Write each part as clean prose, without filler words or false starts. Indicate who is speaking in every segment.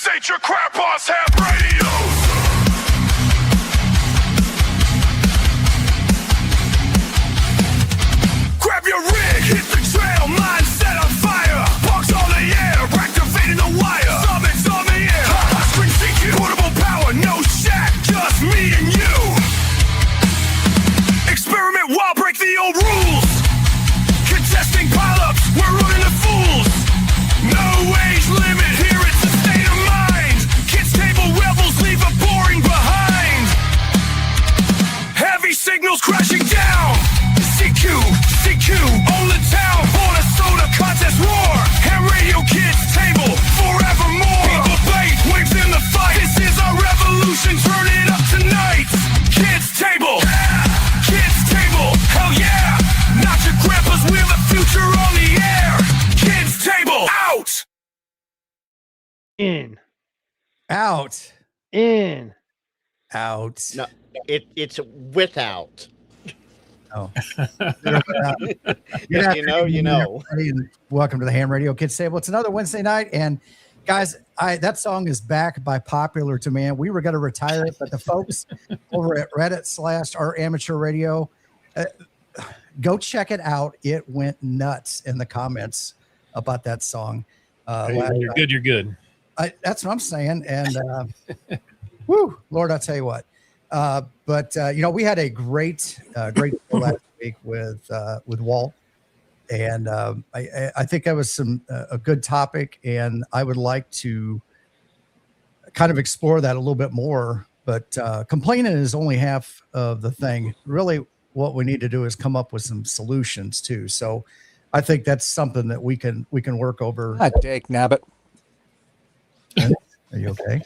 Speaker 1: This ain't your crap boss have radios. Grab your rig, hit the trail, mine set on fire. Bugs on the air, activating the wire. Summits on the air, string CQ. Portable power, no shack, just me and you. Experiment wild, break the old rules. Contesting pileups, we're running the fools. No age limit, here it's a state of mind. Kids table rebels leave a boring behind. Heavy signals crashing down. CQ, own the town, born a soda contest roar. Ham radio kids table, forevermore. People bait, waves in the fight. This is our revolution, turn it up tonight. Kids table, hell yeah. Not your grandpa's, we're the future on the air. Kids table, out.
Speaker 2: In.
Speaker 3: Out.
Speaker 2: In.
Speaker 3: Out.
Speaker 4: No, it's without.
Speaker 3: Oh.
Speaker 4: You know.
Speaker 3: Welcome to the Ham Radio Kids Table. It's another Wednesday night, and guys, that song is back by popular demand. We were going to retire it, but the folks over at Reddit / our amateur radio, go check it out. It went nuts in the comments about that song.
Speaker 5: You're good. You're good.
Speaker 3: That's what I'm saying. And whoo, Lord, I'll tell you what. But we had a great show last week with Walt, and I think that was a good topic, and I would like to kind of explore that a little bit more. But complaining is only half of the thing. Really, what we need to do is come up with some solutions too. So, I think that's something that we can work over.
Speaker 6: Jake Nabbit.
Speaker 3: Are you okay?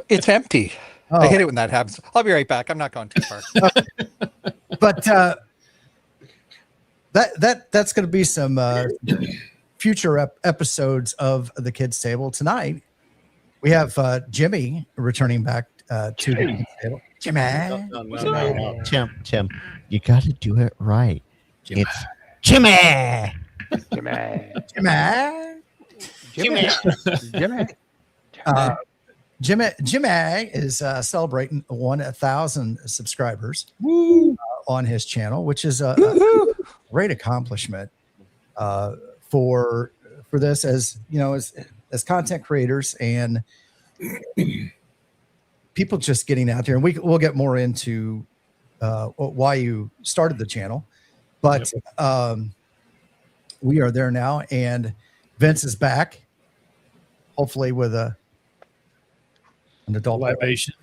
Speaker 6: It's empty.
Speaker 3: Oh.
Speaker 6: I hate it when that happens. I'll be right back. I'm not going too far.
Speaker 3: But that's going to be some future episodes of the Kids Table. Tonight, we have Jimmy returning back to the Kids Table. Jimmy.
Speaker 4: No. Tim, you got to do it right. Jimmy. It's Jimmy.
Speaker 3: Jimmy is celebrating 1,000 subscribers on his channel, which is a great accomplishment for this, as as content creators and people just getting out there. And we'll get more into why you started the channel, but we are there now, and Vince is back, hopefully with an adult
Speaker 5: libation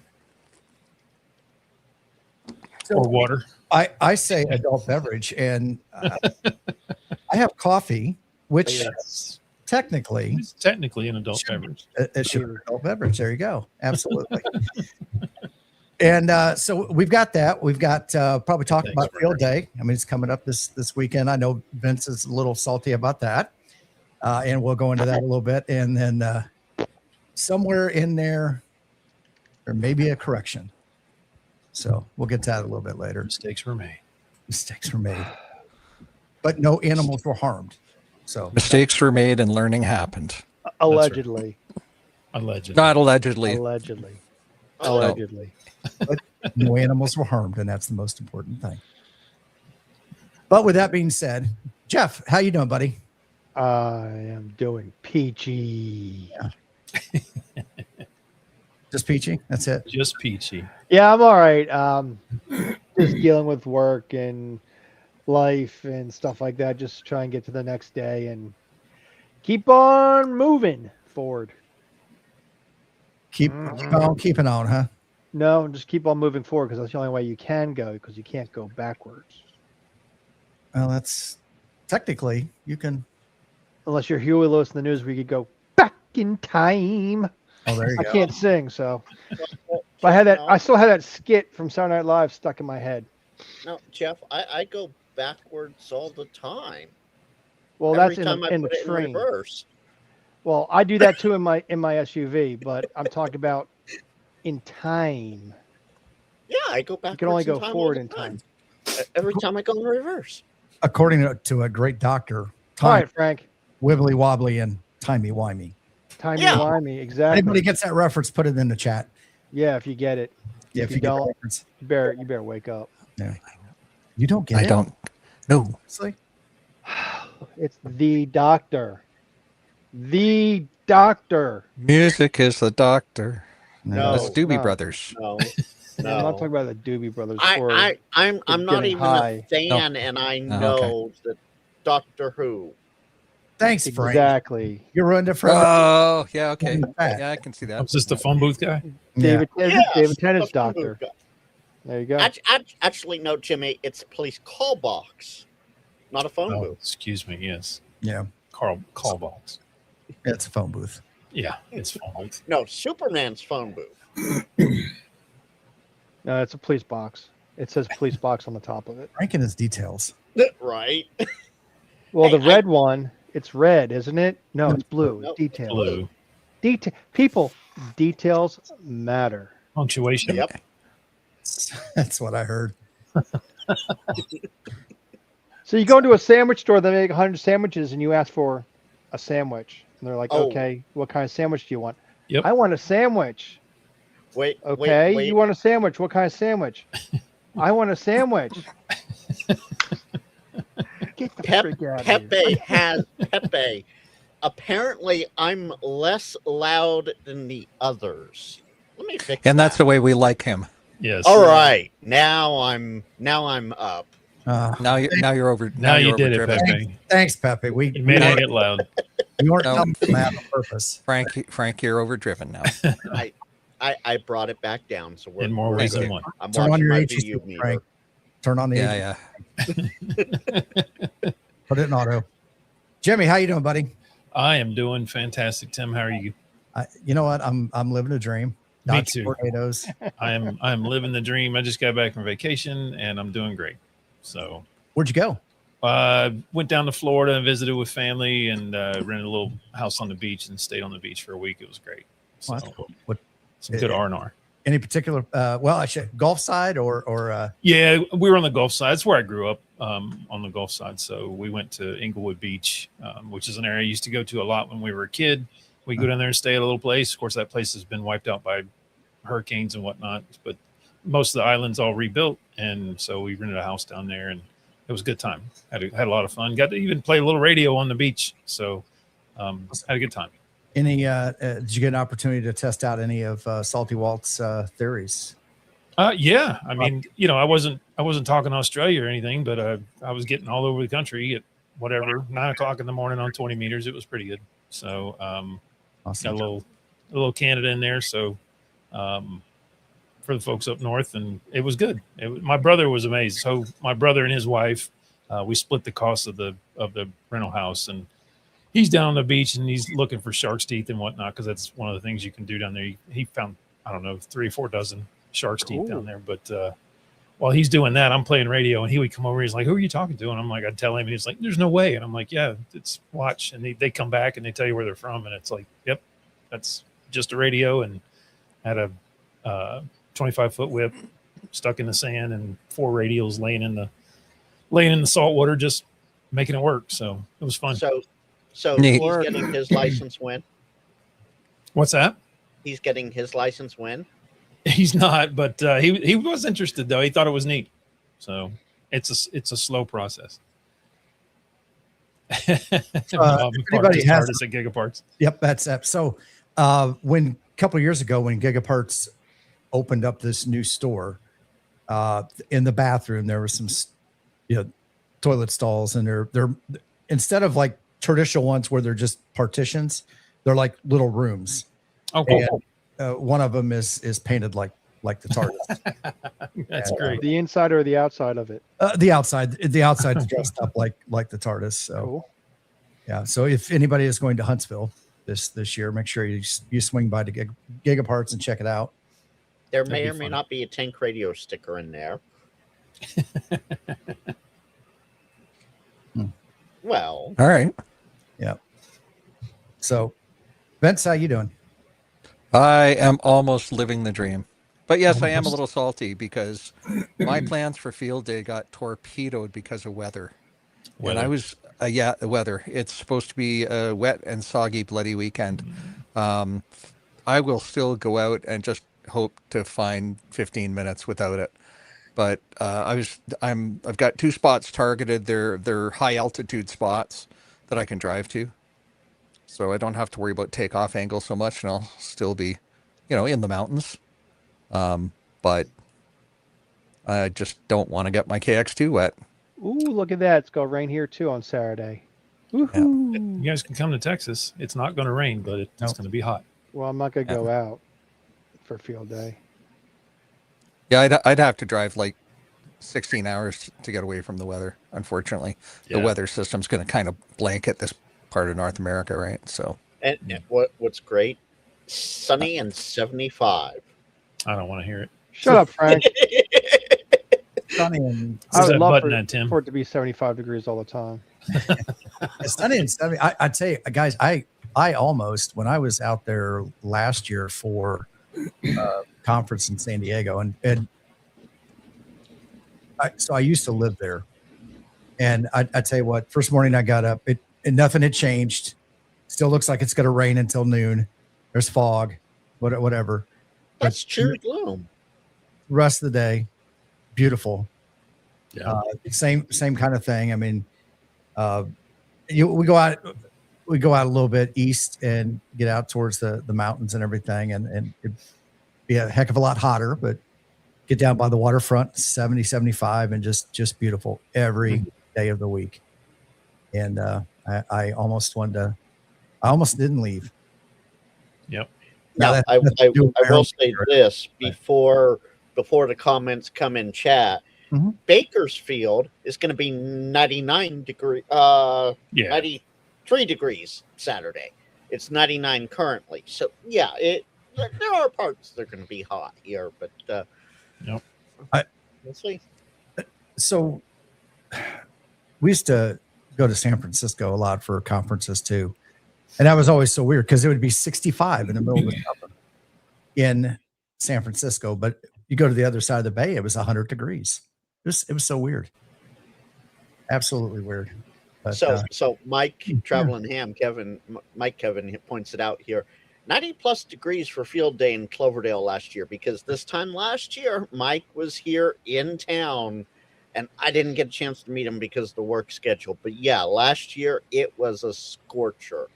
Speaker 5: or water.
Speaker 3: I say adult beverage, and I have coffee, which technically
Speaker 5: an adult beverage.
Speaker 3: It should be an adult beverage. There you go. Absolutely. And so we've got that. We've got probably talking about Field Day. I mean, it's coming up this weekend. I know Vince is a little salty about that, and we'll go into that a little bit. And then somewhere in there may be a correction. So we'll get to that a little bit later.
Speaker 5: Mistakes were made.
Speaker 3: But no animals were harmed. So
Speaker 6: mistakes were made and learning happened.
Speaker 2: Allegedly.
Speaker 6: Not allegedly.
Speaker 2: Allegedly.
Speaker 3: But no animals were harmed, and that's the most important thing. But with that being said, Jeff, how you doing, buddy?
Speaker 2: I am doing peachy.
Speaker 3: Yeah. Just peachy? That's it?
Speaker 5: Just peachy.
Speaker 2: Yeah, I'm all right. Just dealing with work and life and stuff like that. Just try and get to the next day and keep on moving forward.
Speaker 3: Keep on keeping on, huh?
Speaker 2: No, just keep on moving forward, because that's the only way you can go, because you can't go backwards.
Speaker 3: Well, that's technically you can.
Speaker 2: Unless you're Huey Lewis in the News, where you could go back in time.
Speaker 3: Oh, there you go.
Speaker 2: I can't sing, so. But I had that. I still had that skit from Saturday Night Live stuck in my head.
Speaker 4: No, Jeff, I go backwards all the time.
Speaker 2: Well,
Speaker 4: Every
Speaker 2: that's
Speaker 4: time
Speaker 2: in the
Speaker 4: put it
Speaker 2: train.
Speaker 4: in reverse.
Speaker 2: Well, I do that too in my SUV, but I'm talking about in time.
Speaker 4: Yeah, I go backwards.
Speaker 2: You can only go
Speaker 4: in time
Speaker 2: forward
Speaker 4: all
Speaker 2: in
Speaker 4: the
Speaker 2: time.
Speaker 4: Every time I go in reverse.
Speaker 3: According to a great doctor,
Speaker 2: All right, Frank.
Speaker 3: wibbly wobbly and timey wimey.
Speaker 2: Timey-wimey, exactly.
Speaker 3: Anybody gets that reference, put it in the chat.
Speaker 2: Yeah, if you get it.
Speaker 3: Yeah,
Speaker 2: If
Speaker 3: if
Speaker 2: you
Speaker 3: you get the
Speaker 2: don't,
Speaker 3: reference.
Speaker 2: you better wake up.
Speaker 3: Yeah. You don't get
Speaker 6: I
Speaker 3: it?
Speaker 6: don't. No.
Speaker 3: Seriously?
Speaker 2: It's the doctor. The doctor.
Speaker 6: Music is the doctor.
Speaker 7: No.
Speaker 6: That's Doobie
Speaker 2: no.
Speaker 6: Brothers.
Speaker 7: No,
Speaker 2: I'm not
Speaker 7: no.
Speaker 2: talking about the Doobie Brothers. or
Speaker 7: I'm not
Speaker 2: getting
Speaker 7: even
Speaker 2: high.
Speaker 7: a fan, and I
Speaker 6: okay.
Speaker 7: know that Doctor Who.
Speaker 3: Thanks, Frank.
Speaker 2: Exactly.
Speaker 3: You ruined it for
Speaker 6: Oh, yeah, okay.
Speaker 3: Fat.
Speaker 6: Yeah, I can see that.
Speaker 5: Was this the phone booth guy?
Speaker 2: David
Speaker 7: Yes,
Speaker 2: David Tennant's
Speaker 7: the phone
Speaker 2: doctor.
Speaker 7: booth guy.
Speaker 2: There you go.
Speaker 7: Actually, no, Jimmy. It's a police call box, not a phone
Speaker 5: Oh,
Speaker 7: booth.
Speaker 5: excuse me. Yes.
Speaker 3: Yeah.
Speaker 5: Call box.
Speaker 3: It's a phone booth.
Speaker 5: Yeah, it's phone booth.
Speaker 7: No, Superman's phone booth.
Speaker 2: No, it's a police box. It says police box on the top of it.
Speaker 3: Frank and his details.
Speaker 7: Right?
Speaker 2: Well,
Speaker 7: Hey,
Speaker 2: the red one, it's red, isn't it? No, it's blue.
Speaker 7: No,
Speaker 2: Details.
Speaker 5: Blue.
Speaker 2: People, details matter.
Speaker 5: Punctuation.
Speaker 7: Yep.
Speaker 3: That's what I heard.
Speaker 2: So you go into a sandwich store, they make 100 sandwiches, and you ask for a sandwich. And they're like,
Speaker 7: Oh.
Speaker 2: okay, what kind of sandwich do you want?
Speaker 5: Yep.
Speaker 2: I want a sandwich.
Speaker 7: Wait.
Speaker 2: Okay,
Speaker 7: Wait.
Speaker 2: you want a sandwich. What kind of sandwich? I want a sandwich. Get the frick out of here.
Speaker 7: Pepe has Pepe. Apparently, I'm less loud than the others. Let me fix
Speaker 6: And that's
Speaker 7: that.
Speaker 6: the way we like him.
Speaker 5: Yes.
Speaker 7: All right. Now I'm up.
Speaker 6: Now you're over.
Speaker 5: Now you
Speaker 6: you're
Speaker 5: did it,
Speaker 6: overdriven.
Speaker 5: Pepe.
Speaker 3: Thanks, Pepe. We
Speaker 5: You made it loud.
Speaker 3: we weren't
Speaker 6: No.
Speaker 3: telling them that on purpose.
Speaker 6: Frank, you're overdriven now.
Speaker 7: I brought it back down. So we're
Speaker 5: In more
Speaker 7: we're
Speaker 5: ways
Speaker 7: good.
Speaker 5: than one.
Speaker 7: I'm
Speaker 3: Turn on
Speaker 7: watching
Speaker 3: your
Speaker 7: my
Speaker 3: HEC,
Speaker 7: VU meter.
Speaker 3: Frank. Turn on the
Speaker 6: Yeah,
Speaker 3: HEC.
Speaker 6: yeah.
Speaker 3: Put it in auto. Jimmy, how you doing, buddy?
Speaker 5: I am doing fantastic. Tim, how are you?
Speaker 3: You know what? I'm living a dream.
Speaker 5: Me
Speaker 3: Dodging
Speaker 5: too.
Speaker 3: Tornadoes.
Speaker 5: I'm living the dream. I just got back from vacation and I'm doing great. So
Speaker 3: Where'd you go?
Speaker 5: went down to Florida and visited with family and rented a little house on the beach and stayed on the beach for a week. It was great. So
Speaker 3: Well, that's cool. What?
Speaker 5: some good R&R.
Speaker 3: Any particular? I should golf side or
Speaker 5: Yeah, we were on the Gulf side. That's where I grew up, on the Gulf side. So we went to Inglewood Beach, which is an area I used to go to a lot when we were a kid. We go down there and stay at a little place. Of course, that place has been wiped out by hurricanes and whatnot, but most of the island's all rebuilt. And so we rented a house down there and it was a good time. Had a lot of fun. Got to even play a little radio on the beach. So had a good time.
Speaker 3: any? Did you get an opportunity to test out any of Salty Walt's theories?
Speaker 5: Yeah, I mean, I wasn't talking Australia or anything, but I was getting all over the country at whatever 9:00 in the morning on 20 meters. It was pretty good. So
Speaker 3: Awesome.
Speaker 5: got a little Canada in there. So for the folks up north, and it was good. My brother was amazed. So my brother and his wife, we split the cost of the rental house, and he's down on the beach and he's looking for shark's teeth and whatnot because that's one of the things you can do down there. He found 3 or 4 dozen shark's teeth down there. But while he's doing that, I'm playing radio, and he would come over. He's like, "Who are you talking to?" And I'm like, I'd tell him, and he's like, "There's no way." And I'm like, "Yeah, it's watch." And they come back and they tell you where they're from, and it's like, "Yep, that's just a radio." And had a 25-foot whip stuck in the sand and 4 radials laying in the salt water, just making it work. So it was fun.
Speaker 7: So
Speaker 6: Neat.
Speaker 7: he's getting his license when?
Speaker 5: What's that?
Speaker 7: He's getting his license when?
Speaker 5: He's not, but he was interested though. He thought it was neat. So it's a slow process.
Speaker 3: anybody has-
Speaker 5: us at Gigaparts.
Speaker 3: Yep, that's it. So when a couple of years ago, when Gigaparts opened up this new store, in the bathroom there was some toilet stalls, and they're instead of like traditional ones where they're just partitions, they're like little rooms.
Speaker 5: Oh, cool.
Speaker 3: And, one of them is painted like the TARDIS.
Speaker 5: That's great.
Speaker 2: The inside or the outside of it?
Speaker 3: The outside's dressed up like the TARDIS. So
Speaker 2: Cool.
Speaker 3: yeah. So if anybody is going to Huntsville this year, make sure you swing by to Gigaparts and check it out.
Speaker 7: There
Speaker 5: That'd
Speaker 7: may
Speaker 5: be
Speaker 7: or may
Speaker 5: fun.
Speaker 7: not be a Tank Radio sticker in there. Well,
Speaker 6: All right.
Speaker 3: So Vince, how you doing?
Speaker 6: I am almost living the dream. But yes, I am a little salty because my plans for field day got torpedoed because of weather. And I was, the weather. It's supposed to be a wet and soggy, bloody weekend. I will still go out and just hope to find 15 minutes without it. But I've got 2 spots targeted. They're high altitude spots that I can drive to, so I don't have to worry about takeoff angle so much, and I'll still be, in the mountains. But I just don't want to get my KX2 wet.
Speaker 2: Ooh, look at that. It's going to rain here too on Saturday. Woohoo.
Speaker 5: You guys can come to Texas. It's not going to rain, but it's
Speaker 3: Nope.
Speaker 5: going to be hot.
Speaker 2: Well, I'm not going to go out for field day.
Speaker 6: Yeah, I'd have to drive like 16 hours to get away from the weather. Unfortunately, the
Speaker 5: Yeah.
Speaker 6: weather system's going to kind of blanket this part of North America, right? So
Speaker 7: And what's great? Sunny and 75.
Speaker 5: I don't want to hear it.
Speaker 2: Shut up, Frank.
Speaker 3: Sunny and
Speaker 2: I
Speaker 5: Where's
Speaker 2: would
Speaker 5: that
Speaker 2: love
Speaker 5: button
Speaker 2: for,
Speaker 5: at, Tim?
Speaker 2: for it to be 75 degrees all the time.
Speaker 3: sunny and 70. I'd say, guys, I almost, when I was out there last year for conference in San Diego, and I used to live there, and I tell you what, first morning I got up, and nothing had changed. Still looks like it's going to rain until noon. There's fog, whatever.
Speaker 7: That's cheery gloom.
Speaker 3: Rest of the day, beautiful.
Speaker 5: Yeah.
Speaker 3: Same kind of thing. I mean, we go out a little bit east and get out towards the mountains and everything, and it'd be a heck of a lot hotter, but get down by the waterfront, 70, 75, and just beautiful every day of the week. And I almost didn't leave.
Speaker 5: Yep.
Speaker 3: Now
Speaker 7: Now,
Speaker 3: that-
Speaker 7: I will say
Speaker 3: Right.
Speaker 7: this before the comments come in chat.
Speaker 3: Mhm.
Speaker 7: Bakersfield is going to be 99 degree,
Speaker 5: Yeah.
Speaker 7: 93 degrees Saturday. It's 99 currently. So yeah, there are parts that are going to be hot here, but
Speaker 5: Yep.
Speaker 7: we'll see.
Speaker 3: So we used to go to San Francisco a lot for conferences too. And that was always so weird because it would be 65 in the middle of the summer in San Francisco, but you go to the other side of the bay, it was 100 degrees. It was so weird. Absolutely weird. But,
Speaker 7: So Mike traveling ham, Kevin points it out here. 90 plus degrees for field day in Cloverdale last year, because this time last year Mike was here in town and I didn't get a chance to meet him because of the work schedule. But yeah, last year it was a scorcher.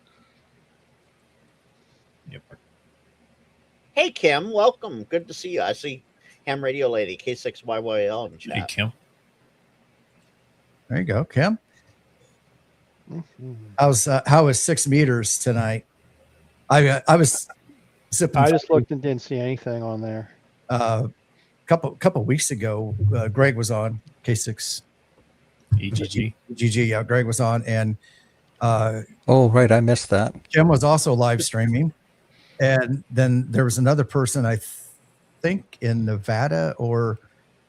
Speaker 5: Yep.
Speaker 7: Hey Kim, welcome. Good to see you. I see Ham Radio Lady K6YYL in
Speaker 5: Hey,
Speaker 7: chat.
Speaker 5: Kim.
Speaker 3: there you go, Kim.
Speaker 2: Mhm.
Speaker 3: How was 6 meters tonight? I was sipping.
Speaker 2: I just looked and didn't see anything on there.
Speaker 3: Couple weeks ago, Greg was on K6
Speaker 5: EGG.
Speaker 3: GG. Yeah, Greg was on, and
Speaker 6: oh right, I missed that.
Speaker 3: Jim was also live streaming. And then there was another person, I think in Nevada or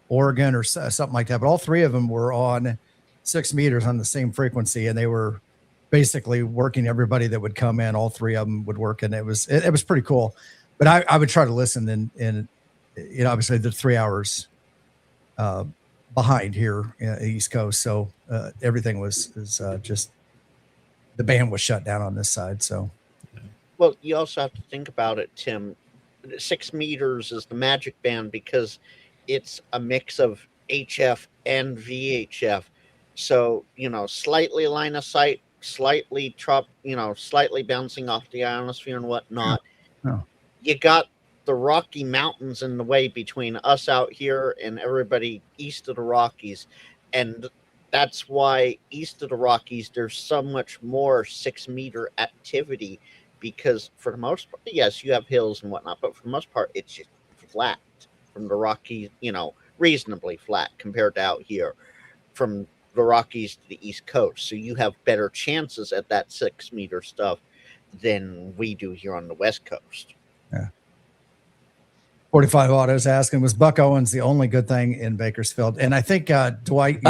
Speaker 3: Oregon or something like that. But all three of them were on 6 meters on the same frequency, and they were basically working everybody that would come in. All three of them would work, and it was pretty cool. But I would try to listen, and obviously they're 3 hours behind here in the East Coast, so everything was just the band was shut down on this side. So.
Speaker 7: Well, you also have to think about it, Tim. 6 meters is the magic band because it's a mix of HF and VHF. So, slightly line of sight, slightly slightly bouncing off the ionosphere and whatnot.
Speaker 3: Oh.
Speaker 7: You got the Rocky Mountains in the way between us out here and everybody east of the Rockies. And that's why east of the Rockies, there's so much more 6 meter activity. Because for the most part, yes, you have hills and whatnot, but for the most part, it's just flat from the Rockies, reasonably flat compared to out here from the Rockies to the East Coast. So you have better chances at that 6 meter stuff than we do here on the West Coast.
Speaker 3: Yeah. 45 Autos asking, was Buck Owens the only good thing in Bakersfield? And I think Dwight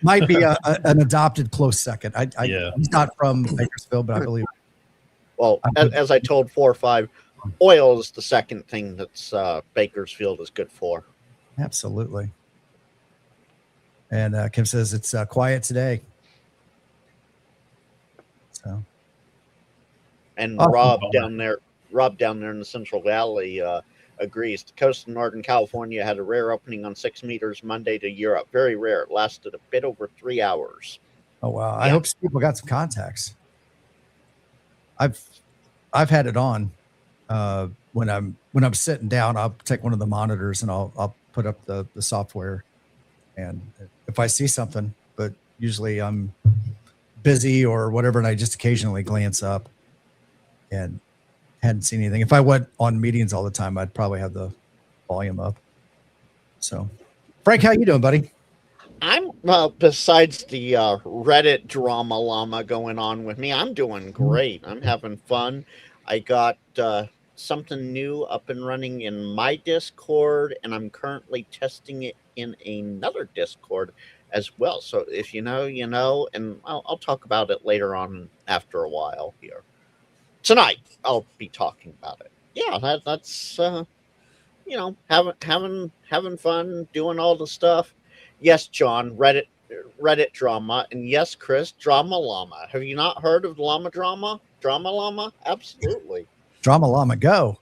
Speaker 3: might be an adopted close second.
Speaker 5: Yeah.
Speaker 3: He's not from Bakersfield, but I believe.
Speaker 7: Well, as I told 4 or 5, oil is the second thing that's Bakersfield is good for.
Speaker 3: Absolutely. And Kim says it's quiet today. So
Speaker 7: And
Speaker 3: Awesome.
Speaker 7: Rob down there in the Central Valley agrees. The coast of Northern California had a rare opening on 6 meters Monday to Europe. Very rare. It lasted a bit over 3 hours.
Speaker 3: Oh wow! I
Speaker 7: Yeah.
Speaker 3: hope some people got some contacts. I've had it on when I'm sitting down. I'll take one of the monitors and I'll put up the software, and if I see something, but usually I'm busy or whatever, and I just occasionally glance up and hadn't seen anything. If I went on meetings all the time, I'd probably have the volume up. So, Frank, how you doing, buddy?
Speaker 7: I'm besides the Reddit drama llama going on with me, I'm doing great. I'm having fun. I got something new up and running in my Discord, and I'm currently testing it in another Discord as well. So if you know, you know, and I'll talk about it later on after a while here. Tonight, I'll be talking about it. Yeah, that's you know, having fun, doing all the stuff. Yes, John, Reddit drama, and yes, Chris, drama llama. Have you not heard of llama drama? Drama llama? Absolutely.
Speaker 3: Drama Llama, go.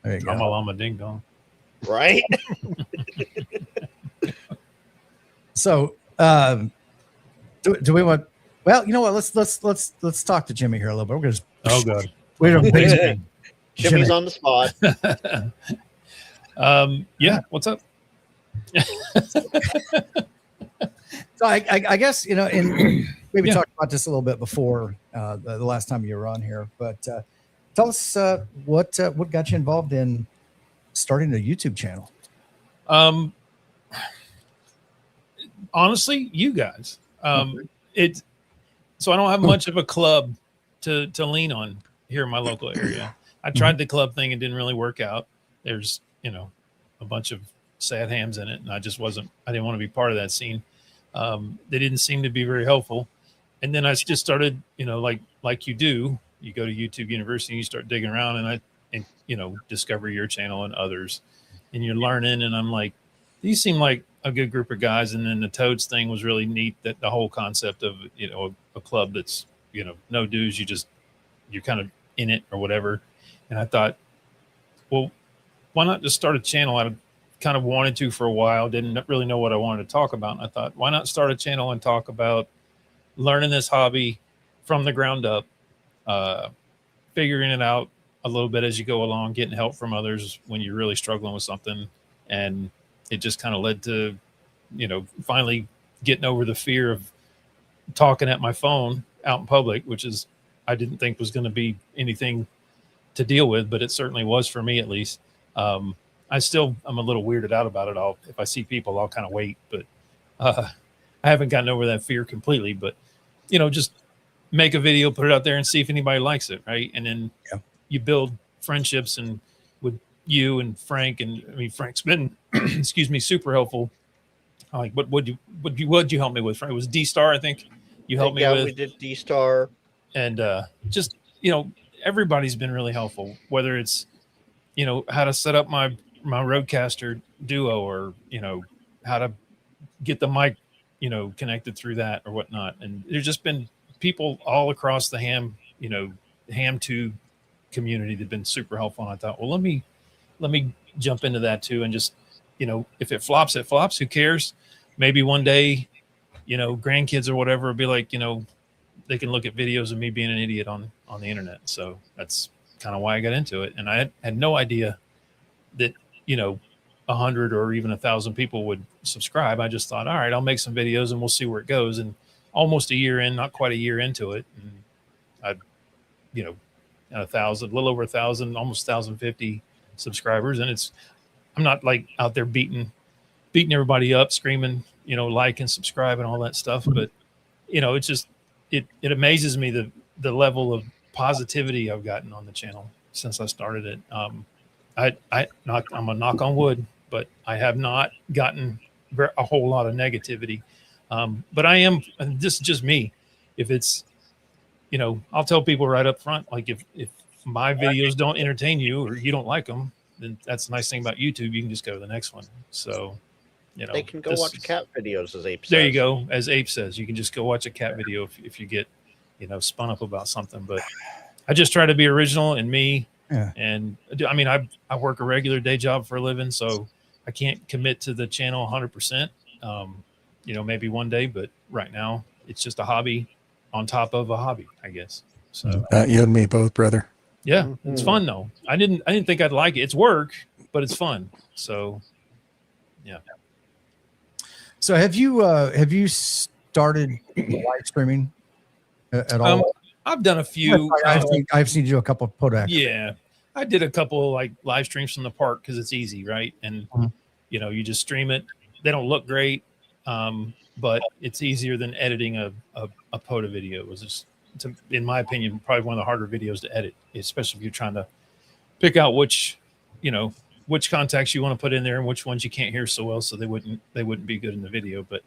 Speaker 3: There you
Speaker 5: Drama
Speaker 3: go.
Speaker 5: llama ding dong.
Speaker 7: Right?
Speaker 3: So, do we want? Well, you know what? Let's talk to Jimmy here a little bit. We're gonna just
Speaker 5: Oh god.
Speaker 3: we're gonna big
Speaker 7: Jimmy's
Speaker 3: Jimmy.
Speaker 7: on the spot.
Speaker 5: Yeah. What's up?
Speaker 3: So I guess, you know, and maybe
Speaker 5: Yeah.
Speaker 3: talked about this a little bit before the last time you were on here, but tell us what got you involved in starting a YouTube channel.
Speaker 5: Honestly, you guys. It. So I don't have much of a club to lean on here in my local area. I tried the club thing and didn't really work out. There's, you know, a bunch of sad hams in it, and I didn't want to be part of that scene. They didn't seem to be very helpful. And then I just started, you know, like you do, you go to YouTube University and you start digging around, and you know, discover your channel and others, and you're learning. And I'm like, these seem like a good group of guys. And then the Toads thing was really neat, that the whole concept of, you know, a club that's, you know, no dues, you're kind of in it or whatever. And I thought, well, why not just start a channel? I kind of wanted to for a while, didn't really know what I wanted to talk about. And I thought, why not start a channel and talk about learning this hobby from the ground up, figuring it out a little bit as you go along, getting help from others when you're really struggling with something. And it just kind of led to, you know, finally getting over the fear of talking at my phone out in public, which is, I didn't think was going to be anything to deal with, but it certainly was for me, at least. I'm a little weirded out about it. If I see people, I'll kind of wait, but I haven't gotten over that fear completely. But, you know, just make a video, put it out there, and see if anybody likes it, right? And then you build friendships, and with you and Frank, and I mean, Frank's been, excuse me, super helpful. Like, what'd you help me with, Frank? It was D-Star, I think you helped me with.
Speaker 7: Yeah, we did D-Star.
Speaker 5: And just, you know, everybody's been really helpful, whether it's, you know, how to set up my Rodecaster Duo, or, you know, how to get the mic, you know, connected through that or whatnot. And there's just been people all across the ham tube community that have been super helpful. And I thought, well, let me jump into that too. And just, you know, if it flops, it flops. Who cares? Maybe one day, you know, grandkids or whatever will be like, you know, they can look at videos of me being an idiot on the internet. So that's kind of why I got into it. And I had no idea that, you know, 100 or even 1,000 people would subscribe. I just thought, all right, I'll make some videos and we'll see where it goes. And almost a year in, not quite a year into it, and I, you know, 1,000, a little over 1,000, almost 1,050 subscribers. And I'm not like out there beating everybody up, screaming, you know, like and subscribe and all that stuff. But, you know, it's just, it amazes me the level of positivity I've gotten on the channel since I started it. I'm a knock on wood, but I have not gotten a whole lot of negativity. But I am, and this is just me. If it's, you know, I'll tell people right up front, like if my videos don't entertain you or you don't like them, then that's the nice thing about YouTube. You can just go to the next one. So, you know,
Speaker 7: They can go watch cat videos, as Ape says.
Speaker 5: There you go. As Ape says, you can just go watch a cat video if you get, you know, spun up about something. But I just try to be original and me.
Speaker 3: Yeah.
Speaker 5: And I mean, I work a regular day job for a living, so I can't commit to the channel 100%. You know, maybe one day, but right now it's just a hobby on top of a hobby, I guess. So
Speaker 6: You and me both, brother.
Speaker 5: yeah, it's fun though. I didn't think I'd like it. It's work, but it's fun. So yeah.
Speaker 3: So have you started live streaming at all?
Speaker 5: I've done a few.
Speaker 3: I've seen you do a couple of Podac.
Speaker 5: Yeah, I did a couple like live streams from the park because it's easy, right? And you know, you just stream it. They don't look great, but it's easier than editing a POTA video. It was just, in my opinion, probably one of the harder videos to edit, especially if you're trying to pick out which contacts you want to put in there and which ones you can't hear so well, so they wouldn't be good in the video. But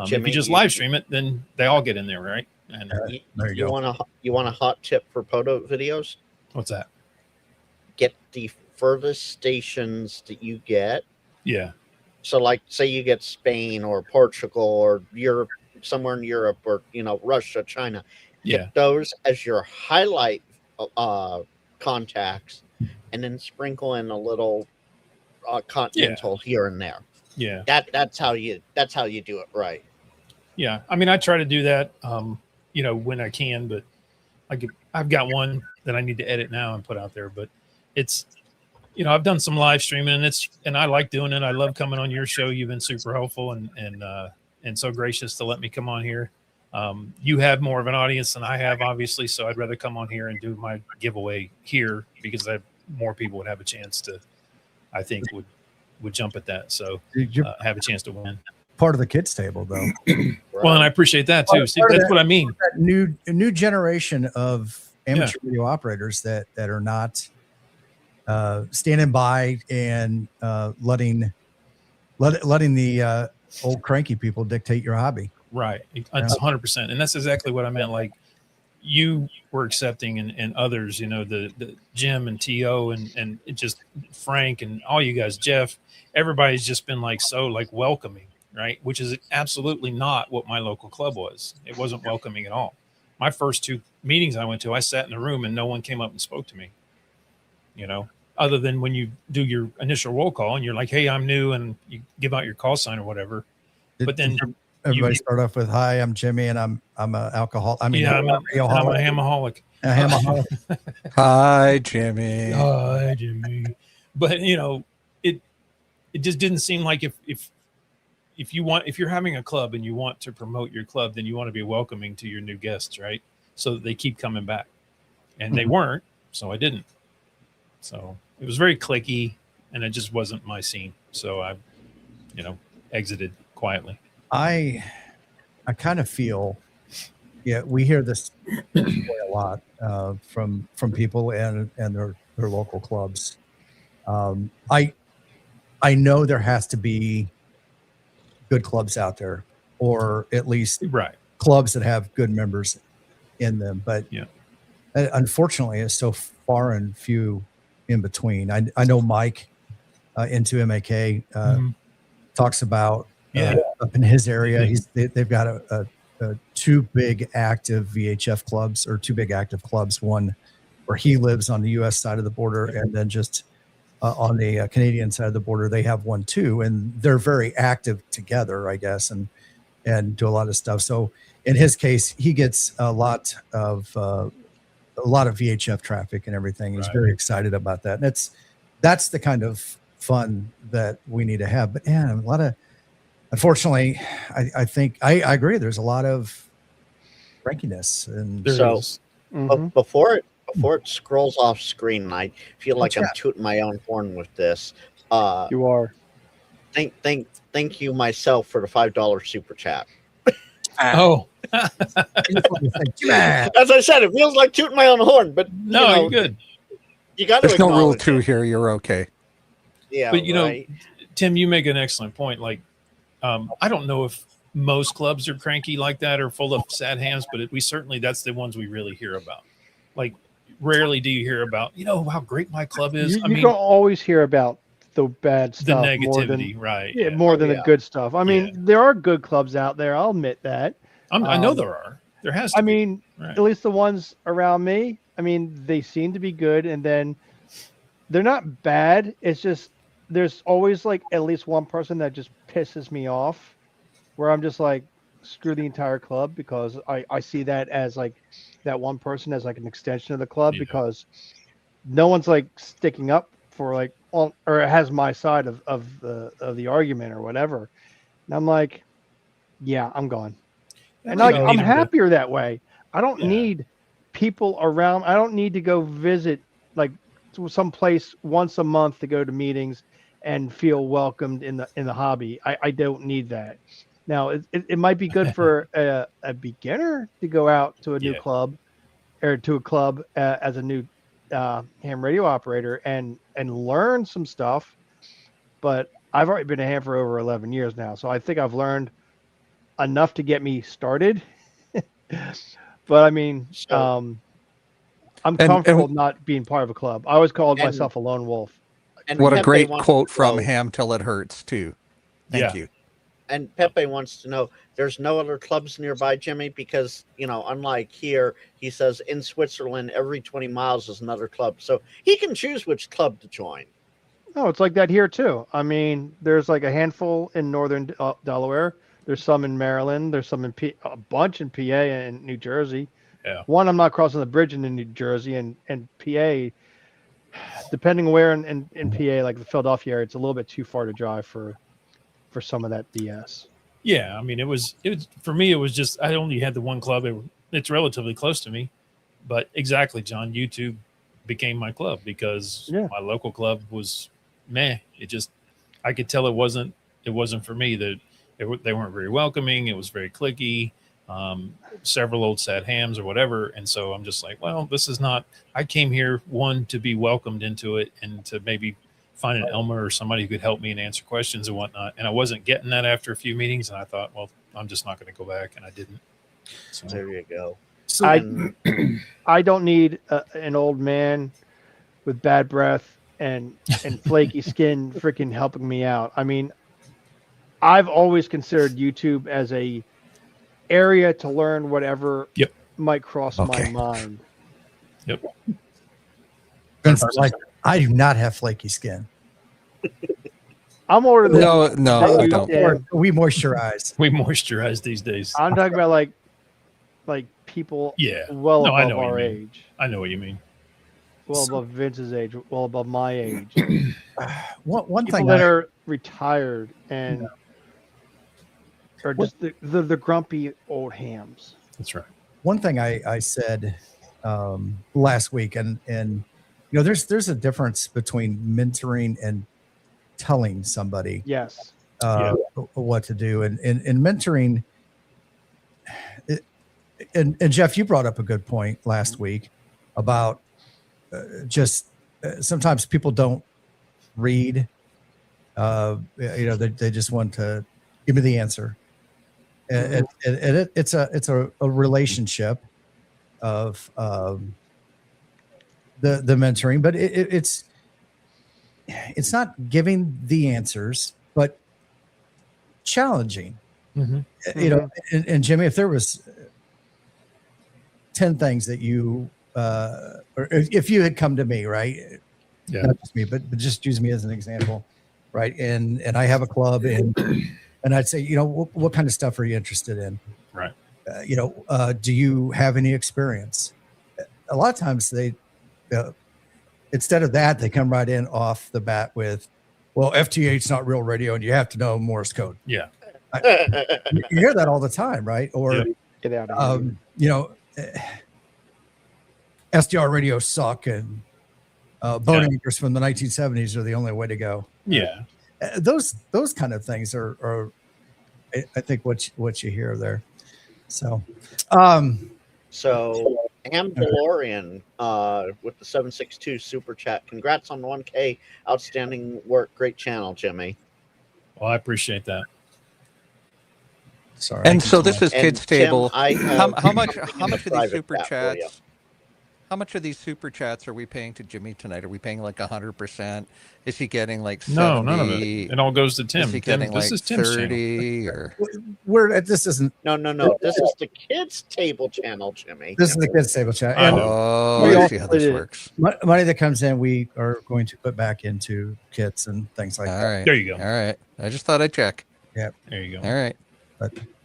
Speaker 7: Jimmy,
Speaker 5: if you just live stream it, then they all get in there, right? And
Speaker 3: There you go.
Speaker 7: You want a hot tip for POTA videos?
Speaker 5: what's that?
Speaker 7: Get the furthest stations that you get.
Speaker 5: Yeah,
Speaker 7: So, like, say you get Spain or Portugal or Europe, somewhere in Europe, or Russia, China.
Speaker 5: yeah,
Speaker 7: Get those as your highlight contacts, and then sprinkle in a little continental here and there.
Speaker 5: yeah.
Speaker 7: That's how you do it right.
Speaker 5: Yeah, I mean, I try to do that, when I can, but I've got one that I need to edit now and put out there. But it's, I've done some live streaming, and I like doing it. I love coming on your show. You've been super helpful and so gracious to let me come on here. You have more of an audience than I have, obviously, so I'd rather come on here and do my giveaway here because more people would have a chance to, I think, would jump at that. So have a chance to win.
Speaker 3: Part of the kids table, though.
Speaker 5: Well, and I appreciate that too. See, that's what I mean.
Speaker 3: That new generation of amateur video operators that are not standing by and letting the old cranky people dictate your hobby.
Speaker 5: Right. It's 100%. And that's exactly what I meant. Like you were accepting and others, the Jim and T.O. and it just Frank and all you guys, Jeff, everybody's just been so welcoming, right? Which is absolutely not what my local club was. It wasn't welcoming at all. My first 2 meetings I went to, I sat in the room and no one came up and spoke to me, other than when you do your initial roll call and you're like, hey, I'm new, and you give out your call sign or whatever. But then
Speaker 3: everybody start off with, hi, I'm Jimmy, and I'm an alcoholic. I'm a
Speaker 5: hamaholic.
Speaker 3: A hamaholic.
Speaker 6: Hi, Jimmy.
Speaker 5: Hi, Jimmy. But it just didn't seem like if you're having a club and you want to promote your club, then you want to be welcoming to your new guests, right? So that they keep coming back. And they weren't, so I didn't. So it was very cliquey, and it just wasn't my scene. So I, exited quietly.
Speaker 3: I kind of feel, we hear this a lot from people and their local clubs. I know there has to be good clubs out there, or at least clubs that have good members in them. But unfortunately, it's so far and few in between. I know Mike into MAK talks about up in his area. They've got a 2 big active VHF clubs, or 2 big active clubs. One where he lives on the U.S. side of the border, and then just on the Canadian side of the border, they have one too, and they're very active together, I guess, and do a lot of stuff. So in his case, he gets a lot of VHF traffic and everything. He's very excited about that. And that's the kind of fun that we need to have. But unfortunately, I think I agree. There's a lot of crankiness, and
Speaker 7: before it scrolls off screen, and I feel like I'm tooting my own horn with this.
Speaker 2: You are.
Speaker 7: Thank you myself for the $5 super chat.
Speaker 5: Oh,
Speaker 7: as I said, it feels like tooting my own horn, but
Speaker 5: no, you're good.
Speaker 7: You got to.
Speaker 6: There's no rule 2 here. You're okay.
Speaker 7: Yeah,
Speaker 5: but Tim, you make an excellent point. Like, I don't know if most clubs are cranky like that or full of sad hams, but that's the ones we really hear about. Like, rarely do you hear about, how great my club is.
Speaker 2: You can always hear about the bad
Speaker 5: the
Speaker 2: stuff,
Speaker 5: negativity, right?
Speaker 2: Yeah, more than the good stuff. I mean, there are good clubs out there. I'll admit that.
Speaker 5: I know there are. There has to
Speaker 2: I
Speaker 5: be.
Speaker 2: mean,
Speaker 5: Right.
Speaker 2: at least the ones around me, I mean, they seem to be good, and then they're not bad. It's just there's always like at least one person that just pisses me off, where I'm just like, screw the entire club, because I see that as like that one person as like an extension of the club,
Speaker 5: Yeah.
Speaker 2: because no one's like sticking up for like or has my side of the argument or whatever. And I'm like, yeah, I'm gone. And
Speaker 5: Well,
Speaker 2: like
Speaker 5: you
Speaker 2: I'm
Speaker 5: need 'em to-
Speaker 2: happier that way. I don't
Speaker 5: Yeah.
Speaker 2: need people around. I don't need to go visit like to some place once a month to go to meetings and feel welcomed in the hobby. I don't need that. Now it might be good for a beginner to go out to a new
Speaker 5: Yeah.
Speaker 2: club or to a club as a new ham radio operator and learn some stuff. But I've already been a ham for over 11 years now, so I think I've learned enough to get me started. But I mean,
Speaker 7: So-
Speaker 2: I'm
Speaker 6: And-
Speaker 2: comfortable not being part of a club. I always called
Speaker 7: And-
Speaker 2: myself a lone wolf.
Speaker 7: And
Speaker 6: What a
Speaker 7: Pepe
Speaker 6: great
Speaker 7: wants
Speaker 6: quote
Speaker 7: to
Speaker 6: from
Speaker 7: know-
Speaker 6: Ham Till It Hurts, too. Thank
Speaker 5: Yeah.
Speaker 6: you.
Speaker 7: And Pepe wants to know, there's no other clubs nearby, Jimmy, because, unlike here, he says in Switzerland, every 20 miles is another club. So he can choose which club to join.
Speaker 2: No, it's like that here too. I mean, there's like a handful in northern Delaware. There's some in Maryland. There's some in a bunch in PA and New Jersey.
Speaker 5: Yeah.
Speaker 2: One, I'm not crossing the bridge into New Jersey and PA. Depending where in PA, like the Philadelphia area, it's a little bit too far to drive for some of that BS.
Speaker 5: Yeah, I mean, it was for me. It was just I only had the one club. It's relatively close to me, but exactly, John. YouTube became my club because my local club was meh. It just I could tell it wasn't for me. That they weren't very welcoming. It was very cliquey. Several old sad hams or whatever, and so I'm just like, well, this is not. I came here one to be welcomed into it and to maybe find an Elmer or somebody who could help me and answer questions and whatnot. And I wasn't getting that after a few meetings, and I thought, well, I'm just not going to go back, and I didn't. So,
Speaker 7: There you go.
Speaker 3: So
Speaker 2: I don't need an old man with bad breath and flaky skin freaking helping me out. I mean, I've always considered YouTube as a area to learn whatever might cross my mind.
Speaker 5: Yep.
Speaker 3: Vince, like, I do not have flaky skin.
Speaker 2: I'm older than
Speaker 6: No, I don't.
Speaker 2: and
Speaker 3: We moisturize.
Speaker 5: we moisturize these days.
Speaker 2: I'm talking about like people
Speaker 5: Yeah.
Speaker 2: well
Speaker 5: No, I
Speaker 2: above
Speaker 5: know what you
Speaker 2: our
Speaker 5: mean.
Speaker 2: age.
Speaker 5: I know what you mean.
Speaker 2: Well above Vince's age, well above my age.
Speaker 3: One
Speaker 2: People
Speaker 3: thing
Speaker 2: that are retired and are
Speaker 3: What-
Speaker 2: just the grumpy old hams.
Speaker 5: That's right.
Speaker 3: one thing I said last week, and there's a difference between mentoring and telling somebody
Speaker 2: Yes.
Speaker 3: what to do, and mentoring. And Jeff, you brought up a good point last week about just sometimes people don't read. They just want to give me the answer. And it's a relationship of the mentoring, but it's not giving the answers, but challenging. And Jimmy, if there was 10 things that you or if you had come to me, right?
Speaker 5: Yeah.
Speaker 3: Not just me, but just use me as an example, right? And I have a club, and I'd say, what kind of stuff are you interested in?
Speaker 5: Right.
Speaker 3: Do you have any experience? A lot of times they, instead of that, they come right in off the bat with, well, FTH is not real radio, and you have to know Morse code.
Speaker 5: Yeah.
Speaker 3: You hear that all the time, right? Or,
Speaker 5: Yeah.
Speaker 2: Get out of here.
Speaker 3: SDR radios suck, and bone anchors from the 1970s are the only way to go.
Speaker 5: Yeah.
Speaker 3: Those kind of things are I think what you hear there. So,
Speaker 7: So Am DeLorean with the 762 super chat. Congrats on the 1K. Outstanding work. Great channel, Jimmy.
Speaker 5: Well, I appreciate that.
Speaker 3: sorry.
Speaker 6: And so this is
Speaker 7: And
Speaker 6: Kids
Speaker 7: Tim,
Speaker 6: Table.
Speaker 7: I
Speaker 6: How
Speaker 7: have
Speaker 6: much
Speaker 7: a
Speaker 6: of these
Speaker 7: private
Speaker 6: super
Speaker 7: chat for you.
Speaker 6: chats? how much of these super chats are we paying to Jimmy tonight? Are we paying like 100%? Is he getting like 70?
Speaker 5: No, none of it. It all goes to Tim.
Speaker 6: Is he
Speaker 5: Tim,
Speaker 6: getting
Speaker 5: this
Speaker 6: like
Speaker 5: is Tim's channel.
Speaker 6: 30 or?
Speaker 3: This isn't.
Speaker 7: No. This is the kids' table channel, Jimmy.
Speaker 3: This is the kids' table chat.
Speaker 5: I
Speaker 3: And
Speaker 5: know.
Speaker 6: Oh,
Speaker 2: We
Speaker 6: I
Speaker 2: all
Speaker 6: see how
Speaker 2: split
Speaker 6: this
Speaker 2: it.
Speaker 6: works.
Speaker 3: money that comes in, we are going to put back into kits and things like
Speaker 6: All
Speaker 3: that.
Speaker 6: right.
Speaker 5: There you go.
Speaker 6: All right. I just thought I'd check.
Speaker 5: There you go.
Speaker 6: All right.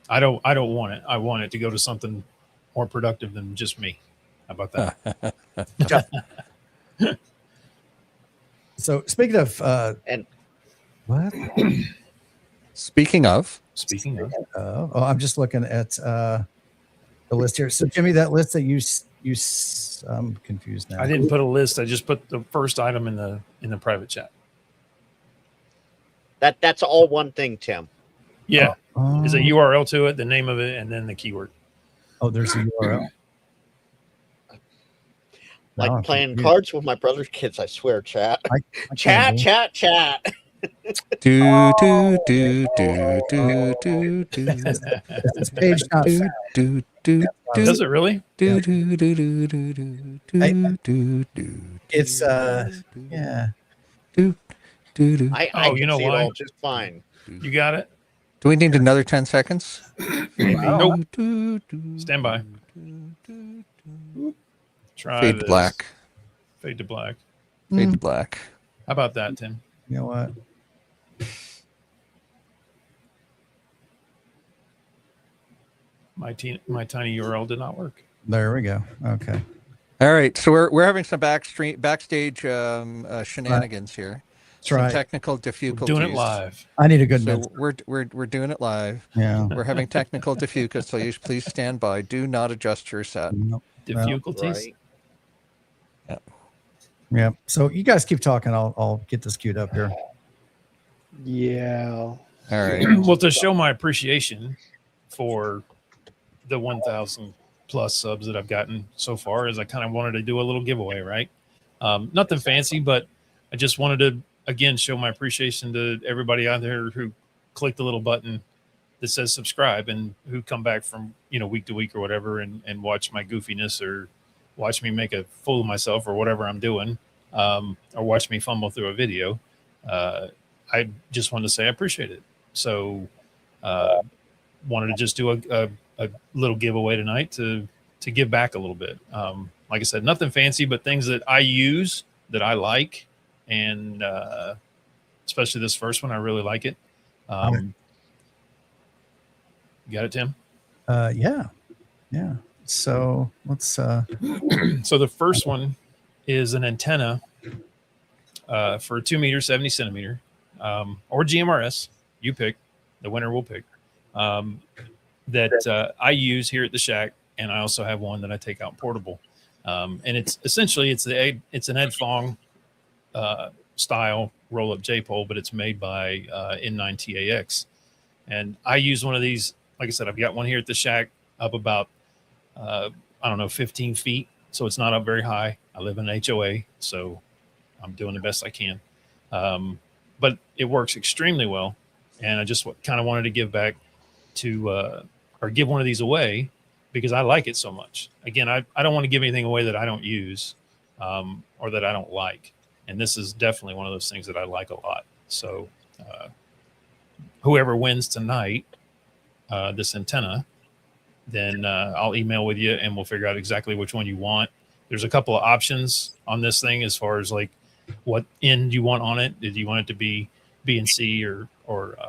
Speaker 5: I don't want it. I want it to go to something more productive than just me. How about that?
Speaker 3: So speaking of
Speaker 7: And-
Speaker 3: what?
Speaker 6: Speaking of,
Speaker 5: Speaking of,
Speaker 3: I'm just looking at the list here. So Jimmy, that list that I'm confused now.
Speaker 5: I didn't put a list. I just put the first item in the private chat.
Speaker 7: That's all one thing, Tim.
Speaker 5: Yeah,
Speaker 3: Oh,
Speaker 5: there's a URL to it, the name of it, and then the keyword.
Speaker 3: oh, there's a URL.
Speaker 7: Like
Speaker 3: No, I'm
Speaker 7: playing
Speaker 3: confused.
Speaker 7: cards with my brother's kids, I swear, chat.
Speaker 3: I can't
Speaker 7: Chat.
Speaker 6: do do do do do do do
Speaker 3: It's page not
Speaker 6: do
Speaker 3: found.
Speaker 6: do do
Speaker 5: Does it really?
Speaker 6: do do do do do do do do.
Speaker 3: It's yeah.
Speaker 6: Do do do.
Speaker 7: I
Speaker 5: Oh, you
Speaker 7: can
Speaker 5: know
Speaker 7: see it
Speaker 5: why?
Speaker 7: all just fine.
Speaker 5: You got it?
Speaker 6: Do we need another 10 seconds?
Speaker 5: Nope.
Speaker 6: Do, do,
Speaker 5: Stand by.
Speaker 6: do, do, do.
Speaker 5: Try
Speaker 6: Fade to
Speaker 5: this.
Speaker 6: black.
Speaker 5: Fade to black.
Speaker 6: Fade to black.
Speaker 5: How about that, Tim?
Speaker 3: You know what?
Speaker 5: My tiny URL did not work.
Speaker 3: There we go. Okay.
Speaker 6: All right, so we're having some backstage shenanigans here.
Speaker 3: That's
Speaker 6: Some
Speaker 3: right.
Speaker 6: technical
Speaker 5: We're
Speaker 6: difficulties.
Speaker 5: doing it live.
Speaker 3: I need a good
Speaker 6: So
Speaker 3: minute.
Speaker 6: we're doing it live.
Speaker 3: Yeah.
Speaker 6: We're having technical difficulties, so you please stand by. Do not adjust your set.
Speaker 3: Nope.
Speaker 5: Difficulties.
Speaker 7: Right.
Speaker 3: Yeah. So you guys keep talking. I'll get this queued up here.
Speaker 2: Yeah.
Speaker 6: All right.
Speaker 5: Well, to show my appreciation for the 1,000 plus subs that I've gotten so far, is I kind of wanted to do a little giveaway, right? Nothing fancy, but I just wanted to again show my appreciation to everybody out there who clicked the little button that says subscribe and who come back from week to week or whatever and watch my goofiness or watch me make a fool of myself or whatever I'm doing, or watch me fumble through a video. I just wanted to say I appreciate it. So wanted to just do a little giveaway tonight to give back a little bit. Like I said, nothing fancy, but things that I use that I like. And especially this first one, I really like it. You got it, Tim?
Speaker 3: Yeah. So let's
Speaker 5: So the first one is an antenna for 2 meters, 70 centimeter, or GMRS. You pick. The winner will pick. That I use here at the shack, and I also have one that I take out portable. And it's essentially it's an Ed Fong style roll up J pole, but it's made by N9TAX. And I use one of these. Like I said, I've got one here at the shack up about 15 feet. So it's not up very high. I live in an HOA, so I'm doing the best I can. But it works extremely well. And I just kind of wanted to give back to, or give one of these away because I like it so much. Again, I don't want to give anything away that I don't use or that I don't like. And this is definitely one of those things that I like a lot. So whoever wins tonight, this antenna, then I'll email with you and we'll figure out exactly which one you want. There's a couple of options on this thing as far as like what end you want on it. Did you want it to be B and C or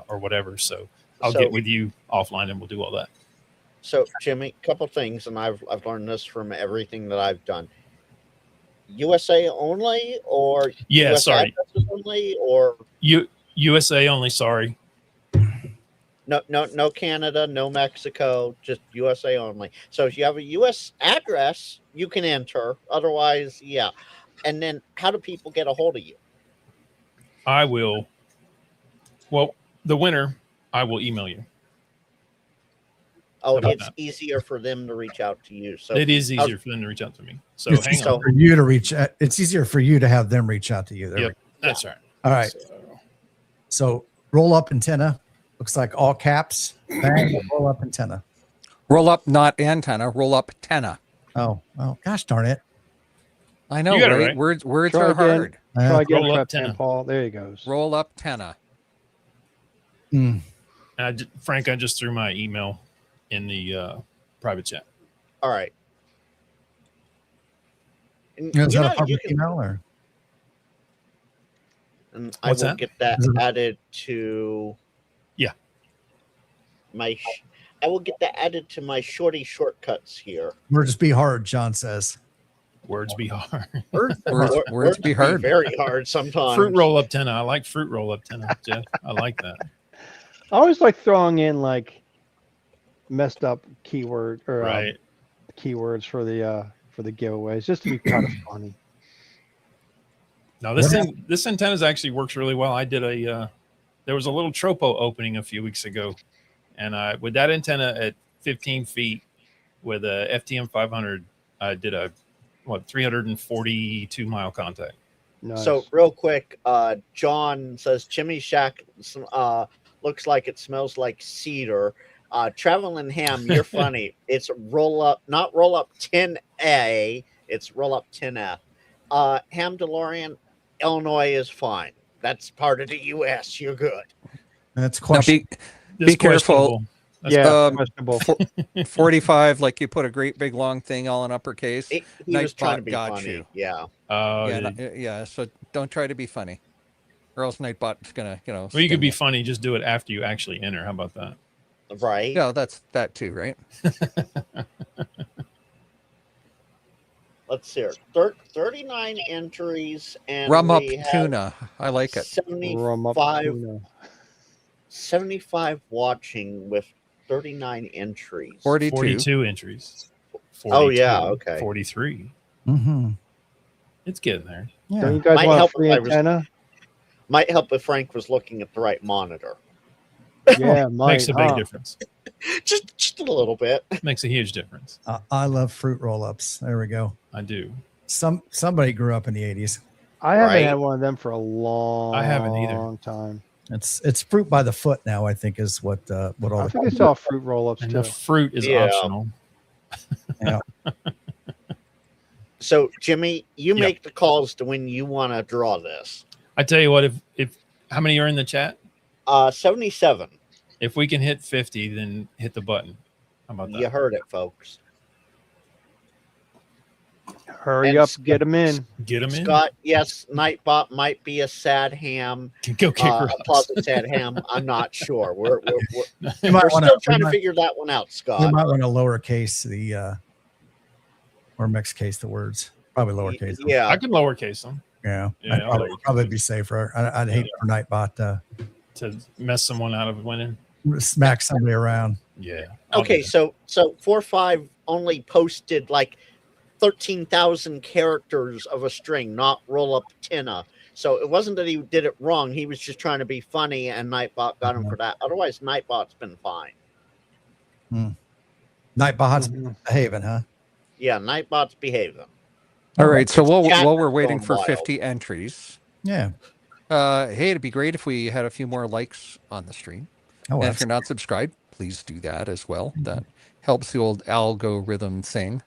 Speaker 5: whatever? So I'll get with you offline and we'll do all that.
Speaker 7: So Jimmy, couple things, and I've learned this from everything that I've done. USA only, or
Speaker 5: Yeah,
Speaker 7: US
Speaker 5: sorry.
Speaker 7: addresses only, or
Speaker 5: USA only. Sorry.
Speaker 7: no Canada, no Mexico, just USA only. So if you have a US address, you can enter. Otherwise, yeah. And then how do people get a hold of you?
Speaker 5: I will. Well, the winner, I will email you.
Speaker 7: Oh,
Speaker 5: about
Speaker 7: it's
Speaker 5: that?
Speaker 7: easier for them to reach out to you. So
Speaker 5: It is easier for them to reach out to me. So
Speaker 3: it's
Speaker 5: hang
Speaker 3: easier
Speaker 5: on.
Speaker 3: for you to reach. It's easier for you to have them reach out to you. There
Speaker 5: Yep.
Speaker 3: we go.
Speaker 5: That's right.
Speaker 3: All right.
Speaker 5: So,
Speaker 3: So roll up antenna. Looks like all caps. Bang. Roll up antenna.
Speaker 6: Roll up, not antenna. Roll up tenna.
Speaker 3: Oh, gosh darn it.
Speaker 6: I know,
Speaker 5: You got it
Speaker 6: right?
Speaker 5: right.
Speaker 6: Words
Speaker 2: Try
Speaker 6: are
Speaker 2: again.
Speaker 6: hard.
Speaker 2: Try again,
Speaker 5: Roll up
Speaker 2: Prep Man
Speaker 5: tenna.
Speaker 2: Paul. There he goes.
Speaker 6: Roll up tenna.
Speaker 3: Mm.
Speaker 5: Frank, I just threw my email in the private chat.
Speaker 7: All right. And,
Speaker 3: Is
Speaker 7: you
Speaker 3: that
Speaker 7: know,
Speaker 3: a public
Speaker 7: you can,
Speaker 3: email or?
Speaker 7: and
Speaker 5: What's
Speaker 7: I will
Speaker 5: that?
Speaker 7: get that
Speaker 3: Is it-
Speaker 7: added to
Speaker 5: Yeah.
Speaker 7: my. I will get that added to my shorty shortcuts here.
Speaker 3: Words be hard, John says.
Speaker 5: Words be hard.
Speaker 6: Words be hard.
Speaker 7: Very hard sometimes.
Speaker 5: Fruit roll up tenna. I like fruit roll up tenna, Jeff. I like that.
Speaker 2: I always like throwing in like messed up keyword or
Speaker 5: Right.
Speaker 2: keywords for the giveaways, just to be kind of funny.
Speaker 5: Now this antenna actually works really well. I did there was a little tropo opening a few weeks ago, and with that antenna at 15 feet with a FTM 500, I did a 342 mile contact.
Speaker 2: Nice.
Speaker 7: So real quick, John says Chimney Shack looks like it smells like cedar. Traveling Ham, you're funny. It's not roll up 10A. It's roll up 10F. Ham DeLorean, Illinois is fine. That's part of the U.S. You're good.
Speaker 3: That's
Speaker 6: Now
Speaker 3: question.
Speaker 5: This
Speaker 6: Be careful.
Speaker 5: questionable. That's
Speaker 2: yeah,
Speaker 6: um,
Speaker 2: questionable.
Speaker 6: 45, like you put a great big long thing all in uppercase.
Speaker 7: He was trying to be
Speaker 6: Nightbot got
Speaker 7: funny.
Speaker 6: you.
Speaker 7: Yeah.
Speaker 6: Yeah, so don't try to be funny, or else Nightbot's gonna,
Speaker 5: Well, you could be funny. Just do it after you actually enter. How about that?
Speaker 7: Right.
Speaker 6: Yeah, that's that too, right?
Speaker 7: Let's see here. 39 entries and
Speaker 6: Rum up
Speaker 7: we have
Speaker 6: tuna. I like it.
Speaker 2: Rum up
Speaker 7: 75,
Speaker 2: tuna.
Speaker 7: 75 watching with 39 entries.
Speaker 5: 42 entries. 42,
Speaker 7: Oh, yeah, okay.
Speaker 5: 43.
Speaker 3: Mm-hmm.
Speaker 5: It's getting there.
Speaker 3: Yeah.
Speaker 2: Don't you guys
Speaker 7: Might
Speaker 2: want a
Speaker 7: help
Speaker 2: free
Speaker 7: if I was-
Speaker 2: antenna?
Speaker 7: Might help if Frank was looking at the right monitor.
Speaker 2: Yeah, might,
Speaker 5: Makes a big
Speaker 2: huh?
Speaker 5: difference.
Speaker 7: Just a little bit.
Speaker 5: Makes a huge difference.
Speaker 3: I love fruit roll-ups. There we go.
Speaker 5: I do.
Speaker 3: Somebody grew up in the 80s.
Speaker 2: I haven't
Speaker 7: Right.
Speaker 2: had one of them for a long
Speaker 5: I haven't either.
Speaker 2: time.
Speaker 3: It's fruit by the foot now, I think, is what all
Speaker 2: I
Speaker 3: the
Speaker 2: think I saw fruit roll-ups
Speaker 5: And
Speaker 2: too.
Speaker 5: the fruit is
Speaker 7: Yeah.
Speaker 5: optional.
Speaker 7: So, Jimmy, you
Speaker 5: Yep.
Speaker 7: make the calls to when you want to draw this.
Speaker 5: I tell you what, if how many are in the chat?
Speaker 7: 77.
Speaker 5: If we can hit 50, then hit the button. How about that?
Speaker 7: You heard it, folks.
Speaker 2: Hurry
Speaker 7: And
Speaker 2: up, get them in.
Speaker 5: Get them in.
Speaker 7: Scott, yes, Nightbot might be a sad ham.
Speaker 5: Go kick
Speaker 7: A
Speaker 5: rocks.
Speaker 7: closet sad ham. I'm not sure. We're
Speaker 3: You might wanna-
Speaker 7: still trying
Speaker 3: we
Speaker 7: to
Speaker 3: might-
Speaker 7: figure that one out,
Speaker 3: You
Speaker 7: Scott.
Speaker 3: might want to lowercase the or mix case the words. Probably lowercase. them.
Speaker 7: Yeah.
Speaker 5: I can lowercase them
Speaker 3: Yeah.
Speaker 5: Yeah,
Speaker 3: I'd
Speaker 5: I'll
Speaker 3: probably,
Speaker 5: lowercase
Speaker 3: probably
Speaker 5: them.
Speaker 3: be safer. I'd hate for Nightbot to
Speaker 5: to mess someone out of winning.
Speaker 3: smack somebody around.
Speaker 5: Yeah. I'll
Speaker 7: Okay,
Speaker 5: do that.
Speaker 7: so 4.5 only posted like 13,000 characters of a string, not roll up Tina. So it wasn't that he did it wrong. He was just trying to be funny, and Nightbot got him for that. Otherwise, Nightbot's been fine.
Speaker 3: Nightbot's
Speaker 2: Mhm.
Speaker 3: behaving, huh?
Speaker 7: Yeah, Nightbot's behaving.
Speaker 6: All right, so
Speaker 7: Chat
Speaker 6: while we're
Speaker 7: is
Speaker 6: waiting
Speaker 7: going
Speaker 6: for
Speaker 7: wild.
Speaker 6: 50 entries,
Speaker 3: Yeah.
Speaker 6: hey, it'd be great if we had a few more likes on the stream.
Speaker 3: Oh,
Speaker 6: And if
Speaker 3: that's
Speaker 6: you're not subscribed, please do that as well. That helps the old algorithm thing.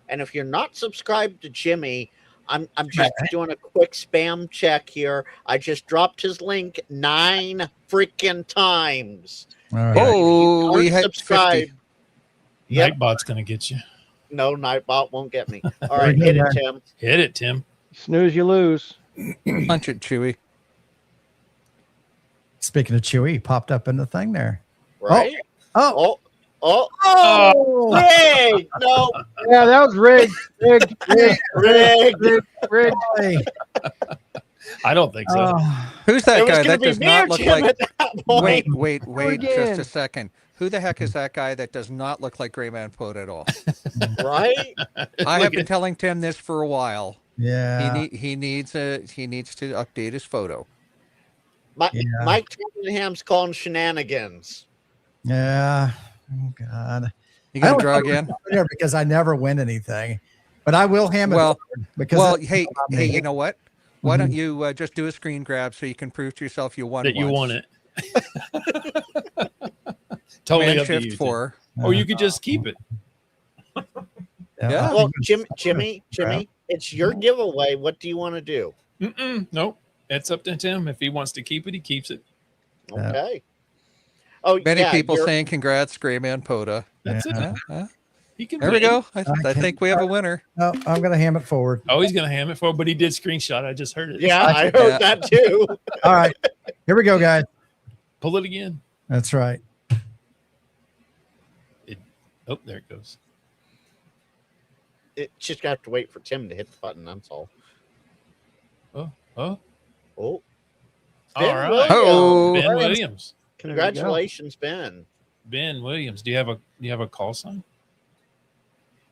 Speaker 7: And if you're not subscribed to Jimmy, I'm just doing a quick spam check here. I just dropped his link 9 freaking times.
Speaker 3: all right.
Speaker 6: Oh, we
Speaker 7: Aren't
Speaker 6: had
Speaker 7: subscribed.
Speaker 6: 50.
Speaker 7: Yep.
Speaker 5: Nightbot's gonna get you.
Speaker 7: No, Nightbot won't get me. All right,
Speaker 3: Very
Speaker 7: hit
Speaker 3: good,
Speaker 7: it, Tim.
Speaker 5: Hit it, Tim.
Speaker 2: Snooze, you lose.
Speaker 6: Punch it, Chewy.
Speaker 3: Speaking of Chewy, he popped up in the thing there.
Speaker 7: Right?
Speaker 3: Oh,
Speaker 7: Oh, Rig! No,
Speaker 2: Yeah, that was rigged. Rigged. Rigged.
Speaker 7: Rig!
Speaker 2: Rigged. Rigged.
Speaker 3: hey.
Speaker 5: I don't think so.
Speaker 3: Oh,
Speaker 6: Who's
Speaker 7: It
Speaker 6: that
Speaker 7: was
Speaker 6: guy?
Speaker 7: going
Speaker 6: That
Speaker 7: to be
Speaker 6: does
Speaker 7: me
Speaker 6: not
Speaker 7: or
Speaker 6: look
Speaker 7: Jim
Speaker 6: like.
Speaker 7: at that point.
Speaker 6: Wait, just
Speaker 2: again.
Speaker 6: a second. Who the heck is that guy that does not look like Grayman Poet at all?
Speaker 7: Right?
Speaker 6: I have been telling Tim this for a while.
Speaker 3: yeah.
Speaker 6: He needs to update his photo.
Speaker 7: Mike
Speaker 3: Yeah.
Speaker 7: Tottenham's calling shenanigans.
Speaker 3: Yeah. Oh, God.
Speaker 6: You
Speaker 3: I
Speaker 6: gonna
Speaker 3: don't
Speaker 6: draw
Speaker 3: know
Speaker 6: again?
Speaker 3: there because I never win anything, but I will ham it
Speaker 6: Well-
Speaker 3: over because
Speaker 6: Well,
Speaker 3: it's
Speaker 6: hey,
Speaker 3: not
Speaker 6: hey,
Speaker 3: me.
Speaker 6: you know what? Why don't you just do a screen grab so you can prove to yourself you won
Speaker 5: That you
Speaker 6: once.
Speaker 5: won it. Totally
Speaker 6: Command
Speaker 5: up to
Speaker 6: Shift
Speaker 5: you. Tim.
Speaker 6: 4.
Speaker 5: Or you could just keep it.
Speaker 6: Yeah.
Speaker 7: Well, Jimmy, It's your giveaway. What do you want to do?
Speaker 5: Nope. It's up to Tim. If he wants to keep it, he keeps it.
Speaker 3: Yeah.
Speaker 7: Okay. Oh,
Speaker 6: Many
Speaker 7: yeah,
Speaker 6: people
Speaker 7: you're-
Speaker 6: saying congrats, Gray Man Poda.
Speaker 5: That's
Speaker 3: Yeah.
Speaker 5: it. He can
Speaker 6: There we
Speaker 5: win.
Speaker 6: go. I
Speaker 3: Okay.
Speaker 6: think we have a winner.
Speaker 3: No, I'm going to ham it forward.
Speaker 5: Oh, he's gonna ham it for, but he did screenshot. I just heard it.
Speaker 7: Yeah, I
Speaker 6: Yeah.
Speaker 7: heard that too.
Speaker 3: All right. Here we go, guys.
Speaker 5: Pull it again.
Speaker 3: That's right.
Speaker 5: Oh, there it goes.
Speaker 7: It's just gonna have to wait for Tim to hit the button. That's all.
Speaker 5: Oh,
Speaker 7: Oh,
Speaker 5: all
Speaker 7: Ben
Speaker 5: right.
Speaker 7: Williams.
Speaker 6: Oh.
Speaker 5: Ben Williams.
Speaker 7: Congratulations, Ben.
Speaker 5: Ben Williams. Do you have a call sign?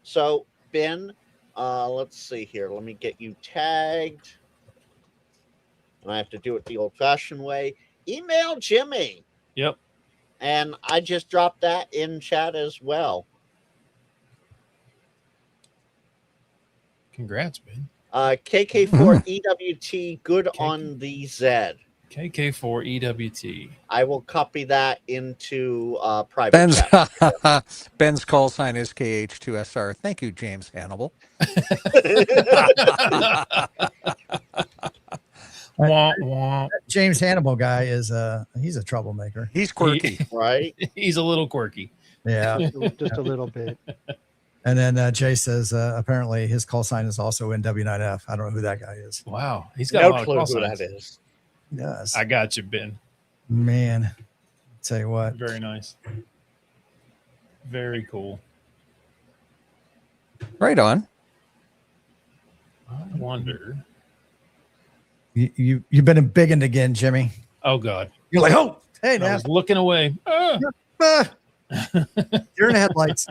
Speaker 7: So, Ben, let's see here. Let me get you tagged. And I have to do it the old-fashioned way. Email Jimmy.
Speaker 5: Yep.
Speaker 7: And I just dropped that in chat as well.
Speaker 5: Congrats, Ben.
Speaker 7: KK4EWT, good on the Z.
Speaker 5: KK4EWT.
Speaker 7: I will copy that into private chat.
Speaker 6: Ben's call sign is KH2SR. Thank you, James Hannibal.
Speaker 5: Wah, wah.
Speaker 3: James Hannibal guy is he's a troublemaker.
Speaker 6: He's quirky.
Speaker 7: Right?
Speaker 5: He's a little quirky.
Speaker 3: Yeah.
Speaker 2: Just a little bit.
Speaker 3: And then Jay says apparently his call sign is also in W9F. I don't know who that guy is.
Speaker 5: Wow. He's got a
Speaker 7: No
Speaker 5: lot of
Speaker 7: clue
Speaker 5: call
Speaker 7: who
Speaker 5: signs.
Speaker 7: that is.
Speaker 3: Yes.
Speaker 5: I got you, Ben.
Speaker 3: Man. Tell you what.
Speaker 5: Very nice. Very cool.
Speaker 6: Right on.
Speaker 5: I wonder.
Speaker 3: You've been bigging again, Jimmy.
Speaker 5: Oh God.
Speaker 3: You're like, oh, hey
Speaker 5: I
Speaker 3: now.
Speaker 5: was looking away. Ah.
Speaker 3: You're in the headlights.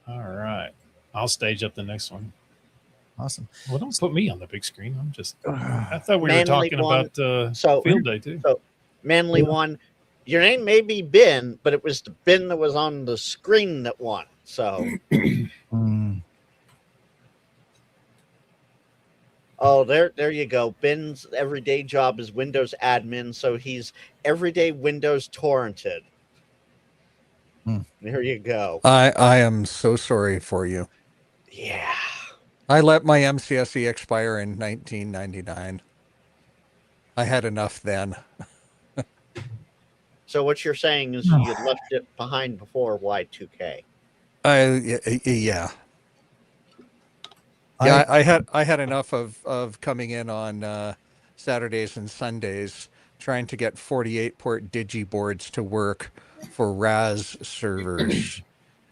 Speaker 5: All right. I'll stage up the next one.
Speaker 3: Awesome.
Speaker 5: Well, don't put me on the big screen. I thought we were
Speaker 7: Manly
Speaker 5: talking
Speaker 7: one.
Speaker 5: about
Speaker 7: So-
Speaker 5: field day too.
Speaker 7: Manly won. Your name may be Ben, but it was the Ben that was on the screen that won. So,
Speaker 3: Mm.
Speaker 7: oh, there you go. Ben's everyday job is Windows admin, so he's everyday Windows torrented. There you go.
Speaker 6: I am so sorry for you.
Speaker 7: Yeah.
Speaker 6: I let my MCSE expire in 1999. I had enough then.
Speaker 7: So what you're saying is you left it behind before Y2K.
Speaker 6: Yeah. Yeah, I had enough of coming in on Saturdays and Sundays trying to get 48 port digiboards to work for RAS servers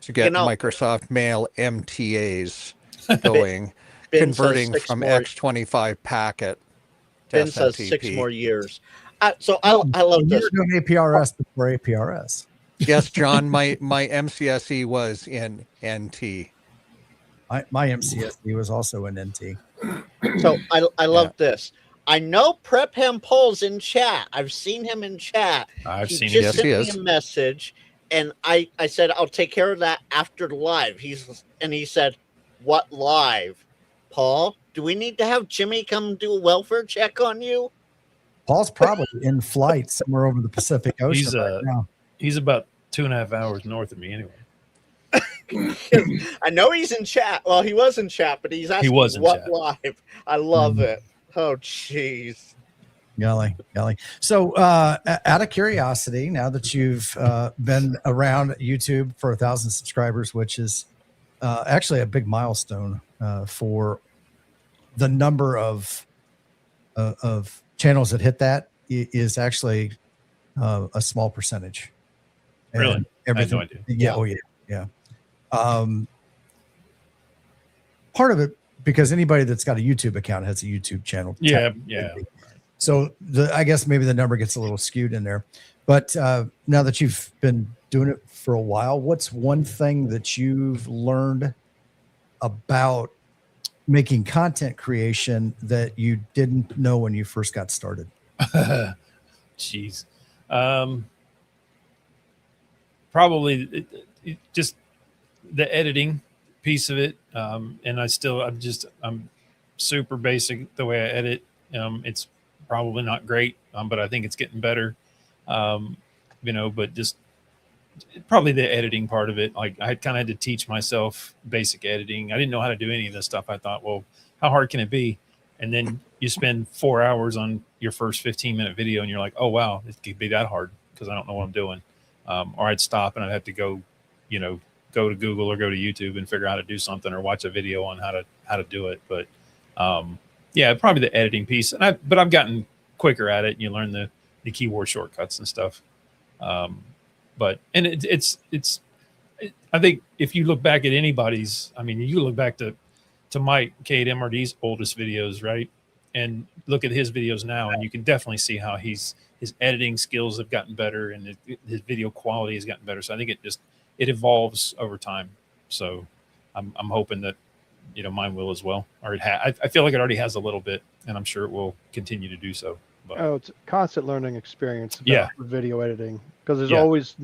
Speaker 6: to get Microsoft Mail MTAs going,
Speaker 7: Ben
Speaker 6: converting
Speaker 7: says
Speaker 6: from
Speaker 7: more,
Speaker 6: X25 packet to
Speaker 7: Ben says
Speaker 6: SMTP.
Speaker 7: 6 more years. So I love
Speaker 3: You
Speaker 7: this.
Speaker 3: were doing APRS before APRS.
Speaker 6: Yes, John, my MCSE was in NT.
Speaker 3: My MCSD was also in NT.
Speaker 7: So I love this. I know Prep Ham Pole's in chat. I've seen him in chat.
Speaker 5: I've seen
Speaker 7: just
Speaker 5: it.
Speaker 6: Yes, he
Speaker 7: sent
Speaker 6: is.
Speaker 7: me a message, and I said I'll take care of that after the live. He said, "What live, Paul? Do we need to have Jimmy come do a welfare check on you?"
Speaker 3: Paul's probably in flight somewhere over the Pacific Ocean
Speaker 5: He's
Speaker 3: right now.
Speaker 5: He's about 2.5 hours north of me anyway.
Speaker 7: I know he's in chat. Well, he was in chat, but he's asking
Speaker 5: was in
Speaker 7: what
Speaker 5: chat.
Speaker 7: live. I love it. Oh, jeez.
Speaker 3: Golly. So, out of curiosity, now that you've been around YouTube for 1,000 subscribers, which is actually a big milestone for the number of channels that hit that, is actually a small percentage. And
Speaker 5: Really? I had no idea.
Speaker 3: Yeah. Oh, yeah. Part of it because anybody that's got a YouTube account has a YouTube channel.
Speaker 5: Yeah.
Speaker 3: So I guess maybe the number gets a little skewed in there. But now that you've been doing it for a while, what's one thing that you've learned about making content creation that you didn't know when you first got started?
Speaker 5: Jeez. Probably just the editing piece of it. And I'm super basic the way I edit. It's probably not great, but I think it's getting better. But just probably the editing part of it. Like I kind of had to teach myself basic editing. I didn't know how to do any of this stuff. I thought, well, how hard can it be? And then you spend 4 hours on your first 15-minute video and you're like, oh, wow, it could be that hard because I don't know what I'm doing. Or I'd stop and I'd have to go to Google or go to YouTube and figure out how to do something or watch a video on how to do it. But yeah, probably the editing piece. But I've gotten quicker at it. And you learn the keyboard shortcuts and stuff. But I think if you look back at anybody's, I mean, you look back to Mike K8MRD's oldest videos, right? And look at his videos now, and you can definitely see how his editing skills have gotten better and his video quality has gotten better. So I think it evolves over time. So I'm hoping that, mine will as well, or I feel like it already has a little bit, and I'm sure it will continue to do so. But,
Speaker 2: it's a constant learning experience. About video editing, because there's always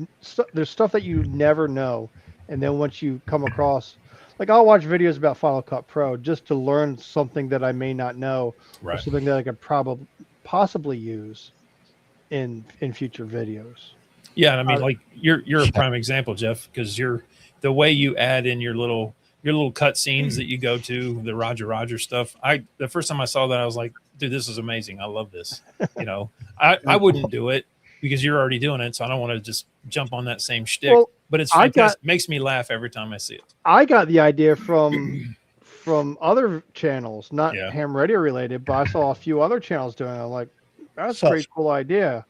Speaker 2: there's stuff that you never know, and then once you come across, like I'll watch videos about Final Cut Pro just to learn something that I may not know, or something that I could possibly use in future videos.
Speaker 5: Yeah, I mean, like you're a prime example, Jeff, because the way you add in your little cut scenes that you go to, the Roger stuff. The first time I saw that, I was like, dude, this is amazing. I love this. I wouldn't do it because you're already doing it, so I don't want to just jump on that same shtick. Well, but it's fantastic. Makes me laugh every time I see it. I
Speaker 2: got the idea from other channels, not ham radio related, but I saw a few other channels doing it. I'm like, that's a pretty cool idea.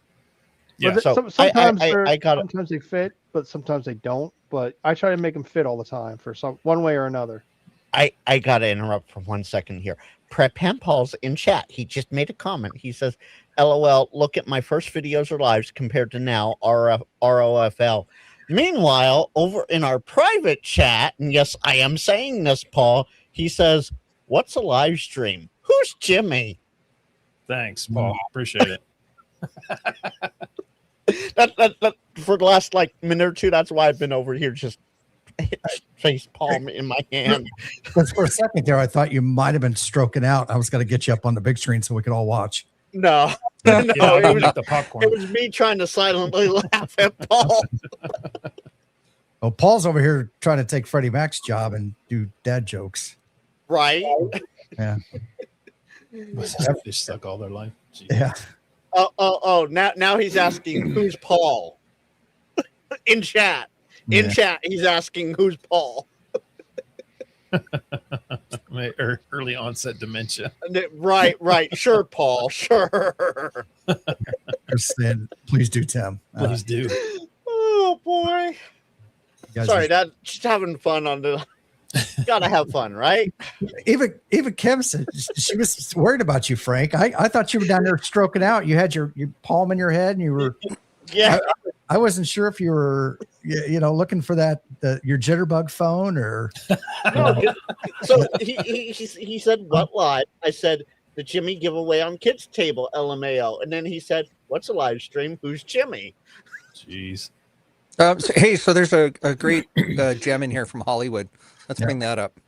Speaker 7: Yeah,
Speaker 2: sometimes sometimes they fit, but sometimes they don't. But I try to make them fit all the time for one way or another.
Speaker 7: I gotta interrupt for 1 second here. Prep Paul's in chat. He just made a comment. He says, "LOL, look at my first videos or lives compared to now, ROFL." Meanwhile, over in our private chat, and yes, I am saying this, Paul, he says, "What's a live stream? Who's Jimmy?"
Speaker 5: Thanks, Paul. Appreciate it.
Speaker 7: that for the last minute or two, that's why I've been over here just face palm in my hand.
Speaker 3: Because for a second there, I thought you might have been stroking out. I was going to get you up on the big screen so we could all watch.
Speaker 7: No, it was me trying to silently laugh at Paul.
Speaker 3: Well, Paul's over here trying to take Freddie Mac's job and do dad jokes.
Speaker 7: Right?
Speaker 3: Yeah.
Speaker 5: Fish suck all their life. Jeez.
Speaker 3: Yeah.
Speaker 7: Oh! Now he's asking who's Paul in chat. In chat, he's asking who's Paul.
Speaker 5: Early onset dementia.
Speaker 7: Right. Sure, Paul. Sure.
Speaker 3: Saying, please do, Tim.
Speaker 5: Please do.
Speaker 7: Oh boy. Sorry, that's just having fun on the. Gotta have fun, right?
Speaker 3: Even Kim said she was worried about you, Frank. I thought you were down there stroking out. You had your palm in your head, and you were.
Speaker 7: Yeah.
Speaker 3: I wasn't sure if you were, looking for your jitterbug phone or.
Speaker 7: So he said, "What live?" I said, "The Jimmy giveaway on Kids Table, LMAO." And then he said, "What's a live stream? Who's Jimmy?"
Speaker 5: Jeez.
Speaker 6: So there's a great gem in here from Hollywood. Let's bring that up.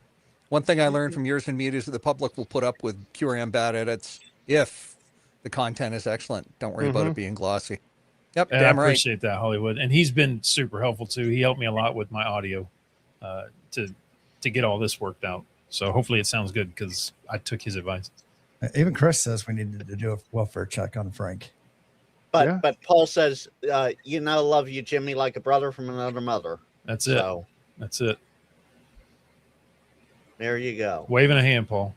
Speaker 6: One thing I learned from Years in Media is that the public will put up with QRM bad edits if the content is excellent. Don't worry about it being glossy. Yep,
Speaker 5: I appreciate that, Hollywood. And he's been super helpful too. He helped me a lot with my audio to get all this worked out. So hopefully it sounds good because I took his advice.
Speaker 3: Even Chris says we need to do a welfare check on Frank.
Speaker 7: But Paul says, love you, Jimmy, like a brother from another mother.
Speaker 5: That's it. That's it.
Speaker 7: There you go.
Speaker 5: Waving a hand, Paul.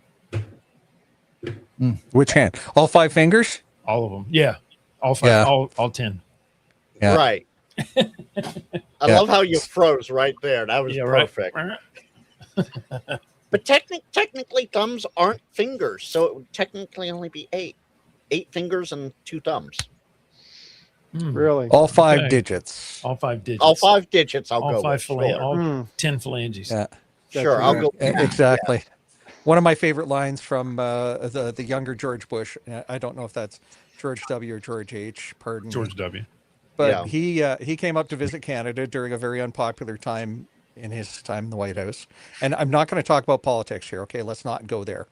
Speaker 6: Which hand? All 5 fingers?
Speaker 5: All of them. Yeah. All 5. Yeah. All 10.
Speaker 6: Yeah.
Speaker 7: Right. I love how you froze right there. That was perfect.
Speaker 5: Right.
Speaker 7: But technically, thumbs aren't fingers, so it would technically only be 8. 8 fingers and 2 thumbs.
Speaker 2: Really?
Speaker 6: All 5 digits.
Speaker 5: All 5 digits.
Speaker 7: All 5 digits.
Speaker 5: All 10 phalanges.
Speaker 6: Yeah.
Speaker 7: Sure, I'll go.
Speaker 6: Exactly. Yeah. One of my favorite lines from the younger George Bush. I don't know if that's George W. or George H. Pardon.
Speaker 5: George W.
Speaker 6: But he came up to visit Canada during a very unpopular time in his time in the White House. And I'm not going to talk about politics here. Okay, let's not go there.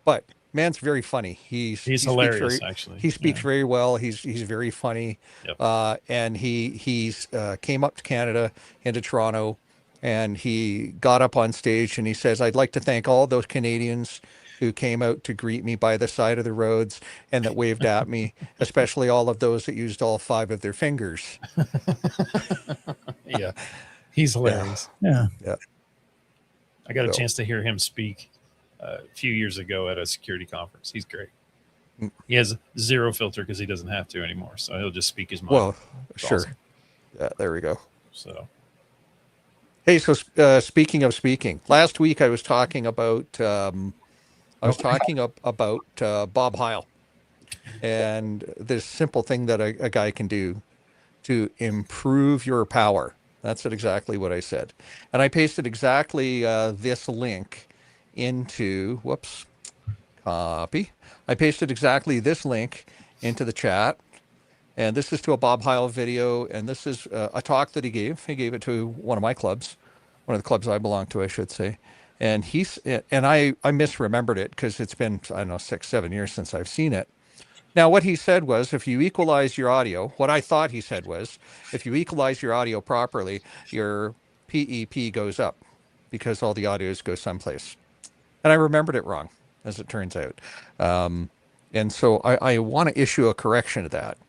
Speaker 6: But man's very funny.
Speaker 5: He's
Speaker 6: Speaks
Speaker 5: hilarious,
Speaker 6: very,
Speaker 5: actually.
Speaker 6: he speaks
Speaker 5: Yeah.
Speaker 6: very well. He's very funny.
Speaker 5: Yep.
Speaker 6: And he's came up to Canada, into Toronto, and he got up on stage and he says, "I'd like to thank all those Canadians who came out to greet me by the side of the roads and that waved at me, especially all of those that used all 5 of their fingers."
Speaker 5: Yeah. He's hilarious.
Speaker 3: Yeah.
Speaker 5: I got a
Speaker 6: So-
Speaker 5: chance to hear him speak a few years ago at a security conference. He's great.
Speaker 6: Mm.
Speaker 5: He has zero filter because he doesn't have to anymore. So he'll just speak his mind.
Speaker 6: Well,
Speaker 5: It's
Speaker 6: sure.
Speaker 5: awesome.
Speaker 6: Yeah, there we go.
Speaker 5: So
Speaker 6: Hey, so speaking of speaking, last week I was talking about Bob Heil and this simple thing that a guy can do to improve your power. That's exactly what I said, and I pasted exactly this link into copy. I pasted exactly this link into the chat. And this is to a Bob Heil video, and this is a talk that he gave. He gave it to one of my clubs, one of the clubs I belong to, I should say. And I misremembered it because it's been, I don't know, 6-7 years since I've seen it. Now, what he said was, if you equalize your audio, what I thought he said was, if you equalize your audio properly, your PEP goes up because all the audios go someplace. And I remembered it wrong, as it turns out. And so I want to issue a correction to that.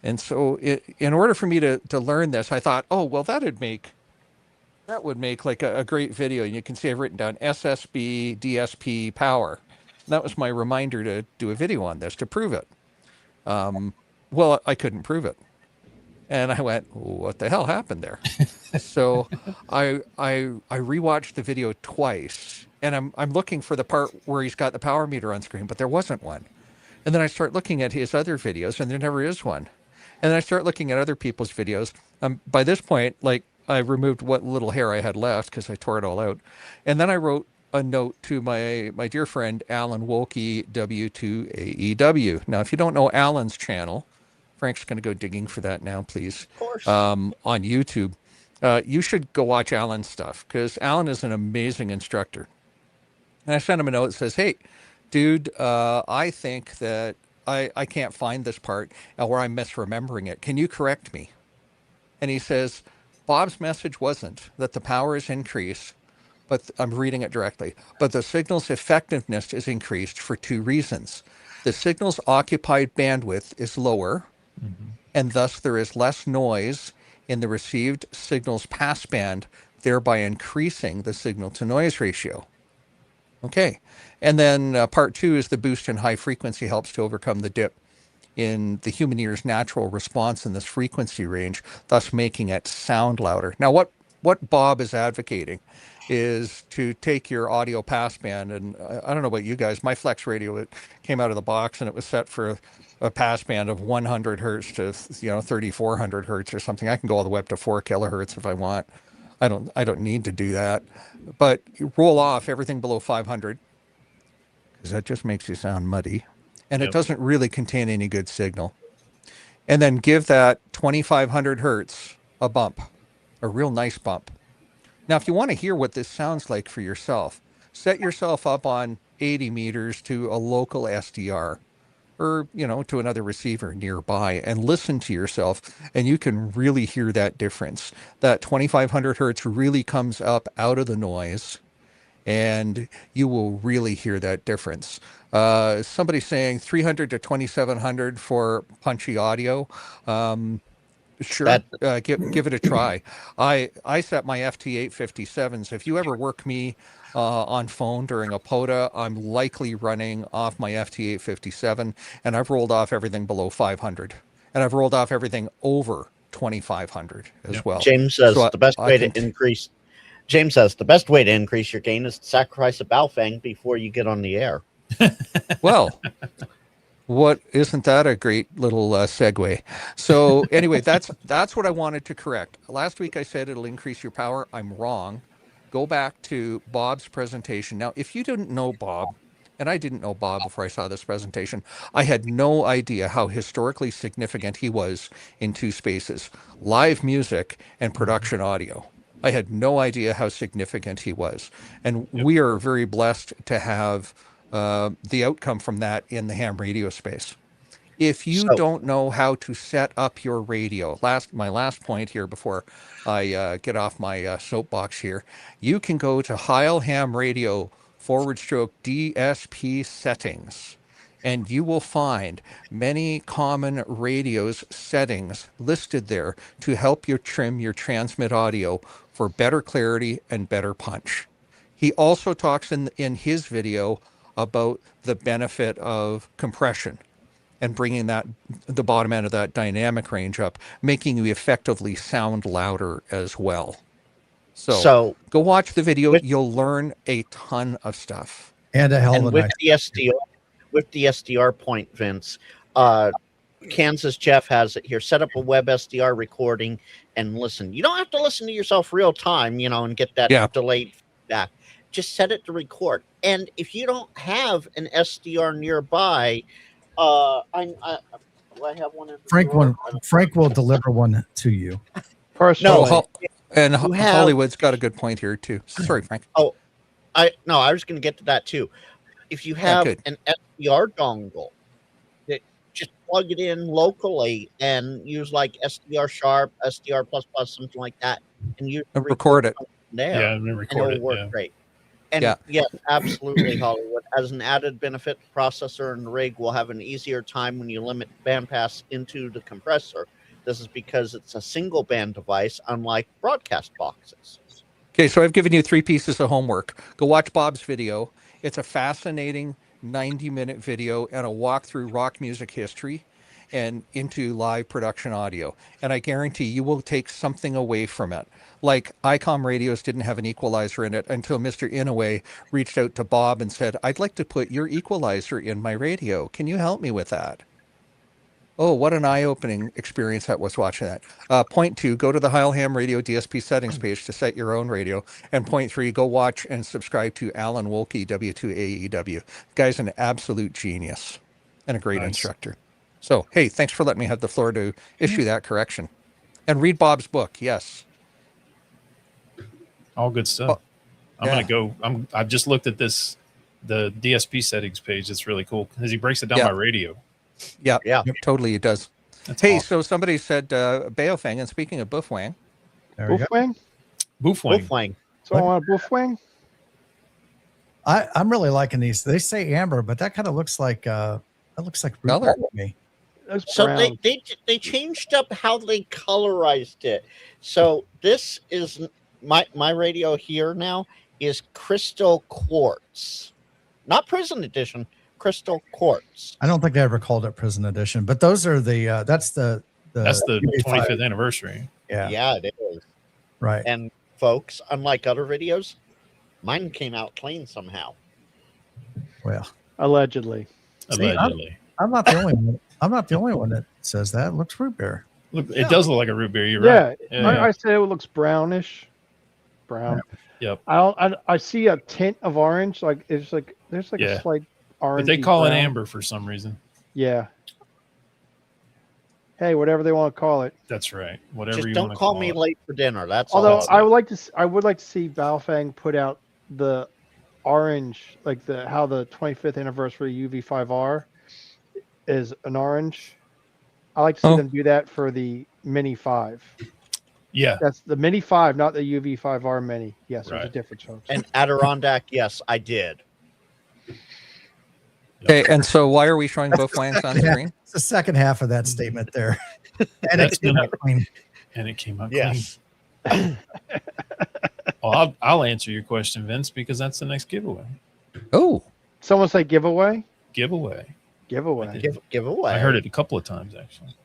Speaker 6: And so in order for me to learn this, I thought, oh, well, that would make like a great video. And you can see I've written down SSB, DSP, power. And that was my reminder to do a video on this to prove it. Well, I couldn't prove it. And I went, what the hell happened there? So I rewatched the video twice, and I'm looking for the part where he's got the power meter on screen, but there wasn't one. And then I start looking at his other videos, and there never is one. And then I start looking at other people's videos. By this point, like, I removed what little hair I had left because I tore it all out. And then I wrote a note to my dear friend, Alan Wolke, W2AEW. Now, if you don't know Alan's channel, Frank's going to go digging for that now, please.
Speaker 7: Of course.
Speaker 6: On YouTube. You should go watch Alan's stuff because Alan is an amazing instructor. And I sent him a note that says, hey, dude, I think that I can't find this part or I'm misremembering it. Can you correct me? And he says, Bob's message wasn't that the power is increased, but I'm reading it directly, but the signal's effectiveness is increased for 2 reasons. The signal's occupied bandwidth is lower, and thus there is less noise in the received signal's passband, thereby increasing the signal to noise ratio. Okay. And then part 2 is the boost in high frequency helps to overcome the dip in the human ear's natural response in this frequency range, thus making it sound louder. Now, what Bob is advocating is to take your audio passband, and I don't know about you guys, my Flex radio, it came out of the box and it was set for a passband of 100 hertz to 3,400 hertz or something. I can go all the way up to 4 kilohertz if I want. I don't need to do that, but you roll off everything below 500 because that just makes you sound muddy, and it doesn't really contain any good signal. And then give that 2,500 hertz a bump, a real nice bump. Now, if you want to hear what this sounds like for yourself, set yourself up on 80 meters to a local SDR or, to another receiver nearby and listen to yourself, and you can really hear that difference. That 2,500 hertz really comes up out of the noise, and you will really hear that difference. Somebody saying 300 to 2,700 for punchy audio. Sure, give it a try. I set my FT857s. If you ever work me on phone during a POTA, I'm likely running off my FT857, and I've rolled off everything below 500, and I've rolled off everything over 2,500 as well.
Speaker 7: James says the best way to increase. James says the best way to increase your gain is to sacrifice a Baofeng before you get on the air.
Speaker 6: Well, isn't that a great little segue? So anyway, that's what I wanted to correct. Last week I said it'll increase your power. I'm wrong. Go back to Bob's presentation. Now, if you didn't know Bob, and I didn't know Bob before I saw this presentation, I had no idea how historically significant he was in 2 spaces, live music and production audio. I had no idea how significant he was. And we are very blessed to have the outcome from that in the ham radio space. If you
Speaker 7: So-
Speaker 6: don't know how to set up your radio, my last point here before I get off my soapbox here, you can go to Heil Ham Radio /DSP settings, and you will find many common radios settings listed there to help you trim your transmit audio for better clarity and better punch. He also talks in his video about the benefit of compression and bringing the bottom end of that dynamic range up, making you effectively sound louder as well. So go watch the video. You'll learn a ton of stuff.
Speaker 3: And a hell of a
Speaker 7: with
Speaker 3: nice.
Speaker 7: the SDR point, Vince, Kansas Jeff has it here. Set up a web SDR recording and listen. You don't have to listen to yourself real time, and get that delayed feedback. Just set it to record. And if you don't have an SDR nearby, I have one.
Speaker 3: Frank will deliver one to you.
Speaker 2: Personally.
Speaker 6: No, and Hollywood's got a good point here too. Sorry, Frank.
Speaker 7: I was going to get to that too. If you have an SDR dongle, that just plug it in locally and use like SDR Sharp, SDR plus, something like that, and you
Speaker 6: record it
Speaker 7: there.
Speaker 5: Yeah, and record
Speaker 7: it'll work great. And yes, absolutely, Hollywood. As an added benefit, the processor and the rig will have an easier time when you limit bandpass into the compressor. This is because it's a single band device, unlike broadcast boxes.
Speaker 6: Okay, so I've given you 3 pieces of homework. Go watch Bob's video. It's a fascinating 90-minute video and a walk through rock music history and into live production audio. And I guarantee you will take something away from it. Like ICOM radios didn't have an equalizer in it until Mr. Inouye reached out to Bob and said, I'd like to put your equalizer in my radio. Can you help me with that? Oh, what an eye-opening experience that was watching that. Point 2, go to the Heil Ham Radio DSP settings page to set your own radio. And point 3, go watch and subscribe to Alan Wolke, W2AEW. Guy's an absolute genius and a great instructor. So, hey, thanks for letting me have the floor to issue that correction. And read Bob's book, yes.
Speaker 5: All good stuff. I'm going to go. I've just looked at the DSP settings page. It's really cool because he breaks it down by radio.
Speaker 6: Yeah, totally, it does.
Speaker 5: That's
Speaker 6: awesome. So somebody said Baofeng, and speaking of Buffwang.
Speaker 2: Buffwang?
Speaker 7: Buffwang.
Speaker 2: So on Buffwang?
Speaker 3: I'm really liking these. They say amber, but that kind of looks like root beer to me.
Speaker 7: So they changed up how they colorized it. So this is my radio here now is crystal quartz, not prison edition. Crystal quartz.
Speaker 3: I don't think I ever called it prison edition, but those are that's the
Speaker 5: 25th anniversary.
Speaker 7: Yeah, it is.
Speaker 3: Right.
Speaker 7: And folks, unlike other videos, mine came out clean somehow.
Speaker 3: Well,
Speaker 2: allegedly.
Speaker 3: I'm not the only one. I'm not the only one that says that. It looks root beer.
Speaker 5: Look, it does look like a root beer. You're right.
Speaker 2: I say it looks brownish. Brown.
Speaker 5: Yep.
Speaker 2: I see a tint of orange. Like there's a slight orange.
Speaker 5: But they call it amber for some reason.
Speaker 2: Yeah. Hey, whatever they want to call it.
Speaker 5: That's right. Whatever
Speaker 7: Just
Speaker 5: you
Speaker 7: don't
Speaker 5: want to
Speaker 7: call me late for dinner. That's
Speaker 2: although
Speaker 7: all.
Speaker 2: I would like to see Baofeng put out the orange, like how the 25th anniversary UV5R is an orange. I like to see them do that for the Mini 5.
Speaker 5: Yeah.
Speaker 2: That's the Mini 5, not the UV5R Mini. Yes,
Speaker 5: Right.
Speaker 2: there's a difference, folks.
Speaker 7: And Adirondack, yes, I did.
Speaker 6: Okay, and so why are we showing both flanks on screen?
Speaker 3: It's the second half of that statement there. And
Speaker 5: That's
Speaker 3: it came out clean.
Speaker 5: And it came out
Speaker 7: Yes.
Speaker 5: clean. Well, I'll answer your question, Vince, because that's the next giveaway.
Speaker 6: Oh.
Speaker 2: Someone say giveaway?
Speaker 5: Giveaway.
Speaker 7: Give away.
Speaker 5: I heard it a couple of times, actually.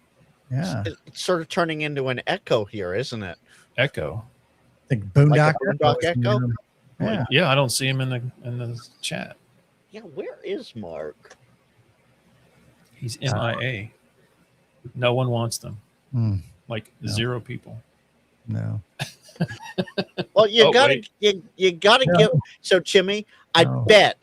Speaker 3: Yeah.
Speaker 7: It's sort of turning into an echo here, isn't it?
Speaker 5: Echo.
Speaker 3: Like Boondock,
Speaker 7: Like a Boondock Echo?
Speaker 3: Yeah.
Speaker 5: Yeah, I don't see him in the chat.
Speaker 7: Yeah, where is Mark?
Speaker 5: He's MIA. No one wants them. Like
Speaker 3: No.
Speaker 5: 0 people.
Speaker 3: No.
Speaker 7: Well, you
Speaker 5: Oh,
Speaker 7: gotta
Speaker 5: wait.
Speaker 7: you gotta
Speaker 3: No.
Speaker 7: give. So Jimmy, I
Speaker 3: No.
Speaker 7: bet.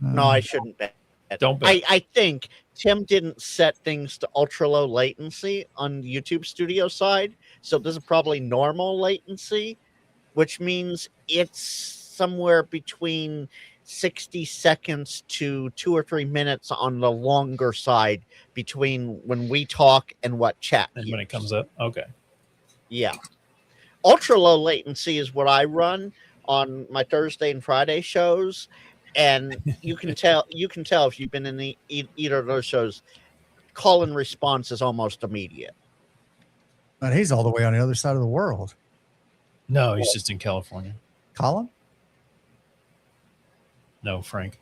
Speaker 7: No, I shouldn't bet.
Speaker 5: Don't bet.
Speaker 7: I think Tim didn't set things to ultra low latency on the YouTube Studio side, so this is probably normal latency, which means it's somewhere between 60 seconds to 2 or 3 minutes on the longer side between when we talk and what chat.
Speaker 5: And when it
Speaker 7: hears.
Speaker 5: comes up, okay.
Speaker 7: Yeah. Ultra low latency is what I run on my Thursday and Friday shows. And you can tell if you've been in either of those shows, call and response is almost immediate.
Speaker 3: But he's all the way on the other side of the world.
Speaker 5: No, he's just in California.
Speaker 3: Colin?
Speaker 5: No, Frank.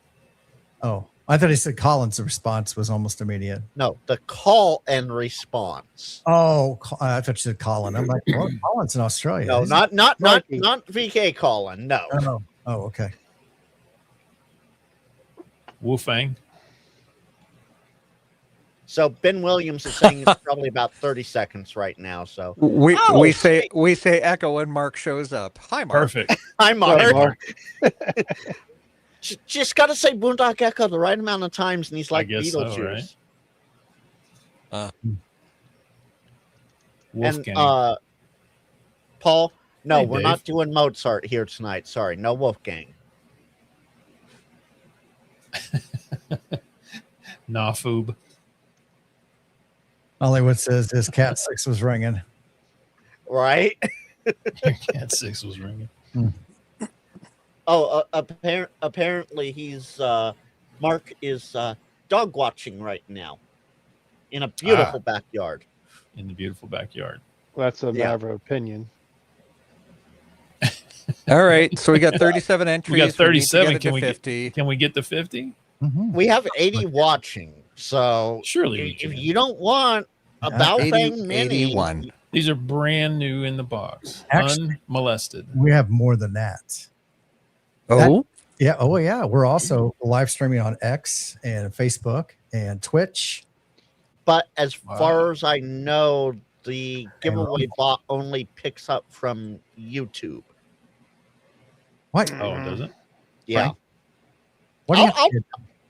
Speaker 3: Oh, I thought he said Colin's response was almost immediate.
Speaker 7: No, the call and response.
Speaker 3: Oh, I thought you said Colin. I'm like, well, Colin's in Australia.
Speaker 7: No,
Speaker 3: He's-
Speaker 7: not
Speaker 2: Mikey.
Speaker 7: VK Colin. No.
Speaker 3: Oh, okay.
Speaker 5: Wolfang.
Speaker 7: So Ben Williams is saying it's probably about 30 seconds right now. So
Speaker 6: We
Speaker 7: Oh,
Speaker 6: we say echo when Mark shows up. Hi, Mark.
Speaker 5: Perfect.
Speaker 7: I'm
Speaker 2: Sorry,
Speaker 7: Mark.
Speaker 2: Mark.
Speaker 7: Just got to say Boondock Echo the right amount of times, and he's like
Speaker 5: guess so,
Speaker 7: Beetlejuice.
Speaker 5: right?
Speaker 7: And
Speaker 5: Wolfgang.
Speaker 7: Paul, no,
Speaker 5: Hey,
Speaker 7: we're
Speaker 5: Dave.
Speaker 7: not doing Mozart here tonight. Sorry, no Wolfgang.
Speaker 5: Nafoob.
Speaker 3: Hollywood says his cat 6 was ringing.
Speaker 7: Right?
Speaker 5: Your cat 6 was ringing.
Speaker 7: Oh, apparently he's Mark is dog watching right now in a beautiful backyard.
Speaker 5: In the beautiful backyard.
Speaker 2: Well, that's a
Speaker 7: Yeah.
Speaker 2: matter of opinion.
Speaker 6: All right, so we got 37 entries.
Speaker 5: We got
Speaker 6: need to
Speaker 5: 37.
Speaker 6: get it
Speaker 5: Can
Speaker 6: to
Speaker 5: we
Speaker 6: 50.
Speaker 5: Can we get the 50?
Speaker 3: Mhm.
Speaker 7: We have 80 watching, so
Speaker 5: Surely we
Speaker 7: if
Speaker 5: can.
Speaker 7: you don't want a Baofeng Mini,
Speaker 6: 81.
Speaker 5: These are brand new in the box,
Speaker 3: Actually-
Speaker 5: unmolested.
Speaker 3: We have more than that.
Speaker 6: Oh,
Speaker 3: Yeah. Oh, yeah. We're also live streaming on X and Facebook and Twitch.
Speaker 7: but as
Speaker 5: Wow.
Speaker 7: far as I know, the giveaway bot only picks up from YouTube.
Speaker 3: What?
Speaker 5: Oh, does it?
Speaker 7: Yeah,
Speaker 3: What do you
Speaker 7: I'll-
Speaker 3: have to,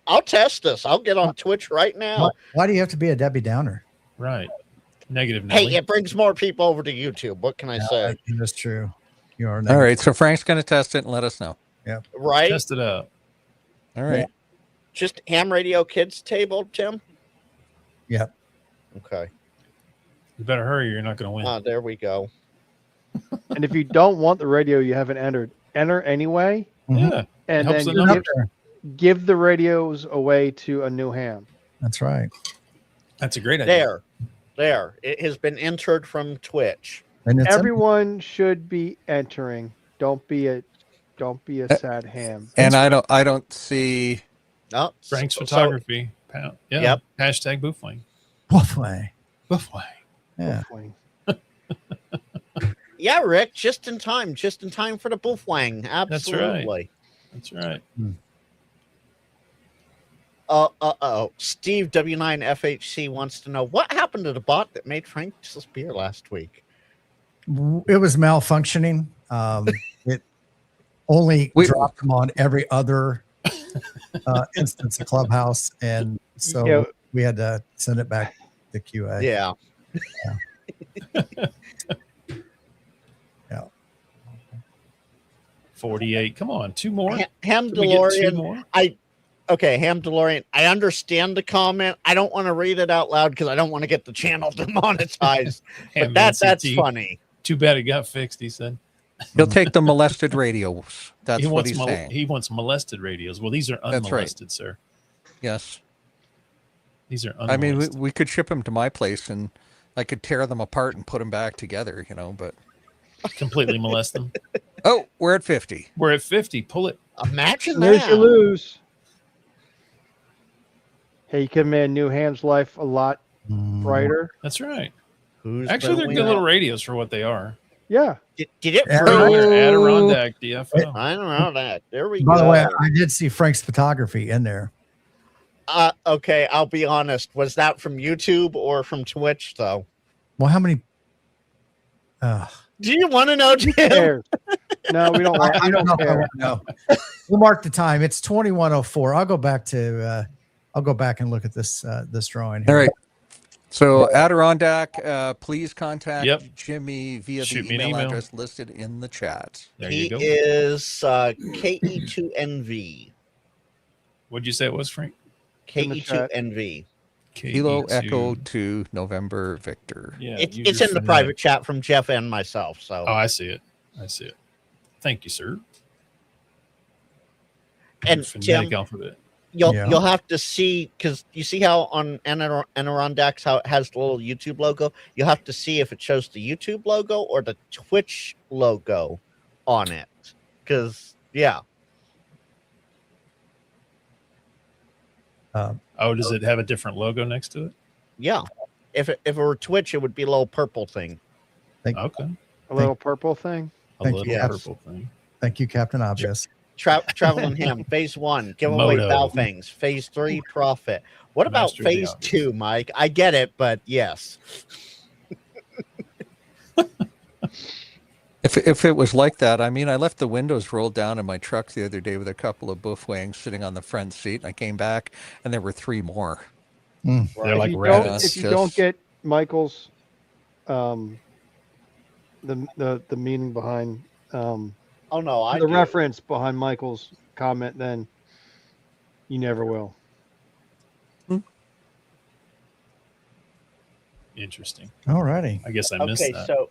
Speaker 7: I'll test this. I'll get on Twitch right now.
Speaker 3: why do you have to be a Debbie Downer?
Speaker 5: Right. Negative
Speaker 7: Hey,
Speaker 5: Nelly.
Speaker 7: it brings more people over to YouTube. What can I say?
Speaker 3: That's true. You are.
Speaker 6: all right. So Frank's going to test it and let us know.
Speaker 7: Right?
Speaker 5: Test it out.
Speaker 6: All right.
Speaker 7: Just Ham Radio Kids table, Tim?
Speaker 3: Yep.
Speaker 7: Okay.
Speaker 5: You better hurry. You're not going to win.
Speaker 7: Ah, there we go.
Speaker 2: And if you don't want the radio you haven't entered, enter anyway,
Speaker 3: Mhm.
Speaker 5: Yeah.
Speaker 2: and
Speaker 5: Helps
Speaker 2: then
Speaker 5: the
Speaker 3: Put it up
Speaker 5: numbers.
Speaker 3: there.
Speaker 2: give the radios away to a new ham.
Speaker 3: That's right.
Speaker 5: That's a great idea.
Speaker 7: There. It has been entered from Twitch.
Speaker 3: And it's
Speaker 2: Everyone should be entering. Don't be a sad ham.
Speaker 6: And I don't see.
Speaker 7: Oh,
Speaker 5: Frank's
Speaker 7: so-
Speaker 5: photography. Pound. Yeah.
Speaker 7: Yep.
Speaker 5: Hashtag Boofwang.
Speaker 3: Wolfway.
Speaker 5: Boofwang.
Speaker 3: Yeah.
Speaker 7: Yeah, Rick, just in time for the Boofwang.
Speaker 5: That's right.
Speaker 7: Absolutely.
Speaker 5: That's right.
Speaker 7: Steve W9FHC wants to know what happened to the bot that made Frank disappear last week.
Speaker 3: It was malfunctioning. It only dropped them on every other instance of Clubhouse, and so
Speaker 2: Yeah.
Speaker 3: we had to send it back to QA.
Speaker 7: Yeah.
Speaker 5: 48. Come on. Two more.
Speaker 7: Ham
Speaker 5: Can we get two
Speaker 7: DeLorean.
Speaker 5: more?
Speaker 7: Okay, Ham DeLorean. I understand the comment. I don't want to read it out loud because I don't want to get the channel demonetized.
Speaker 5: Ham
Speaker 7: but that's
Speaker 5: NCT.
Speaker 7: funny.
Speaker 5: Too bad it got fixed, he said.
Speaker 6: He'll take the molested radios. That's
Speaker 5: he
Speaker 6: what
Speaker 5: wants
Speaker 6: he's saying.
Speaker 5: he wants molested radios. Well, these are
Speaker 6: right.
Speaker 5: unmolested, sir.
Speaker 6: Yes.
Speaker 5: These are
Speaker 6: I mean,
Speaker 5: unmolested.
Speaker 6: we could ship them to my place and I could tear them apart and put them back together, but.
Speaker 5: Completely molest them.
Speaker 6: Oh, we're at 50.
Speaker 5: We're at 50. Pull it.
Speaker 7: Imagine
Speaker 2: Lose
Speaker 7: that.
Speaker 2: you lose. Hey, you can make New Ham's life a lot brighter.
Speaker 5: That's right.
Speaker 7: Who's
Speaker 5: Actually, they're
Speaker 7: gonna
Speaker 5: good
Speaker 7: win?
Speaker 5: little radios for what they are.
Speaker 2: Yeah.
Speaker 7: Did it
Speaker 3: Yeah.
Speaker 7: prove?
Speaker 5: Adirondack DFO.
Speaker 7: I don't know that. There we
Speaker 3: By
Speaker 7: go.
Speaker 3: the way, I did see Frank's photography in there.
Speaker 7: Okay, I'll be honest. Was that from YouTube or from Twitch, though?
Speaker 3: Well, how many?
Speaker 7: Do you want to know, Jim?
Speaker 2: Cares. No, we don't.
Speaker 3: I
Speaker 2: We
Speaker 3: don't
Speaker 2: don't
Speaker 3: know.
Speaker 2: care.
Speaker 3: No. We'll mark the time. It's 21:04. I'll go back to. I'll go back and look at this drawing here.
Speaker 6: All right. So Adirondack, please contact
Speaker 5: Yep.
Speaker 6: Jimmy via
Speaker 5: Shoot
Speaker 6: the
Speaker 5: me an
Speaker 6: email
Speaker 5: email.
Speaker 6: address listed in the chat.
Speaker 5: There
Speaker 7: He
Speaker 5: you go.
Speaker 7: is KE2NV.
Speaker 5: What'd you say it was, Frank?
Speaker 2: In the chat.
Speaker 7: KE2NV.
Speaker 6: Kilo
Speaker 5: KE2.
Speaker 6: Echo to November Victor.
Speaker 5: Yeah,
Speaker 7: It's
Speaker 5: user
Speaker 7: in the
Speaker 5: fanatic.
Speaker 7: private chat from Jeff and myself. So
Speaker 5: Oh, I see it. I see it. Thank you, sir.
Speaker 7: and
Speaker 5: Phonetic
Speaker 7: Tim,
Speaker 5: alphabet.
Speaker 7: you'll have to see, because you see how on Adirondacks how it has the little YouTube logo. You'll have to see if it shows the YouTube logo or the Twitch logo on it. Because
Speaker 5: Oh, does it have a different logo next to it?
Speaker 7: yeah. If it were Twitch, it would be a little purple thing.
Speaker 5: Okay.
Speaker 2: A little purple thing.
Speaker 5: A
Speaker 3: Thank
Speaker 5: little
Speaker 3: you.
Speaker 5: purple thing.
Speaker 3: Thank you, Captain Obvious.
Speaker 7: Traveling Ham, phase 1, giveaway
Speaker 5: Moto.
Speaker 7: Balfangs. Phase 3, profit. What about
Speaker 5: Master of the
Speaker 7: phase
Speaker 5: obvious.
Speaker 7: 2, Mike? I get it, but yes.
Speaker 6: If it was like that, I mean, I left the windows rolled down in my truck the other day with a couple of buffwangs sitting on the front seat. I came back and there were 3 more.
Speaker 5: They're like
Speaker 2: if you
Speaker 5: rabbits.
Speaker 2: Don't, if you
Speaker 6: Just-
Speaker 2: don't get Michael's, the meaning behind
Speaker 7: Oh, no, I
Speaker 2: the
Speaker 7: do.
Speaker 2: reference behind Michael's comment, then you never will.
Speaker 5: Interesting.
Speaker 3: All righty.
Speaker 5: I guess I missed
Speaker 7: Okay,
Speaker 5: that.
Speaker 7: so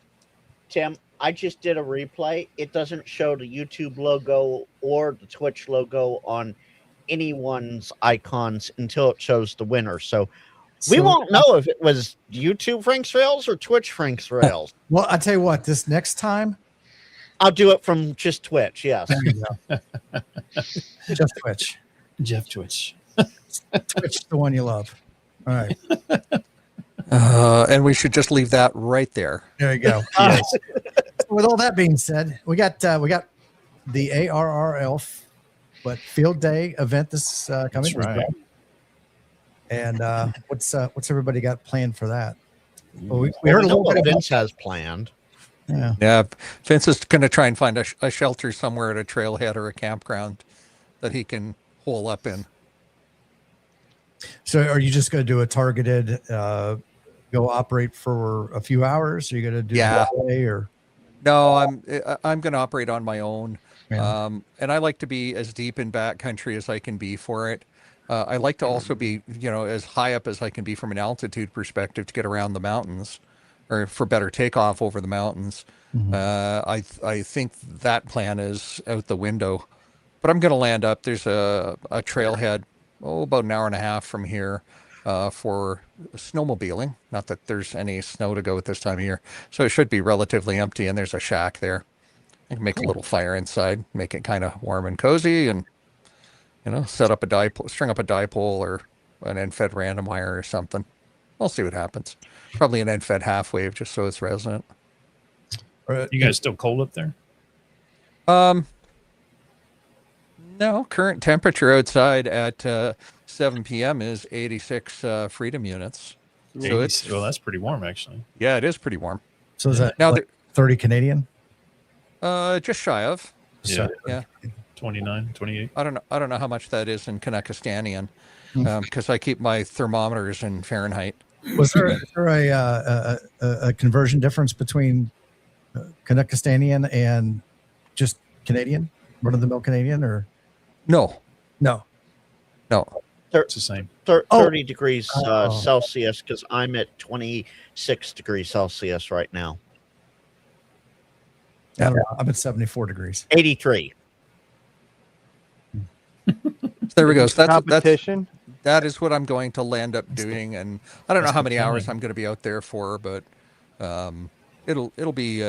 Speaker 7: Tim, I just did a replay. It doesn't show the YouTube logo or the Twitch logo on anyone's icons until it shows the winner. So we won't know if it was YouTube Frank's Rails or Twitch Frank's Rails.
Speaker 3: Well, I tell you what, this next time,
Speaker 7: I'll do it from just Twitch. Yes.
Speaker 3: there you go. Just Twitch.
Speaker 5: Jeff Twitch.
Speaker 3: Twitch, the one you love. All right.
Speaker 6: And we should just leave that right there.
Speaker 3: There you go.
Speaker 5: Yes.
Speaker 3: With all that being said, we got the ARRL Field Day event this coming
Speaker 5: That's
Speaker 3: weekend.
Speaker 5: right.
Speaker 3: And what's everybody got planned for that? Well, we
Speaker 7: We
Speaker 3: heard
Speaker 7: heard
Speaker 3: a little
Speaker 7: what
Speaker 3: bit about
Speaker 7: Vince has planned.
Speaker 6: Yeah, Vince is going to try and find a shelter somewhere at a trailhead or a campground that he can hole up in.
Speaker 3: So are you just going to do a targeted go operate for a few hours? Are you going to do
Speaker 6: Yeah.
Speaker 3: a day or
Speaker 6: No, I'm going to operate on my own.
Speaker 3: Yeah.
Speaker 6: And I like to be as deep in backcountry as I can be for it. I like to also be, as high up as I can be from an altitude perspective to get around the mountains, or for better takeoff over the mountains. I think that plan is out the window. But I'm going to land up. There's a trailhead, about an hour and a half from here, for snowmobiling. Not that there's any snow to go at this time of year, so it should be relatively empty. And there's a shack there. I can make a little fire inside, make it kind of warm and cozy, and set up a dipole, string up a dipole or an end-fed random wire or something. We'll see what happens. Probably an end-fed half wave, just so it's resonant.
Speaker 5: You guys still cold up there?
Speaker 6: No, current temperature outside at 7 p.m. is 86 freedom units. So it's
Speaker 5: Well, that's pretty warm, actually.
Speaker 6: yeah, it is pretty warm.
Speaker 3: so is that
Speaker 6: Now
Speaker 3: like 30 Canadian?
Speaker 6: just shy of.
Speaker 5: Yeah.
Speaker 6: Yeah,
Speaker 5: 29, 28.
Speaker 6: I don't know how much that is in Kanakistanian, because I keep my thermometers in Fahrenheit.
Speaker 3: Was there a conversion difference between Kanakistanian and just Canadian, run-of-the-mill Canadian, or
Speaker 6: No,
Speaker 3: no?
Speaker 5: It's the same.
Speaker 7: 30 degrees
Speaker 3: Oh.
Speaker 7: Celsius, because I'm at 26 degrees Celsius right now.
Speaker 3: I don't know. I'm at 74 degrees.
Speaker 7: 83.
Speaker 6: there we go. So that's
Speaker 2: Competition.
Speaker 6: that is what I'm going to land up doing, and I don't know how many hours I'm going to be out there for, but it'll be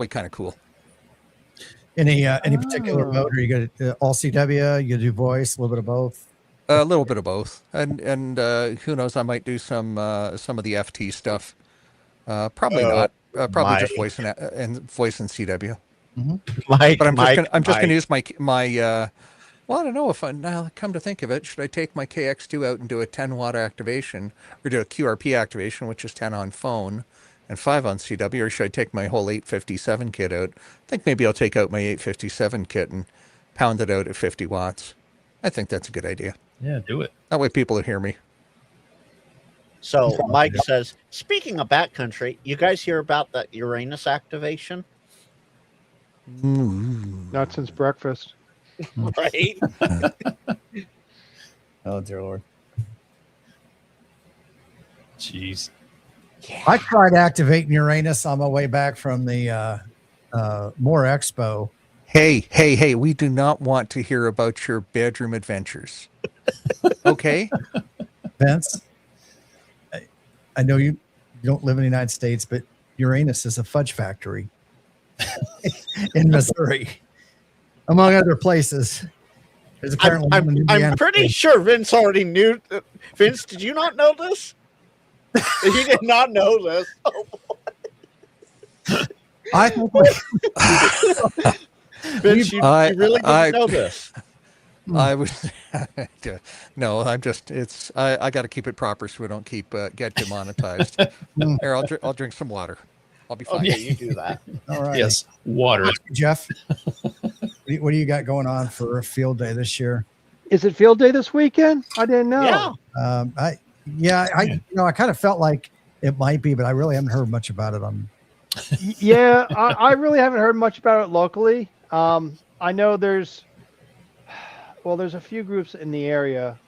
Speaker 6: kind of cool.
Speaker 3: Any particular mode? Are you going to all CW? You do voice, a little bit of both.
Speaker 6: A little bit of both, and who knows? I might do some of the FT stuff. Probably not. Probably just voice and CW.
Speaker 7: Mike,
Speaker 6: But I'm just
Speaker 7: Mike.
Speaker 6: going to use my. Well, I don't know if now come to think of it, should I take my KX2 out and do a 10-watt activation, or do a QRP activation, which is 10 on phone and 5 on CW, or should I take my whole 857 kit out? I think maybe I'll take out my 857 kit and pound it out at 50 watts. I think that's a good idea.
Speaker 5: Yeah, do it.
Speaker 6: That way people will hear me.
Speaker 7: So Mike says, speaking of backcountry, you guys hear about that Uranus activation?
Speaker 2: Not since breakfast.
Speaker 7: Right?
Speaker 3: Oh dear Lord.
Speaker 5: Jeez.
Speaker 3: I tried activating Uranus on my way back from the More Expo.
Speaker 6: Hey, we do not want to hear about your bedroom adventures. Okay?
Speaker 3: Vince, I know you don't live in the United States, but Uranus is a fudge factory in Missouri, among other places. There's apparently one in
Speaker 7: I'm
Speaker 3: Indiana
Speaker 7: pretty
Speaker 3: too.
Speaker 7: sure Vince already knew. Vince, did you not know this? He did not know this. Oh,
Speaker 3: I think
Speaker 7: Vince, you really didn't know this.
Speaker 6: I was no. I'm just. It's. I got to keep it proper so we don't get demonetized. Here, I'll drink some water. I'll be fine.
Speaker 7: Okay, you do that.
Speaker 3: all right.
Speaker 5: Yes, water.
Speaker 3: Jeff, what do you got going on for a field day this year?
Speaker 2: Is it field day this weekend? I didn't know.
Speaker 7: Yeah.
Speaker 3: I kind of felt like it might be, but I really haven't heard much about it on.
Speaker 2: Yeah, I really haven't heard much about it locally. I know there's a few groups in the area,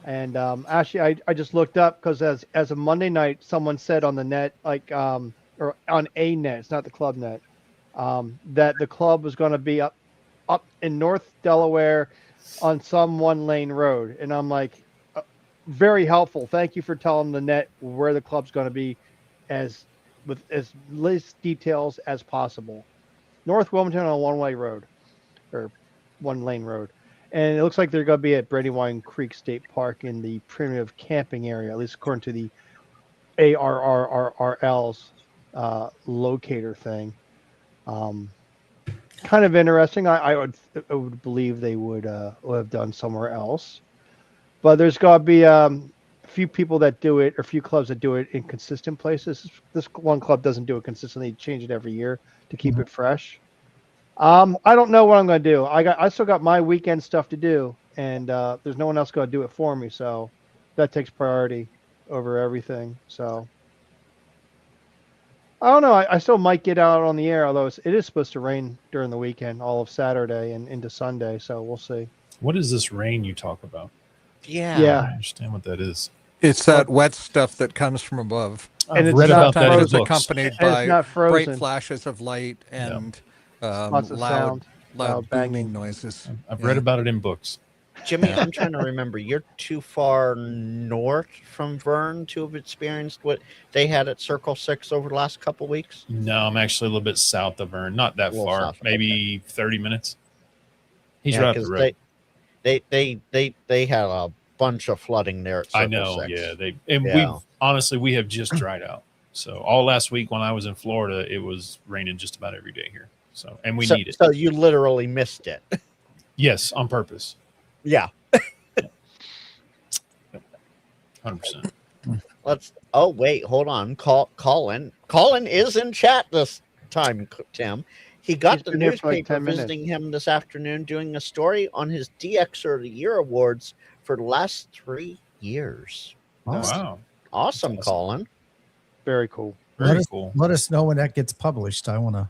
Speaker 2: and actually I just looked up because as of Monday night, someone said on the net, like or on a net, it's not the club net, that the club was going to be up in North Delaware on some 1-lane road, and I'm like, very helpful. Thank you for telling the net where the club's going to be, with as least details as possible. North Wilmington on a 1-way road, or 1-lane road. And it looks like they're going to be at Brandywine Creek State Park in the primitive camping area, at least according to the ARRL's locator thing. Kind of interesting. I would believe they would have done somewhere else. But there's got to be a few people that do it, or a few clubs that do it in consistent places. This one club doesn't do it consistently; change it every year to keep it fresh. I don't know what I'm going to do. I still got my weekend stuff to do, and there's no one else going to do it for me. So that takes priority over everything. So I don't know. I still might get out on the air, although it is supposed to rain during the weekend, all of Saturday and into Sunday. So we'll see.
Speaker 5: What is this rain you talk about?
Speaker 7: Yeah.
Speaker 5: I
Speaker 2: Yeah,
Speaker 5: understand what that is.
Speaker 6: It's that wet stuff that comes from above.
Speaker 2: And
Speaker 5: I've
Speaker 2: it's
Speaker 5: read
Speaker 2: not
Speaker 5: about that in
Speaker 6: Sometimes it's
Speaker 5: books.
Speaker 6: accompanied
Speaker 2: and it's
Speaker 6: by
Speaker 2: not
Speaker 6: bright
Speaker 2: frozen.
Speaker 6: flashes of light and
Speaker 2: Lots of
Speaker 6: loud
Speaker 2: sound, loud
Speaker 6: booming
Speaker 2: banging.
Speaker 6: noises.
Speaker 5: I've read about it in books.
Speaker 7: Jimmy, I'm trying to remember. You're too far north from Vern to have experienced what they had at Circle 6 over the last couple weeks.
Speaker 5: No, I'm actually a little bit south of Vern. Not that
Speaker 7: A little
Speaker 5: far.
Speaker 7: south,
Speaker 5: Maybe 30 minutes. He's
Speaker 7: Yeah,
Speaker 5: right up the
Speaker 7: 'cause
Speaker 5: road.
Speaker 7: they had a bunch of flooding there at Circle
Speaker 5: I know.
Speaker 7: 6.
Speaker 5: Yeah,
Speaker 7: Yeah.
Speaker 5: we have just dried out. So all last week when I was in Florida, it was raining just about every day here. So and we need it.
Speaker 7: So you literally missed it.
Speaker 5: Yes, on purpose.
Speaker 7: Yeah.
Speaker 5: 100%.
Speaker 7: Oh wait, hold on. Colin is in chat this time, Tim. He got
Speaker 2: He's
Speaker 7: the
Speaker 2: been here for like
Speaker 7: newspaper
Speaker 2: 10 minutes.
Speaker 7: visiting him this afternoon doing a story on his DXer of the Year awards for the last 3 years.
Speaker 5: Wow.
Speaker 7: Awesome,
Speaker 5: Awesome.
Speaker 7: Colin.
Speaker 2: Very cool.
Speaker 5: Very cool.
Speaker 3: Let us know when that gets published. I want to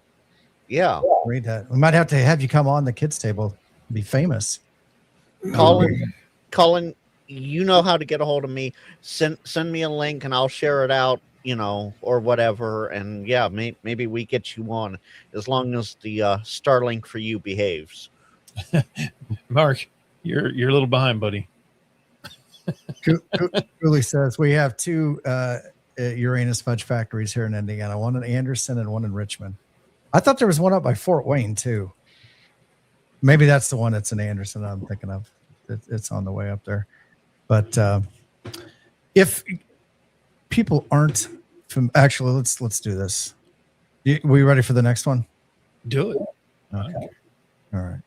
Speaker 7: Yeah.
Speaker 3: read that. We might have to have you come on the kids' table. Be famous.
Speaker 7: Colin, you know how to get a hold of me. Send me a link and I'll share it out, or whatever. And yeah, maybe we get you on as long as the Starlink for you behaves.
Speaker 5: Mark, you're a little behind, buddy.
Speaker 3: Julie says we have 2 Uranus fudge factories here in Indiana, one in Anderson and one in Richmond. I thought there was one up by Fort Wayne too. Maybe that's the one that's in Anderson I'm thinking of. It's on the way up there. But if people aren't from, actually, let's do this. We ready for the next one?
Speaker 5: Do it.
Speaker 3: Okay. All right.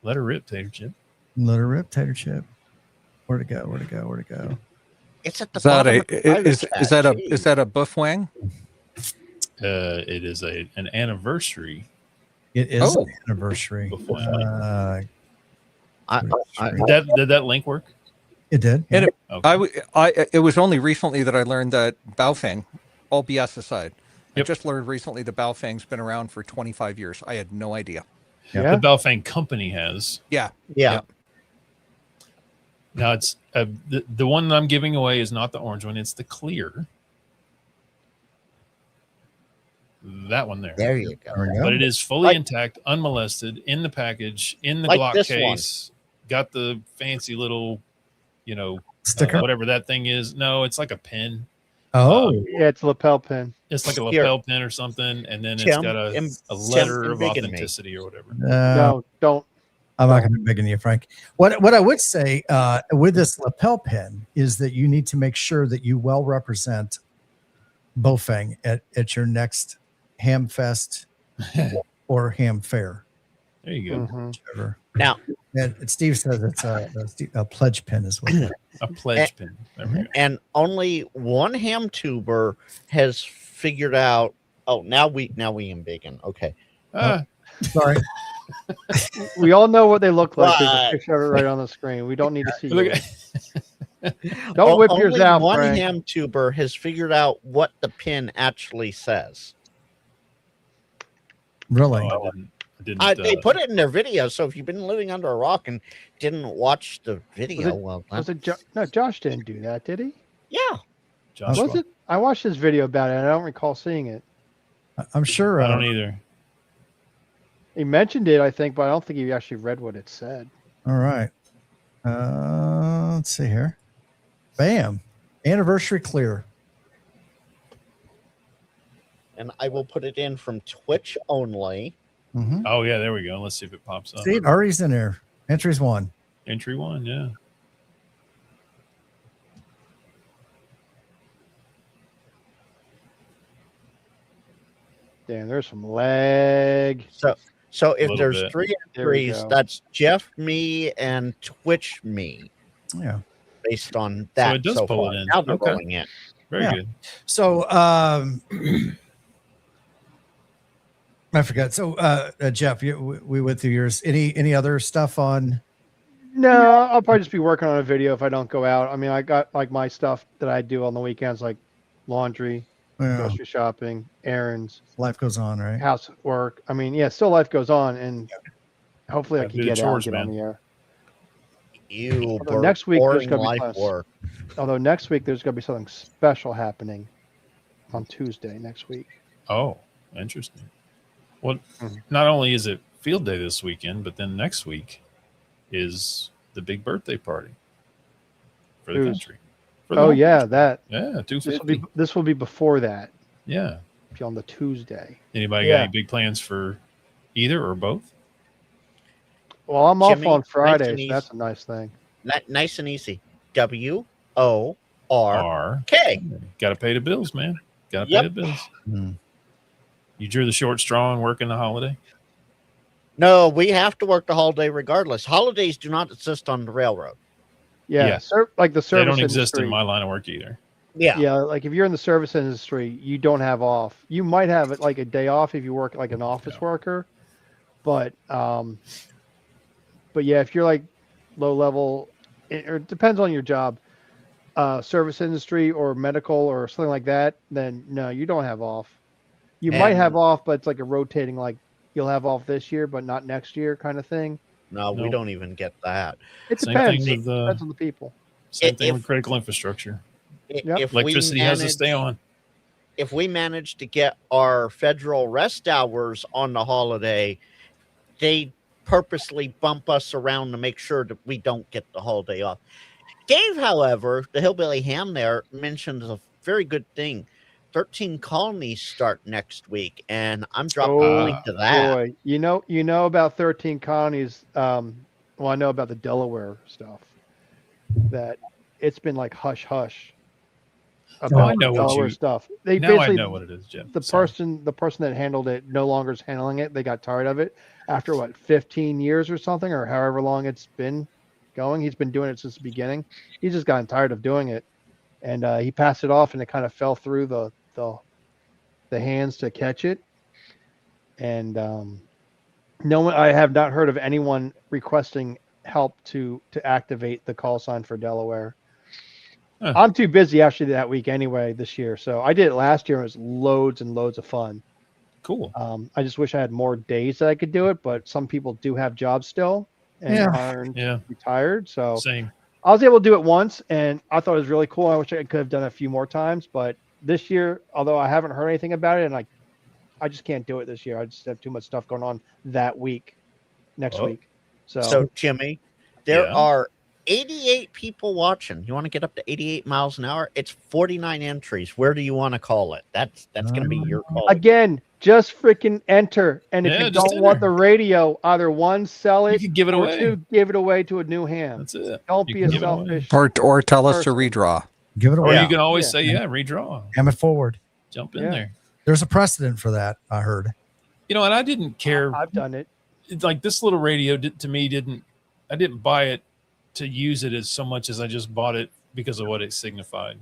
Speaker 5: Let her rip, Tater Chip.
Speaker 3: Let her rip, Tater Chip. Where'd it go?
Speaker 7: It's at the
Speaker 6: Is that
Speaker 7: bottom
Speaker 6: a
Speaker 7: of the private
Speaker 6: is
Speaker 7: chat.
Speaker 6: that a
Speaker 7: Jeez.
Speaker 6: is that a buff wang?
Speaker 5: It is an anniversary.
Speaker 3: It is
Speaker 6: Oh.
Speaker 3: an anniversary.
Speaker 5: Before- Did that link work?
Speaker 3: It did.
Speaker 6: And
Speaker 5: Okay.
Speaker 6: it was only recently that I learned that Baofeng, all BS aside, I
Speaker 5: Yep.
Speaker 6: just learned recently that Baofeng's been around for 25 years. I had no idea.
Speaker 2: Yeah.
Speaker 5: The Balfang company has.
Speaker 6: Yeah.
Speaker 7: Yeah.
Speaker 5: Now it's the one that I'm giving away is not the orange one; it's the clear. That one there.
Speaker 7: There you go.
Speaker 3: There we go.
Speaker 5: But it is fully
Speaker 7: Like-
Speaker 5: intact, unmolested, in the package, in the
Speaker 7: Like
Speaker 5: Glock
Speaker 7: this one.
Speaker 5: case. Got the fancy little,
Speaker 3: Sticker.
Speaker 5: whatever that thing is. No, it's like a pin.
Speaker 3: Oh,
Speaker 2: Yeah, it's a lapel pin.
Speaker 5: It's like a
Speaker 7: Here.
Speaker 5: lapel pin or something, and then it's
Speaker 7: Tim,
Speaker 5: got
Speaker 7: Tim,
Speaker 5: a letter
Speaker 7: Tim,
Speaker 5: of
Speaker 7: big in me.
Speaker 5: authenticity or whatever.
Speaker 2: No, don't.
Speaker 3: I'm not going to be begging you, Frank. What I would say with this lapel pin is that you need to make sure that you well represent Bofang at your next ham fest or ham fair.
Speaker 5: There you go.
Speaker 2: Mhm.
Speaker 3: Whichever.
Speaker 7: Now,
Speaker 3: And Steve says it's a pledge pin as well.
Speaker 5: A pledge pin. There we go.
Speaker 7: and only one ham tuber has figured out. Oh, now we embiggen. Okay.
Speaker 3: Sorry.
Speaker 2: We all know what they look like. There's a
Speaker 7: Right.
Speaker 2: picture of it right on the screen. We don't need to see
Speaker 5: Look
Speaker 2: it. Don't whip yours
Speaker 7: Only
Speaker 2: out,
Speaker 7: one
Speaker 2: Frank.
Speaker 7: ham tuber has figured out what the pin actually says.
Speaker 3: Really?
Speaker 5: Oh, I didn't.
Speaker 7: They put it in their video, so if you've been living under a rock and didn't watch the video, well,
Speaker 2: Was it no, Josh didn't do that, did he?
Speaker 7: yeah.
Speaker 5: Joshua.
Speaker 2: Was it? I watched his video about it, and I don't recall seeing it.
Speaker 3: I'm sure.
Speaker 5: I don't either.
Speaker 2: He mentioned it, I think, but I don't think he actually read what it said.
Speaker 3: All right. Let's see here. Bam. Anniversary clear.
Speaker 7: And I will put it in from Twitch only.
Speaker 3: Mm-hmm.
Speaker 5: Oh yeah, there we go. Let's see if it pops up.
Speaker 3: See, Ari's in there. Entries 1.
Speaker 5: Entry 1, yeah.
Speaker 2: Damn, there's some lag.
Speaker 7: So if
Speaker 5: Little
Speaker 7: there's
Speaker 5: bit.
Speaker 7: 3
Speaker 2: There we
Speaker 7: entries,
Speaker 2: go.
Speaker 7: that's Jeff, me, and Twitch me
Speaker 3: Yeah.
Speaker 7: based on that.
Speaker 5: it does
Speaker 7: so
Speaker 5: pull
Speaker 7: far.
Speaker 5: it in.
Speaker 7: Now they're
Speaker 5: Okay.
Speaker 7: rolling in.
Speaker 5: Very
Speaker 3: Yeah.
Speaker 5: good.
Speaker 3: So I forgot. So Jeff, we went through yours. Any other stuff on?
Speaker 2: No, I'll probably just be working on a video if I don't go out. I mean, I got like my stuff that I do on the weekends, like laundry, grocery shopping, errands,
Speaker 3: Life goes on, right?
Speaker 2: housework. I mean, yeah, still life goes on, and hopefully I
Speaker 5: Gotta
Speaker 2: can
Speaker 5: do the
Speaker 2: get out and
Speaker 5: chores,
Speaker 2: get on
Speaker 5: man.
Speaker 2: the air.
Speaker 7: You
Speaker 2: Although next week there's
Speaker 7: boring
Speaker 2: gonna be
Speaker 7: life
Speaker 2: class.
Speaker 7: work.
Speaker 2: Although next week there's going to be something special happening on Tuesday next week.
Speaker 5: Oh, interesting. Well,
Speaker 2: Mhm.
Speaker 5: not only is it field day this weekend, but then next week is the big birthday party for the
Speaker 2: Whose?
Speaker 5: country. For the
Speaker 2: Oh
Speaker 5: whole
Speaker 2: yeah,
Speaker 5: country.
Speaker 2: that
Speaker 5: Yeah,
Speaker 2: this will
Speaker 5: 250.
Speaker 2: be before that,
Speaker 5: Yeah.
Speaker 2: on the Tuesday.
Speaker 5: Anybody
Speaker 2: Yeah.
Speaker 5: got any big plans for either or both?
Speaker 2: Well, I'm off
Speaker 7: Jimmy,
Speaker 2: on
Speaker 7: nice
Speaker 2: Friday,
Speaker 7: and
Speaker 2: so
Speaker 7: easy.
Speaker 2: that's a nice thing.
Speaker 7: Nice and easy. WORK.
Speaker 5: Got to pay the bills, man. Got to
Speaker 7: Yep.
Speaker 5: pay the bills.
Speaker 3: Hmm.
Speaker 5: You drew the short straw and working the holiday.
Speaker 7: No, we have to work the holiday regardless. Holidays do not exist on the railroad.
Speaker 2: Yeah,
Speaker 5: Yeah.
Speaker 2: like the service
Speaker 5: They don't exist
Speaker 2: industry.
Speaker 5: in my line of work either.
Speaker 7: Yeah.
Speaker 2: Yeah, like if you're in the service industry, you don't have off. You might have it like a day off if you work like an office worker, but yeah, if you're like low level, it depends on your job, service industry or medical or something like that. Then no, you don't have off. You might
Speaker 7: And-
Speaker 2: have off, but it's like a rotating, like you'll have off this year, but not next year, kind of thing.
Speaker 7: No, we
Speaker 5: Nope.
Speaker 7: don't even get that.
Speaker 2: It
Speaker 5: Same
Speaker 2: depends.
Speaker 5: thing with
Speaker 2: Depends on the people.
Speaker 5: same thing
Speaker 7: If-
Speaker 5: with critical infrastructure.
Speaker 2: Yep.
Speaker 7: If
Speaker 5: Electricity has to
Speaker 7: manage-
Speaker 5: stay on.
Speaker 7: If we manage to get our federal rest hours on the holiday, they purposely bump us around to make sure that we don't get the holiday off. Dave, however, the hillbilly ham there mentioned a very good thing. 13 colonies start next week, and I'm dropping a link to that.
Speaker 2: Boy, you know about 13 colonies. Well, I know about the Delaware stuff. That it's been like hush hush about
Speaker 5: I know what
Speaker 2: Delaware
Speaker 5: you-
Speaker 2: stuff. They
Speaker 5: Now I
Speaker 2: basically
Speaker 5: know what it is, Jim.
Speaker 2: the
Speaker 5: Sorry.
Speaker 2: person that handled it no longer is handling it. They got tired of it after what 15 years or something, or however long it's been going. He's been doing it since the beginning. He's just gotten tired of doing it, and he passed it off, and it kind of fell through the hands to catch it. And no one, I have not heard of anyone requesting help to activate the call sign for Delaware.
Speaker 5: Huh.
Speaker 2: I'm too busy actually that week anyway this year. So I did it last year. It was loads and loads of fun.
Speaker 5: Cool.
Speaker 2: I just wish I had more days that I could do it, but some people do have jobs still and
Speaker 3: Yeah.
Speaker 2: aren't
Speaker 5: Yeah.
Speaker 2: retired. So
Speaker 5: Same.
Speaker 2: I was able to do it once, and I thought it was really cool. I wish I could have done it a few more times, but this year, although I haven't heard anything about it, and I just can't do it this year. I just have too much stuff going on that week, next
Speaker 5: Oh.
Speaker 2: week.
Speaker 7: So Jimmy, there
Speaker 5: Yeah.
Speaker 7: are 88 people watching. You want to get up to 88 miles an hour? It's 49 entries. Where do you want to call it? That's going to be your call.
Speaker 2: Again, just freaking enter. And if
Speaker 5: Yeah,
Speaker 2: you
Speaker 5: just
Speaker 2: don't want
Speaker 5: enter.
Speaker 2: the radio, either one, sell
Speaker 5: You
Speaker 2: it,
Speaker 5: can give it
Speaker 2: or
Speaker 5: away.
Speaker 2: two, give it away to a new ham.
Speaker 5: That's it.
Speaker 2: Don't
Speaker 5: You
Speaker 2: be
Speaker 5: can
Speaker 2: a
Speaker 5: give it away.
Speaker 2: selfish.
Speaker 6: Or tell us to
Speaker 2: person.
Speaker 6: redraw.
Speaker 3: Give it
Speaker 5: Or
Speaker 3: away.
Speaker 5: you can always
Speaker 2: Yeah.
Speaker 5: say, yeah, redraw.
Speaker 3: Ham it forward.
Speaker 5: Jump in
Speaker 2: Yeah.
Speaker 5: there.
Speaker 3: There's a precedent for that, I heard.
Speaker 5: You know, and I didn't care.
Speaker 2: I've done it.
Speaker 5: It's like this little radio to me I didn't buy it to use it as so much as I just bought it because of what it signified.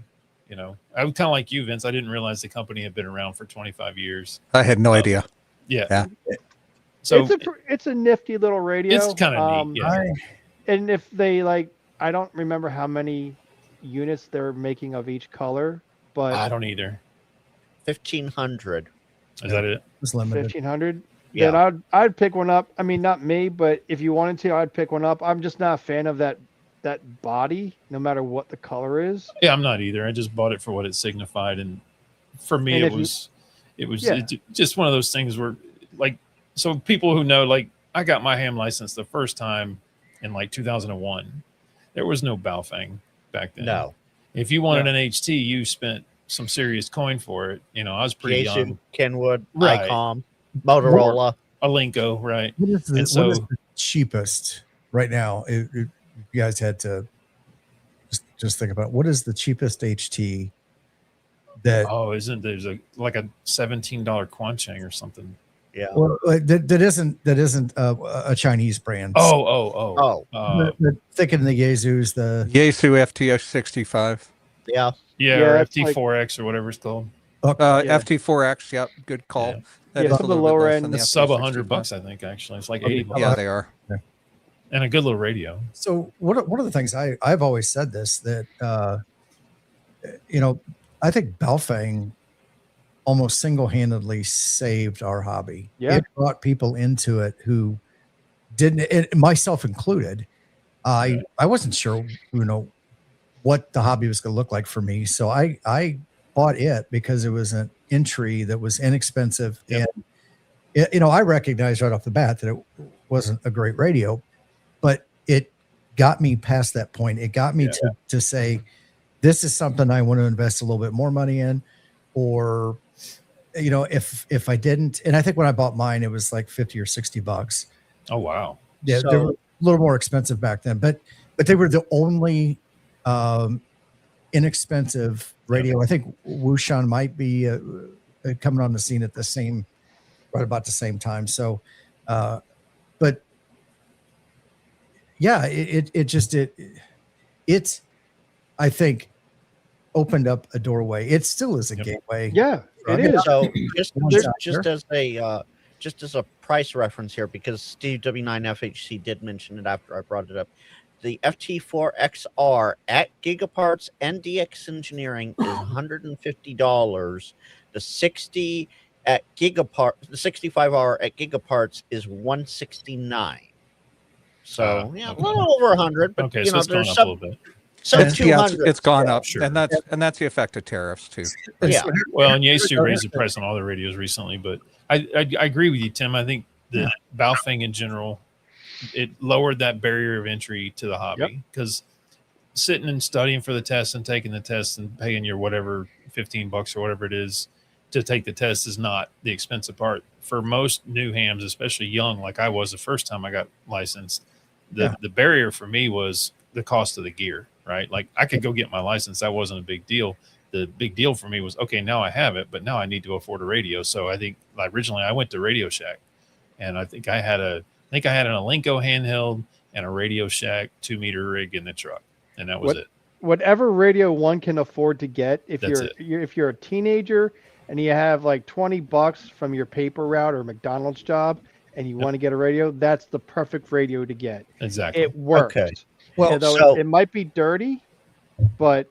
Speaker 5: You know, I was kind of like you, Vince. I didn't realize the company had been around for 25 years.
Speaker 6: I had no idea.
Speaker 5: Yeah.
Speaker 6: Yeah.
Speaker 5: So
Speaker 2: It's a nifty little radio.
Speaker 5: it's kind of neat. Yeah.
Speaker 2: And if they I don't remember how many units they're making of each color, but
Speaker 5: I don't either.
Speaker 7: 1,500.
Speaker 5: Is that it?
Speaker 3: It's limited.
Speaker 2: 1,500.
Speaker 7: Yeah.
Speaker 2: Then I'd pick one up. I mean, not me, but if you wanted to, I'd pick one up. I'm just not a fan of that body, no matter what the color is.
Speaker 5: Yeah, I'm not either. I just bought it for what it signified, and for me,
Speaker 2: And
Speaker 5: it
Speaker 2: if you-
Speaker 5: was
Speaker 2: Yeah.
Speaker 5: just one of those things where, like, so people who know, like, I got my ham license the first time in like 2001. There was no Baofeng back then.
Speaker 7: No.
Speaker 5: If you wanted an HT, you spent some serious coin for it. You know, I was pretty
Speaker 7: Yaesu,
Speaker 5: young.
Speaker 7: Kenwood,
Speaker 5: Right.
Speaker 7: ICOM, Motorola.
Speaker 5: A Linko, right?
Speaker 3: What is,
Speaker 5: And
Speaker 3: what is
Speaker 5: so-
Speaker 3: the cheapest right now? If you guys had to just think about what is the cheapest HT that
Speaker 5: Oh, isn't there's like a $17 Quancheng or something?
Speaker 7: Yeah.
Speaker 3: well, like, that isn't a Chinese brand?
Speaker 7: Oh,
Speaker 3: Thinking the Yezus, the
Speaker 6: Yaesu FTS65.
Speaker 7: yeah.
Speaker 5: yeah,
Speaker 2: Yeah,
Speaker 5: or
Speaker 2: it's like-
Speaker 5: FT4X or whatever it's called.
Speaker 2: Yeah.
Speaker 6: FT4X. Yep. Good call.
Speaker 5: Yeah.
Speaker 6: That
Speaker 2: Yeah,
Speaker 6: is
Speaker 2: some
Speaker 6: a
Speaker 2: of the
Speaker 6: little bit
Speaker 2: lower
Speaker 6: less
Speaker 2: end-
Speaker 6: than the
Speaker 5: It's sub
Speaker 6: FT65.
Speaker 5: $100, I think. Actually, it's like
Speaker 3: Okay.
Speaker 5: 80 bucks.
Speaker 6: Yeah, they are.
Speaker 5: And a good little radio.
Speaker 3: So one of the things I've always said this, that I think Baofeng almost single-handedly saved our hobby.
Speaker 2: Yeah.
Speaker 3: It brought people into it who didn't, and myself included. I wasn't sure, what the hobby was going to look like for me. So I bought it because it was an entry that was inexpensive.
Speaker 5: Yep.
Speaker 3: And, I recognized right off the bat that it wasn't a great radio, but it got me past that point. It got me to say, this is something I want to invest a little bit more money in, or, if I didn't, and I think when I bought mine, it was like 50 or 60 bucks.
Speaker 5: Oh, wow.
Speaker 3: Yeah.
Speaker 7: So-
Speaker 3: They were a little more expensive back then, but they were the only inexpensive radio. I think Wushan might be coming on the scene at right about the same time. So, but yeah, it's, I think, opened up a doorway. It still is a
Speaker 5: Yep.
Speaker 3: gateway.
Speaker 2: Yeah,
Speaker 3: I
Speaker 2: it
Speaker 3: mean,
Speaker 2: is.
Speaker 7: So just
Speaker 3: One
Speaker 7: just,
Speaker 3: shot
Speaker 7: just
Speaker 3: there.
Speaker 7: as a price reference here, because Steve W9FHC did mention it after I brought it up. The FT4XR at Gigaparts and DX Engineering is $150. The 60 at Gigaparts, the 65R at Gigaparts is $169. So yeah,
Speaker 5: okay.
Speaker 7: a little over 100, but
Speaker 5: Okay, so it's
Speaker 7: there's
Speaker 5: gone up a
Speaker 7: some
Speaker 5: little bit.
Speaker 6: It's, yeah,
Speaker 7: 200.
Speaker 6: it's gone up,
Speaker 5: Sure.
Speaker 6: and that's the effect of tariffs too.
Speaker 7: Yeah.
Speaker 5: Well, and Yaesu raised the price on all their radios recently, but I agree with you, Tim. I think the Baofeng in general, it lowered that barrier of entry to the hobby, because sitting and studying for the test and taking the test and paying your whatever $15 or whatever it is to take the test is not the expensive part. For most new hams, especially young, like I was the first time I got licensed, the barrier for me was the cost of the gear, right? Like I could go get my license. That wasn't a big deal. The big deal for me was, okay, now I have it, but now I need to afford a radio. So I think originally I went to Radio Shack, and I think I had an Alinco handheld and a Radio Shack 2-meter rig in the truck, and that was it.
Speaker 2: Whatever radio one can afford to get, if
Speaker 5: That's
Speaker 2: if you're a teenager and you have like $20 from your paper route or McDonald's job and you want to get a radio, that's the perfect radio to get.
Speaker 5: Exactly.
Speaker 2: It works.
Speaker 7: Okay.
Speaker 3: Well,
Speaker 2: Although
Speaker 7: so-
Speaker 2: it might be dirty, but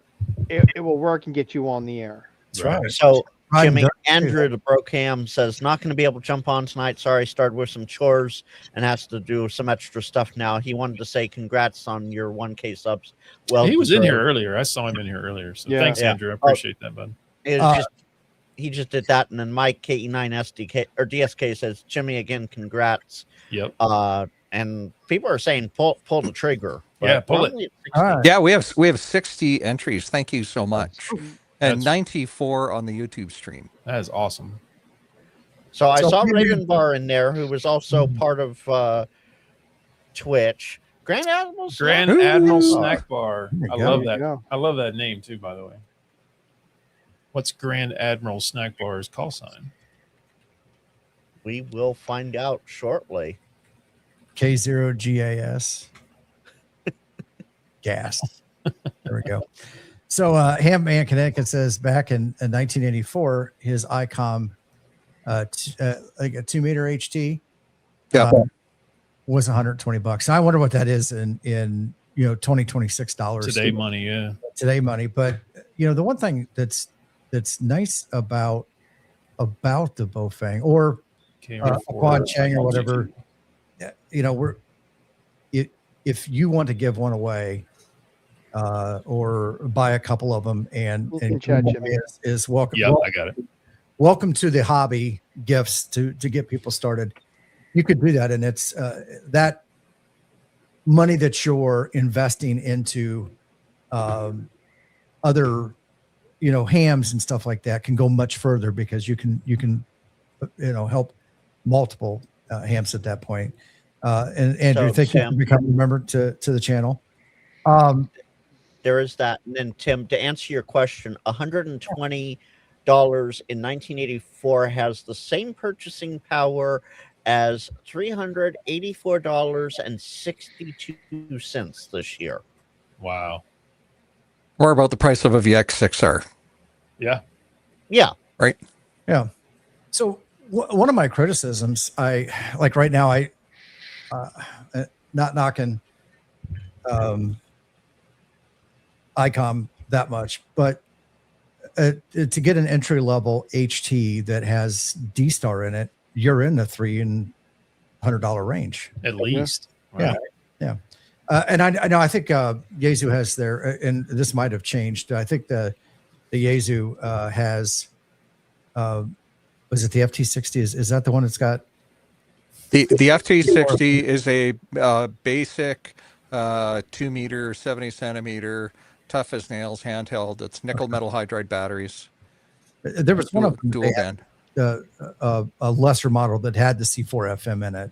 Speaker 2: it will work and get you on the air.
Speaker 3: That's right.
Speaker 7: So Jimmy,
Speaker 3: done.
Speaker 7: Andrew the Broke Ham says, not going to be able to jump on tonight. Sorry, started with some chores and has to do some extra stuff now. He wanted to say congrats on your 1K subs. Well,
Speaker 5: He was in here earlier. I saw him in here earlier. So
Speaker 2: Yeah.
Speaker 5: thanks,
Speaker 7: Yeah.
Speaker 5: Andrew. I appreciate that, bud.
Speaker 7: He just did that. And then Mike KE9 SDK or DSK says, Jimmy, again, congrats.
Speaker 5: Yep.
Speaker 7: And people are saying pull the trigger.
Speaker 5: Yeah, pull
Speaker 7: we're
Speaker 5: it.
Speaker 7: only at 60.
Speaker 3: All right.
Speaker 6: Yeah, we have 60 entries. Thank you so much. And
Speaker 5: That's-
Speaker 6: 94 on the YouTube stream.
Speaker 5: That is awesome.
Speaker 7: So I
Speaker 3: So
Speaker 7: saw
Speaker 3: maybe-
Speaker 7: Raven Bar in there, who was also part of Twitch. Grand Admiral
Speaker 5: Grand
Speaker 7: Snack?
Speaker 5: Admiral
Speaker 7: Ooh.
Speaker 5: Snack Bar.
Speaker 3: There you
Speaker 5: I
Speaker 3: go.
Speaker 5: love
Speaker 2: There you
Speaker 5: that.
Speaker 2: go.
Speaker 5: I love that name too, by the way. What's Grand Admiral Snack Bar's call sign?
Speaker 7: We will find out shortly.
Speaker 3: K0GAS. Gas. There we go. So Ham Man Connecticut says back in 1984, his ICOM, like a 2-meter HT,
Speaker 6: Yeah.
Speaker 3: was $120. And I wonder what that is in $2026
Speaker 5: Today money, yeah.
Speaker 3: today money. But the one thing that's nice about the Bofang or Quad Chang or whatever, if you want to give one away or buy a couple of them and
Speaker 2: chat, Jimmy.
Speaker 3: is welcome.
Speaker 5: Yep, I got it.
Speaker 3: Welcome to the hobby gifts to get people started. You could do that, and it's that money that you're investing into other hams and stuff like that can go much further because you can help multiple hams at that point. And Andrew,
Speaker 7: So,
Speaker 3: thank you
Speaker 7: Tim,
Speaker 3: for becoming a member to the channel.
Speaker 7: There is that. And then, Tim, to answer your question, $120 in 1984 has the same purchasing power as $384.62 this year.
Speaker 5: Wow.
Speaker 6: Or about the price of a VX6R.
Speaker 5: Yeah.
Speaker 7: Yeah.
Speaker 6: Right.
Speaker 3: Yeah. So one of my criticisms, I like right now, not knocking ICOM that much, but to get an entry level HT that has D-Star in it, you're in the $300 range.
Speaker 5: At least.
Speaker 3: Yeah. Yeah. And I know, I think Yaesu has their, and this might have changed. I think the Yaesu has, was it the FT60? Is that the one that's got?
Speaker 6: The FT60 is a basic 2-meter, 70 centimeter, tough as nails handheld. It's nickel metal hydride batteries.
Speaker 3: There was one of them,
Speaker 6: dual band.
Speaker 3: a lesser model that had the C4 FM in it.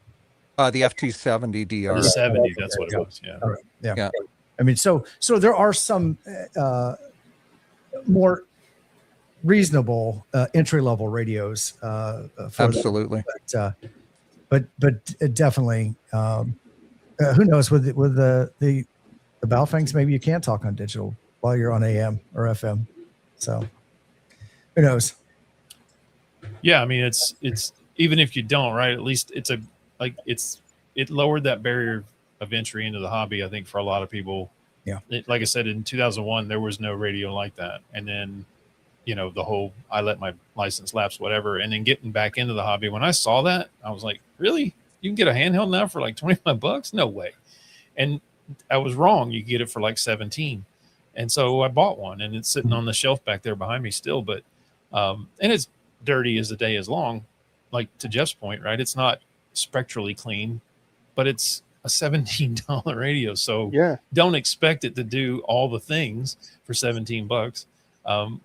Speaker 6: The FT70 DR.
Speaker 5: The 70, that's what it was. Yeah.
Speaker 3: All right. Yeah.
Speaker 6: Yeah.
Speaker 3: I mean, so there are some more reasonable entry level radios. For
Speaker 6: Absolutely.
Speaker 3: them, but definitely, who knows with the Baofangs, maybe you can talk on digital while you're on AM or FM. So who knows?
Speaker 5: Yeah, I mean it's even if you don't, right? At least it lowered that barrier of entry into the hobby, I think, for a lot of people.
Speaker 3: Yeah.
Speaker 5: Like I said, in 2001, there was no radio like that. And then, the whole, I let my license lapse, whatever. And then getting back into the hobby, when I saw that, I was like, really? You can get a handheld now for like $25? No way. And I was wrong. You can get it for like 17. And so I bought one, and it's sitting on the shelf back there behind me still. But, and it's dirty as the day is long, like to Jeff's point, right? It's not spectrally clean, but it's a $17 radio. So
Speaker 2: Yeah.
Speaker 5: don't expect it to do all the things for $17.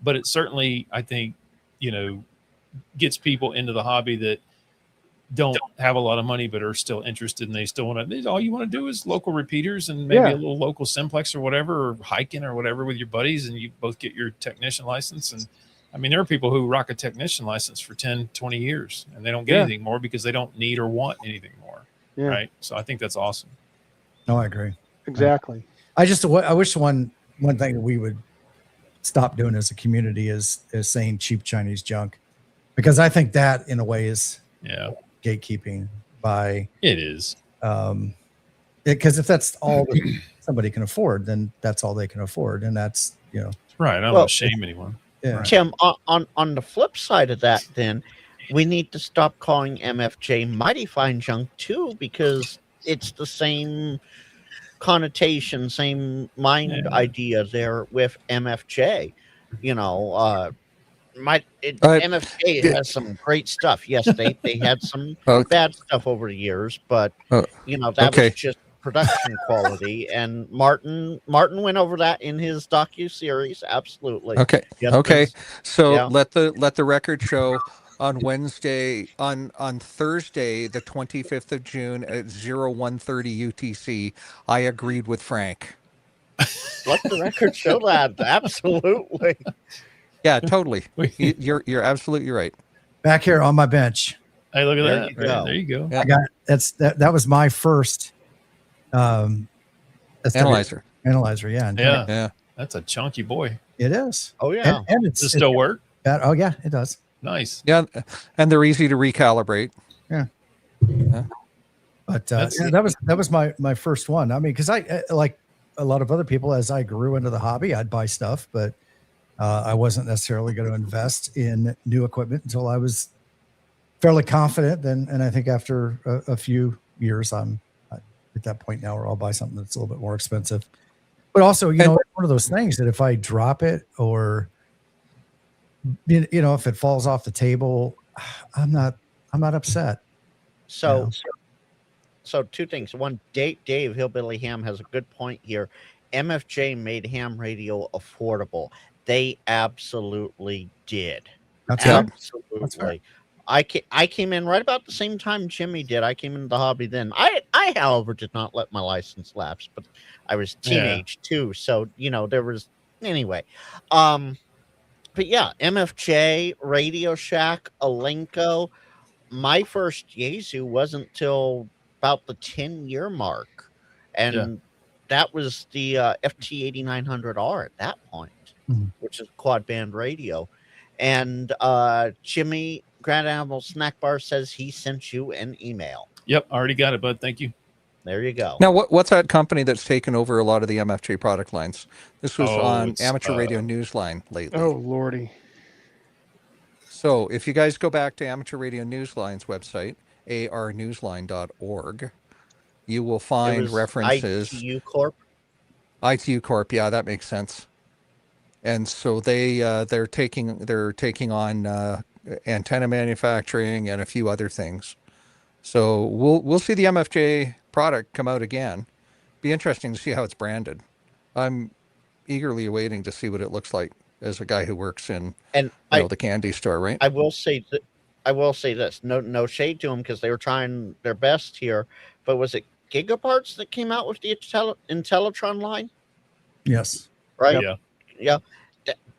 Speaker 5: But it certainly, I think, gets people into the hobby that don't have a lot of money, but are still interested, and they still want to, all you want to do is local repeaters and maybe
Speaker 2: Yeah.
Speaker 5: a little local simplex or whatever, or hiking or whatever with your buddies. And you both get your technician license. And I mean, there are people who rock a technician license for 10, 20 years and they don't get
Speaker 2: Yeah.
Speaker 5: anything more because they don't need or want anything more.
Speaker 2: Yeah.
Speaker 5: Right. So I think that's awesome.
Speaker 3: No, I agree.
Speaker 2: Exactly.
Speaker 3: I wish one thing that we would stop doing as a community is saying cheap Chinese junk, because I think that in a way is
Speaker 5: Yeah,
Speaker 3: gatekeeping by
Speaker 5: it is.
Speaker 3: because if that's all that somebody can afford, then that's all they can afford, and that's
Speaker 5: Right. I don't
Speaker 7: Well,
Speaker 5: want to shame anyone.
Speaker 3: Yeah.
Speaker 7: Tim, on the flip side of that, then we need to stop calling MFJ Mighty Fine Junk too, because it's the same connotation, same mind
Speaker 5: Yeah.
Speaker 7: idea there with MFJ. You know,
Speaker 6: Uh,
Speaker 7: MFJ
Speaker 6: yeah.
Speaker 7: has some great stuff. Yes, they had some
Speaker 6: Oh,
Speaker 7: bad stuff over the years, but
Speaker 6: oh,
Speaker 7: you know that was
Speaker 6: okay.
Speaker 7: just production quality. And Martin went over that in his docu series. Absolutely.
Speaker 6: Okay.
Speaker 7: Yes,
Speaker 6: Okay.
Speaker 7: there's-
Speaker 6: So
Speaker 7: yeah.
Speaker 6: let the record show on Thursday, the 25th of June at 0130 UTC, I agreed with Frank.
Speaker 7: Let the record show that. Absolutely.
Speaker 6: Yeah, totally.
Speaker 5: We-
Speaker 6: You're absolutely right.
Speaker 3: Back here on my bench.
Speaker 5: Hey, look at
Speaker 7: There
Speaker 5: that.
Speaker 7: you
Speaker 5: Right,
Speaker 7: go.
Speaker 5: there you go.
Speaker 6: Yeah.
Speaker 3: I got that was my first SW
Speaker 6: Analyzer.
Speaker 3: analyzer. Yeah.
Speaker 5: Yeah.
Speaker 6: Yeah.
Speaker 5: That's a chunky boy.
Speaker 3: It is.
Speaker 7: Oh yeah.
Speaker 3: And it's
Speaker 5: Does it still work?
Speaker 3: oh yeah, it does.
Speaker 5: Nice.
Speaker 6: Yeah, and they're easy to recalibrate.
Speaker 3: But
Speaker 5: That's-
Speaker 3: yeah, that was my first one. I mean, because I like a lot of other people, as I grew into the hobby, I'd buy stuff, but I wasn't necessarily going to invest in new equipment until I was fairly confident. And I think after a few years, I'm at that point now where I'll buy something that's a little bit more expensive. But also, you know, it's one of those things that if I drop it or you know, if it falls off the table, I'm not upset.
Speaker 7: So,
Speaker 3: Yeah.
Speaker 7: so two things. One, Dave Hillbilly Ham has a good point here. MFJ made ham radio affordable. They absolutely did.
Speaker 3: That's right.
Speaker 7: Absolutely.
Speaker 3: That's right.
Speaker 7: I came in right about the same time Jimmy did. I came into the hobby then. I however did not let my license lapse, but I was teenage too. So, you know, there was anyway. But yeah, MFJ, Radio Shack, Alenco. My first Yaesu wasn't till about the 10-year mark. And that was the FT8900R at that point,
Speaker 3: Mhm.
Speaker 7: which is quad band radio. And Jimmy Grand Animal Snack Bar says he sent you an email.
Speaker 5: Yep. Already got it, bud. Thank you.
Speaker 7: There you go.
Speaker 6: Now, what's that company that's taken over a lot of the MFJ product lines? This was
Speaker 5: Oh,
Speaker 6: on
Speaker 5: it's,
Speaker 6: Amateur Radio Newsline lately.
Speaker 2: Oh lordy.
Speaker 6: So if you guys go back to Amateur Radio Newsline's website, arnewsline.org, you will
Speaker 7: It
Speaker 6: find
Speaker 7: was
Speaker 6: references.
Speaker 7: ITU Corp.
Speaker 6: ITU Corp, yeah, that makes sense. And so they're taking on antenna manufacturing and a few other things. So we'll see the MFJ product come out again. Be interesting to see how it's branded. I'm eagerly awaiting to see what it looks like as a guy who works in
Speaker 7: And
Speaker 6: the candy store, right?
Speaker 7: I will say that I will say this. No shade to them because they were trying their best here. But was it Gigaparts that came out with the Intellitron line?
Speaker 3: Yes.
Speaker 7: Right.
Speaker 5: Yeah.
Speaker 7: Yeah.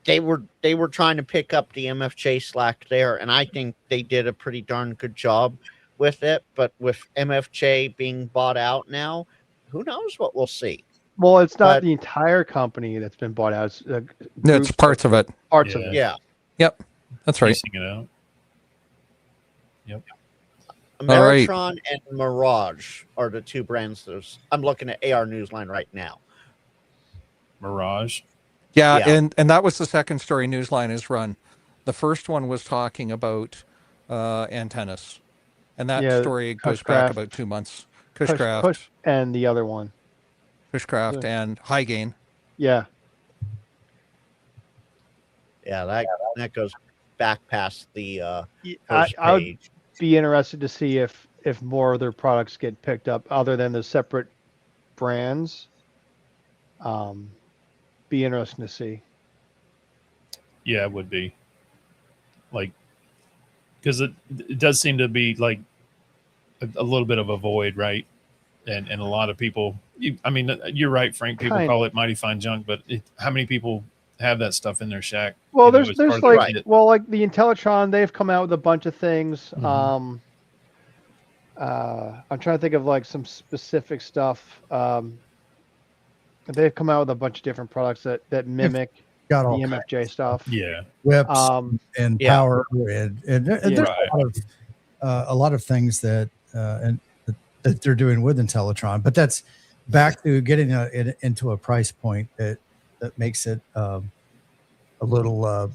Speaker 7: They were trying to pick up the MFJ slack there, and I think they did a pretty darn good job with it. But with MFJ being bought out now, who knows what we'll see?
Speaker 2: Well, it's not
Speaker 7: But-
Speaker 2: the entire company that's been bought out. It's
Speaker 6: No, it's
Speaker 2: groups-
Speaker 6: parts of it.
Speaker 2: parts of
Speaker 5: Yeah.
Speaker 2: it.
Speaker 7: Yeah.
Speaker 6: Yep, that's right.
Speaker 5: Piecing it out.
Speaker 6: All right.
Speaker 7: Ameritron and Mirage are the two brands. I'm looking at AR Newsline right now.
Speaker 5: Mirage.
Speaker 6: Yeah,
Speaker 7: Yeah.
Speaker 6: and that was the second story Newsline has run. The first one was talking about antennas, and that
Speaker 2: Yeah,
Speaker 6: story goes back
Speaker 2: Cushcraft.
Speaker 6: about 2 months.
Speaker 2: Push,
Speaker 6: Cushcraft,
Speaker 2: push, and the other one.
Speaker 6: Cushcraft, and High Gain.
Speaker 2: Yeah.
Speaker 7: Yeah, that goes back past the
Speaker 2: I
Speaker 7: first
Speaker 2: would
Speaker 7: page.
Speaker 2: be interested to see if more of their products get picked up other than the separate brands. Be interesting to see.
Speaker 5: Yeah, it would be. Like, because it does seem to be like a little bit of a void, right? And a lot of people, I mean, you're right, Frank. People
Speaker 2: Kind
Speaker 5: call it mighty fine junk, but how many people have that stuff in their shack?
Speaker 2: Well,
Speaker 5: you know,
Speaker 2: there's
Speaker 5: as part of
Speaker 2: like
Speaker 5: their kit?
Speaker 2: like the Intellitron, they've come out with a bunch of things.
Speaker 3: Mhm.
Speaker 2: I'm trying to think of like some specific stuff. They've come out with a bunch of different products that mimic
Speaker 3: Got
Speaker 2: the
Speaker 3: all
Speaker 2: MFJ stuff.
Speaker 5: Yeah.
Speaker 3: whips and
Speaker 7: Yeah.
Speaker 3: power and there's
Speaker 5: Right.
Speaker 3: a lot of things that that they're doing with Intellitron, but that's back to getting it into a price point that makes it a little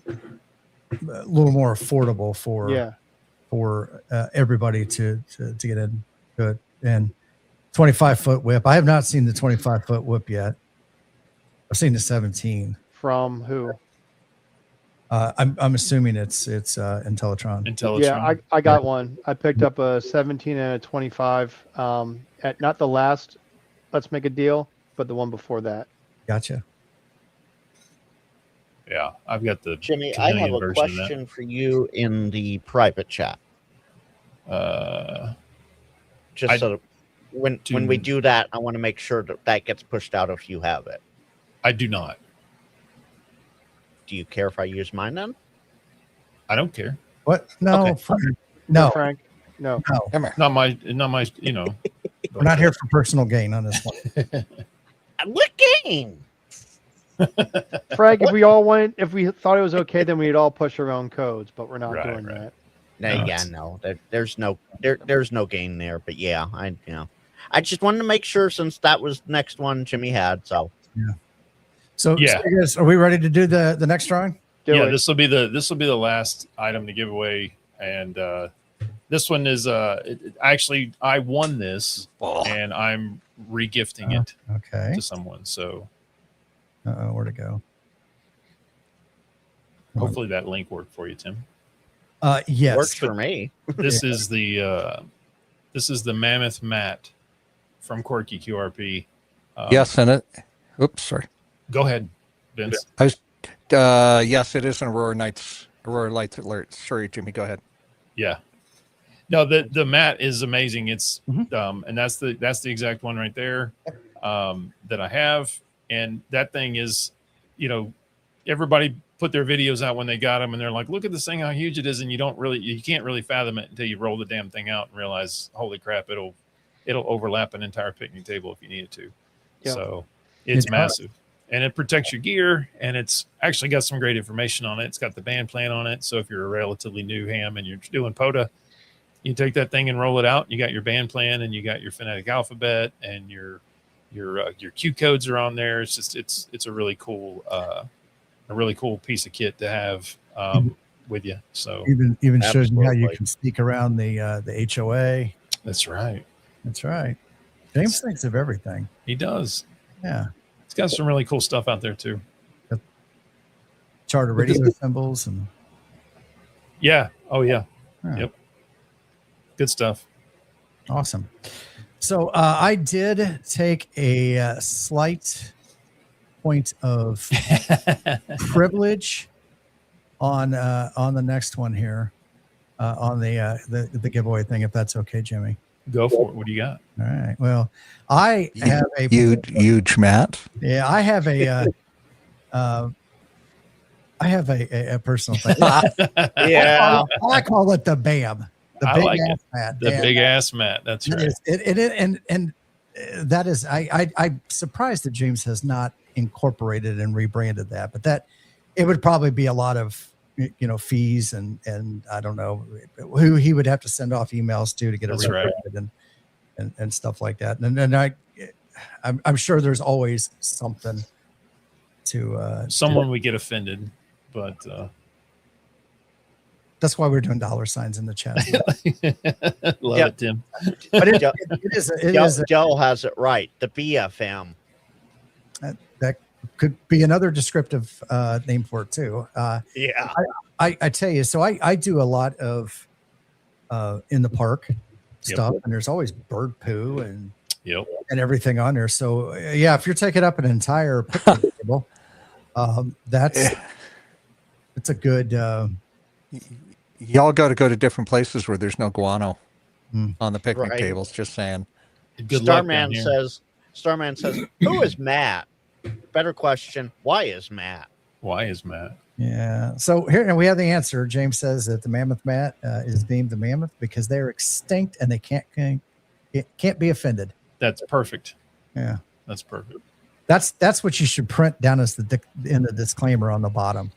Speaker 3: more affordable for everybody to get into it. And 25-foot whip. I have not seen the 25-foot whip yet. I've seen the 17.
Speaker 2: From who?
Speaker 3: I'm assuming it's Intellitron.
Speaker 5: Intellitron.
Speaker 2: Yeah, I got one. I picked up a 17 and a 25 at not the last Let's Make a Deal, but the one before that.
Speaker 3: Gotcha.
Speaker 5: Yeah, I've got the
Speaker 7: Jimmy, I have
Speaker 5: Canadian
Speaker 7: a
Speaker 5: version of that.
Speaker 7: question for you in the private chat. Just so that when we do that, I want to make sure that gets pushed out if you have it.
Speaker 5: I do not.
Speaker 7: Do you care if I use mine then?
Speaker 5: I don't care.
Speaker 3: What? No,
Speaker 7: Okay.
Speaker 3: no,
Speaker 2: Frank. No.
Speaker 3: no.
Speaker 5: Not my.
Speaker 3: We're not here for personal gain on this one.
Speaker 7: What game?
Speaker 2: Frank, if we thought it was okay, then we'd all push our own codes, but we're not doing that.
Speaker 7: No, there's no gain there. But yeah, I just wanted to make sure since that was the next one Jimmy had. So
Speaker 3: yeah. So
Speaker 5: Yeah.
Speaker 3: I guess, are we ready to do the next drawing?
Speaker 2: Do it.
Speaker 5: This will be the last item to give away, and this one is actually I won this, and I'm regifting it
Speaker 3: Okay.
Speaker 5: to someone. So
Speaker 3: Where'd it go?
Speaker 5: hopefully that link worked for you, Tim.
Speaker 3: Yes.
Speaker 7: works for me.
Speaker 5: This is the Mammoth Mat from Quirky QRP.
Speaker 6: Yes, and it. Oops, sorry.
Speaker 5: Go ahead, Vince.
Speaker 6: I was. Yes, it is an Aurora Lights alert. Sorry, Jimmy. Go ahead.
Speaker 5: Yeah. No, the mat is amazing. It's and that's the exact one right there that I have. And that thing is, everybody put their videos out when they got them, and they're like, "Look at this thing, how huge it is!" And you can't really fathom it until you roll the damn thing out and realize, holy crap, it'll overlap an entire picnic table if you need it to.
Speaker 2: Yeah.
Speaker 5: So it's massive, and it protects your gear, and it's actually got some great information on it. It's got the band plan on it, so if you're a relatively new ham and you're doing POTA, you take that thing and roll it out. You got your band plan, and you got your phonetic alphabet, and your Q codes are on there. It's just it's a really cool piece of kit to have with you. So
Speaker 3: even shows you how you
Speaker 7: Absolutely.
Speaker 3: can sneak around the HOA.
Speaker 5: that's right.
Speaker 3: That's right. James thinks of everything.
Speaker 5: He does.
Speaker 3: Yeah.
Speaker 5: It's got some really cool stuff out there too.
Speaker 3: Charter radio symbols and
Speaker 5: Yeah. Oh yeah.
Speaker 3: Yeah.
Speaker 5: Yep. Good stuff.
Speaker 3: awesome. So I did take a slight point of privilege on the next one here on the giveaway thing, if that's okay, Jimmy.
Speaker 5: Go for it. What do you got?
Speaker 3: All right. Well, I have a
Speaker 6: Huge Matt.
Speaker 3: yeah, I have a personal thing.
Speaker 7: Yeah.
Speaker 3: I call it the BAM. The
Speaker 5: I
Speaker 3: big
Speaker 5: like
Speaker 3: ass mat.
Speaker 5: The
Speaker 3: And
Speaker 5: big ass mat. That's
Speaker 3: it
Speaker 5: right.
Speaker 3: is- and that is I'm surprised that James has not incorporated and rebranded that, but that it would probably be a lot of fees and I don't know who he would have to send off emails to get it
Speaker 5: That's right.
Speaker 3: rebranded and stuff like that. And I'm sure there's always something to
Speaker 5: Someone would get offended, but
Speaker 3: that's why we're doing dollar signs in the chat.
Speaker 5: love
Speaker 7: Yep.
Speaker 5: it, Tim.
Speaker 3: But it
Speaker 7: Joe-
Speaker 3: is
Speaker 7: Joe has it right. The BFM.
Speaker 3: that could be another descriptive name for it too.
Speaker 7: Yeah.
Speaker 3: I tell you, so I do a lot of in the park stuff, and there's always bird poo and
Speaker 5: Yep.
Speaker 3: everything on there. So yeah, if you're taking up an entire picnic table, it's a good.
Speaker 6: Y'all got to go to different places where there's no guano
Speaker 3: Mm.
Speaker 6: on the picnic
Speaker 7: Right.
Speaker 6: tables. Just saying.
Speaker 5: Good luck down
Speaker 7: Starman
Speaker 5: here.
Speaker 7: says, who is Matt? Better question. Why is Matt?
Speaker 5: Why is Matt?
Speaker 3: Yeah. So here and we have the answer. James says that the mammoth mat is named the mammoth because they're extinct and they can't be offended.
Speaker 5: That's perfect.
Speaker 3: Yeah.
Speaker 5: That's perfect.
Speaker 3: That's what you should print down as in the disclaimer on the bottom.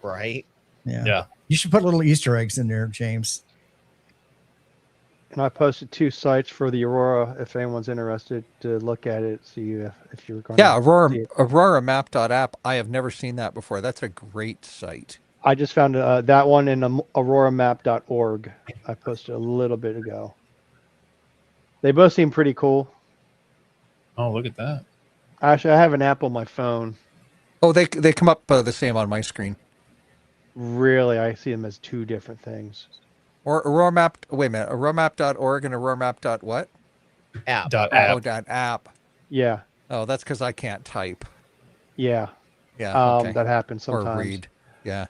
Speaker 7: Right.
Speaker 3: Yeah.
Speaker 5: Yeah.
Speaker 3: You should put little Easter eggs in there, James.
Speaker 2: And I posted 2 sites for the Aurora if anyone's interested to look at it, see if you're going
Speaker 6: Yeah,
Speaker 2: to see it.
Speaker 6: Aurora map.app. I have never seen that before. That's a great site.
Speaker 2: I just found that one in auroramap.org. I posted a little bit ago. They both seem pretty cool.
Speaker 5: Oh, look at that.
Speaker 2: Actually, I have an app on my phone.
Speaker 6: Oh, they come up the same on my screen.
Speaker 2: Really, I see them as 2 different things.
Speaker 6: Or Aurora Map. Wait a minute. AuroraMap.org and Aurora Map. What?
Speaker 7: App.
Speaker 5: Dot app.
Speaker 6: Oh, that app.
Speaker 2: Yeah,
Speaker 6: Oh, that's because I can't type.
Speaker 2: yeah.
Speaker 6: Yeah. Okay.
Speaker 2: That happens
Speaker 6: Or
Speaker 2: sometimes.
Speaker 6: read. Yeah.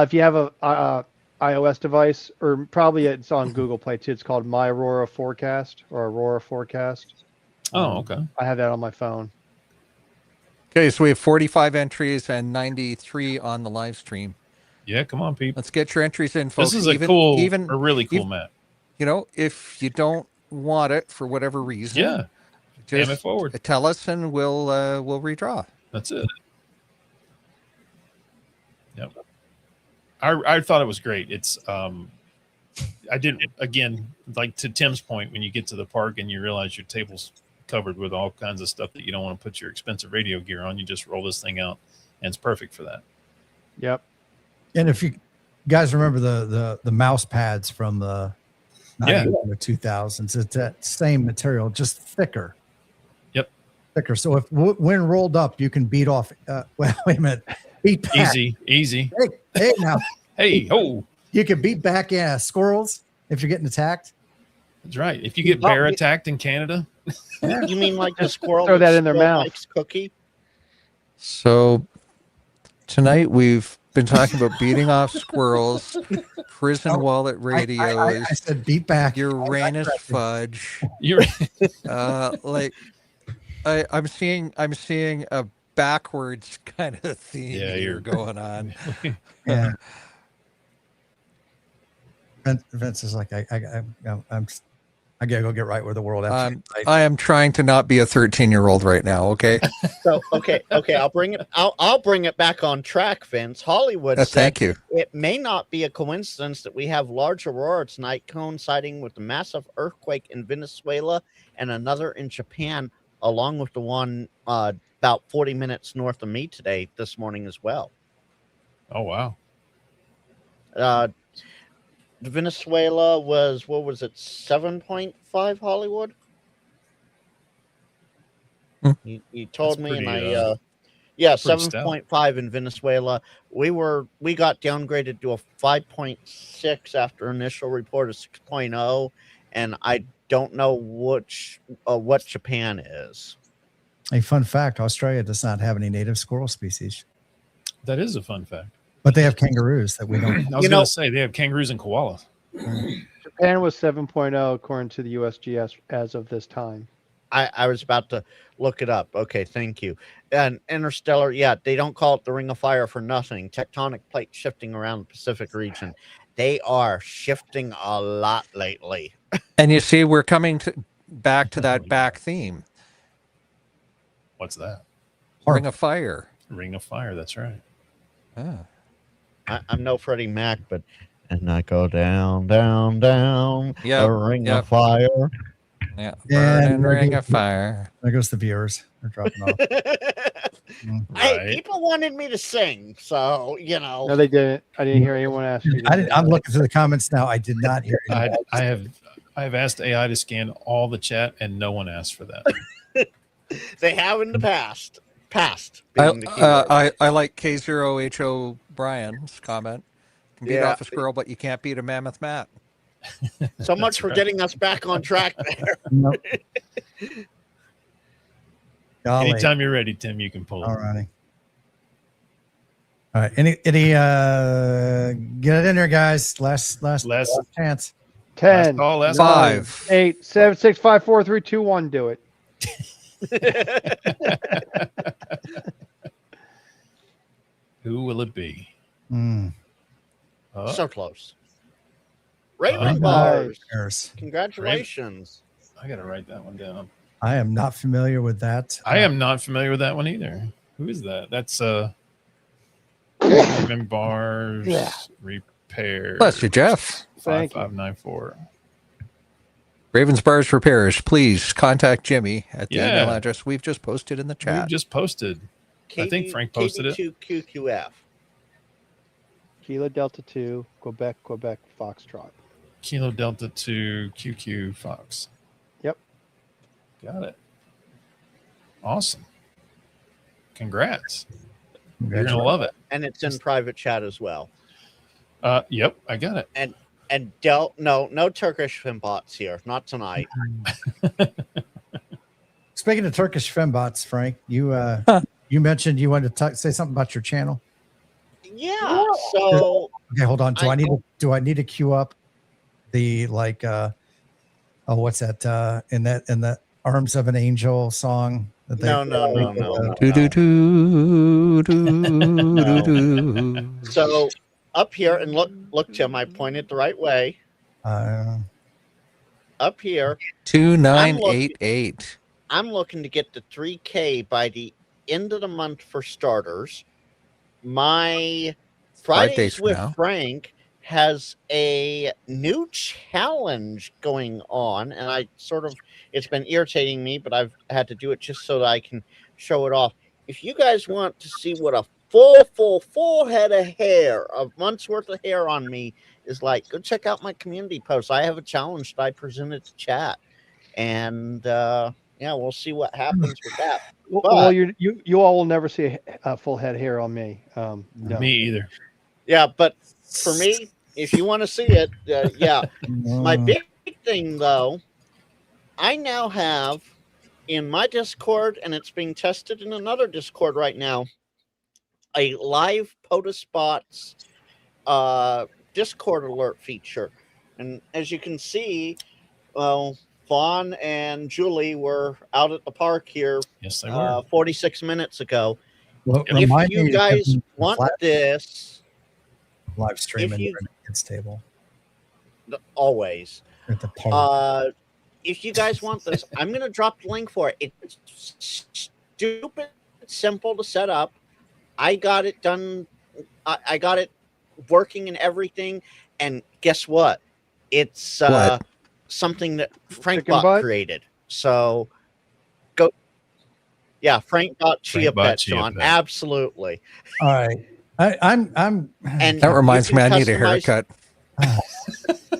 Speaker 2: If you have a iOS device, or probably it's on Google Play too, it's called My Aurora Forecast or Aurora Forecast.
Speaker 5: Oh, okay.
Speaker 2: I have that on my phone.
Speaker 6: Okay, so we have 45 entries and 93 on the live stream.
Speaker 5: Yeah, come on, people.
Speaker 6: Let's get your entries in, folks.
Speaker 5: This is a really cool map.
Speaker 6: You know, if you don't want it for whatever reason,
Speaker 5: Yeah, damn it forward.
Speaker 6: tell us and we'll redraw.
Speaker 5: That's it. Yep. I thought it was great. It's I didn't, again, like to Tim's point, when you get to the park and you realize your table's covered with all kinds of stuff that you don't want to put your expensive radio gear on, you just roll this thing out and it's perfect for that.
Speaker 2: Yep.
Speaker 3: And if you guys remember the mouse pads from the 90s or 2000s, it's that same material, just thicker.
Speaker 5: Yep.
Speaker 3: Thicker. So if when rolled up, you can beat off. Well, wait a minute. Beat back.
Speaker 5: Easy.
Speaker 3: Hey, now.
Speaker 5: Hey,
Speaker 3: You can beat back squirrels if you're getting attacked.
Speaker 5: that's right. If you get bear attacked in Canada,
Speaker 7: You mean like the squirrel?
Speaker 2: Throw that in their
Speaker 7: squirrel
Speaker 2: mouth.
Speaker 7: likes cookie.
Speaker 6: So tonight we've been talking about beating off squirrels, prison wallet radios.
Speaker 3: I said beat back.
Speaker 6: Uranus fudge.
Speaker 5: you're
Speaker 6: Like I'm seeing a backwards kind of theme here going on.
Speaker 3: Yeah. Vince is like, I gotta go get right with the world. After
Speaker 6: I am trying to not be a 13-year-old right now. Okay.
Speaker 7: So okay, I'll bring it back on track, Vince. Hollywood said
Speaker 6: Thank you.
Speaker 7: it may not be a coincidence that we have large aurora tonight coinciding with the massive earthquake in Venezuela and another in Japan, along with the one about 40 minutes north of me this morning as well.
Speaker 5: oh wow.
Speaker 7: Venezuela was, what was it, 7.5, Hollywood? You told
Speaker 5: That's
Speaker 7: me, and
Speaker 5: pretty,
Speaker 7: I
Speaker 5: pretty
Speaker 7: 7.5 in Venezuela. We got downgraded to a 5.6 after initial report of 6.0, and I don't know what Japan is.
Speaker 3: A fun fact: Australia does not have any native squirrel species,
Speaker 5: That is a fun fact.
Speaker 3: but they have kangaroos that we don't.
Speaker 5: I was going to say they have kangaroos and koalas.
Speaker 2: Japan was 7.0 according to the USGS as of this time.
Speaker 7: I was about to look it up. Okay, thank you. And interstellar, they don't call it the Ring of Fire for nothing. Tectonic plate shifting around the Pacific region. They are shifting a lot lately.
Speaker 6: And you see, we're coming back to that back theme.
Speaker 5: What's that?
Speaker 6: Ring of Fire.
Speaker 5: Ring of Fire. That's right.
Speaker 6: Ah.
Speaker 7: I'm no Freddie Mac, but and I go down, down, down.
Speaker 6: Yep,
Speaker 7: A ring
Speaker 6: yep.
Speaker 7: of fire.
Speaker 6: Yeah.
Speaker 3: And
Speaker 6: Burning Ring of Fire.
Speaker 3: There goes the viewers. They're dropping off.
Speaker 7: Hey, people wanted me to sing, so
Speaker 2: No, they didn't. I didn't hear anyone ask you.
Speaker 3: I'm looking through the comments now. I did not hear
Speaker 5: I
Speaker 3: it.
Speaker 5: have asked AI to scan all the chat, and no one asked for that.
Speaker 7: they have in the past.
Speaker 6: I
Speaker 7: being the keyword.
Speaker 6: like K0HO Brian's comment. You can beat off a squirrel, but you can't beat a mammoth mat.
Speaker 7: So much for getting us back on track there.
Speaker 3: Nope. Golly.
Speaker 5: Anytime you're ready, Tim, you can pull it.
Speaker 3: All righty. All right. Any get it in there, guys. Last chance.
Speaker 2: 10,
Speaker 5: Last
Speaker 6: 5.
Speaker 2: 8, 7, 6, 5, 4, 3, 2, 1. Do it.
Speaker 5: Who will it be?
Speaker 7: So close. Raven
Speaker 5: Nice.
Speaker 7: bars.
Speaker 3: There's-
Speaker 7: Congratulations.
Speaker 5: I got to write that one down.
Speaker 3: I am not familiar with that.
Speaker 5: I am not familiar with that one either. Who is that? That's Raven bars repair.
Speaker 6: Bless you, Jeff.
Speaker 2: Thank you.
Speaker 5: 5594.
Speaker 6: Ravens Bars Repairs, please contact Jimmy at the
Speaker 5: Yeah.
Speaker 6: email address we've just posted in the
Speaker 5: We
Speaker 6: chat.
Speaker 5: just posted. I think Frank posted it.
Speaker 7: KB2QQF.
Speaker 2: Kilo Delta 2, Quebec, Foxtrot.
Speaker 5: Kilo Delta 2 QQ Fox.
Speaker 2: Yep.
Speaker 5: Got it. Awesome. Congrats. You're
Speaker 3: Congrats.
Speaker 5: gonna love it.
Speaker 7: And it's in private chat as well.
Speaker 5: Yep, I got it.
Speaker 7: And no Turkish fembots here, not tonight.
Speaker 3: Speaking of Turkish fembots, Frank, you mentioned you wanted to say something about your channel.
Speaker 7: Yeah. So
Speaker 3: Okay, hold on. Do
Speaker 7: I-
Speaker 3: I need to queue up the what's that in the Arms of an Angel song? That
Speaker 7: no.
Speaker 6: Do do do do do do.
Speaker 7: So up here and look, Tim, I pointed the right way. Up here,
Speaker 6: 2988.
Speaker 7: I'm looking to get to 3K by the end of the month for starters. My
Speaker 6: 5 days
Speaker 7: Fridays
Speaker 6: from
Speaker 7: with
Speaker 6: now.
Speaker 7: Frank has a new challenge going on, and it's been irritating me, but I've had to do it just so that I can show it off. If you guys want to see what a full head of hair, a month's worth of hair on me is like, go check out my community post. I have a challenge that I presented to chat, and we'll see what happens with that.
Speaker 2: Well, you all will never see a full head of hair on me. No.
Speaker 5: Me either.
Speaker 7: Yeah, but for me, if you want to see it, My big thing, though, I now have in my Discord, and it's being tested in another Discord right now, a live PotoSpots Discord alert feature. And as you can see, Vaughn and Julie were out at the park here
Speaker 5: Yes, they were.
Speaker 7: 46 minutes ago.
Speaker 3: Well,
Speaker 7: If
Speaker 3: remind me
Speaker 7: you
Speaker 3: to
Speaker 7: guys
Speaker 3: get
Speaker 7: want
Speaker 3: flat-
Speaker 7: this,
Speaker 3: live streaming
Speaker 7: if you-
Speaker 3: during the kids table
Speaker 7: always.
Speaker 3: at the park.
Speaker 7: If you guys want this, I'm going to drop the link for it. It's stupid simple to set up. I got it done. I got it working and everything. And guess what? It's
Speaker 6: What?
Speaker 7: something that Frank
Speaker 2: Chicken
Speaker 7: Bot
Speaker 2: butt?
Speaker 7: created. So go. Yeah, Frank Bot Chia
Speaker 5: Frank Bot
Speaker 7: Pet,
Speaker 5: Chia
Speaker 7: Sean.
Speaker 5: Pet.
Speaker 7: Absolutely.
Speaker 3: All right. I'm
Speaker 7: And
Speaker 6: That reminds
Speaker 7: you
Speaker 6: me,
Speaker 7: can
Speaker 6: I need a
Speaker 7: customize-
Speaker 6: haircut.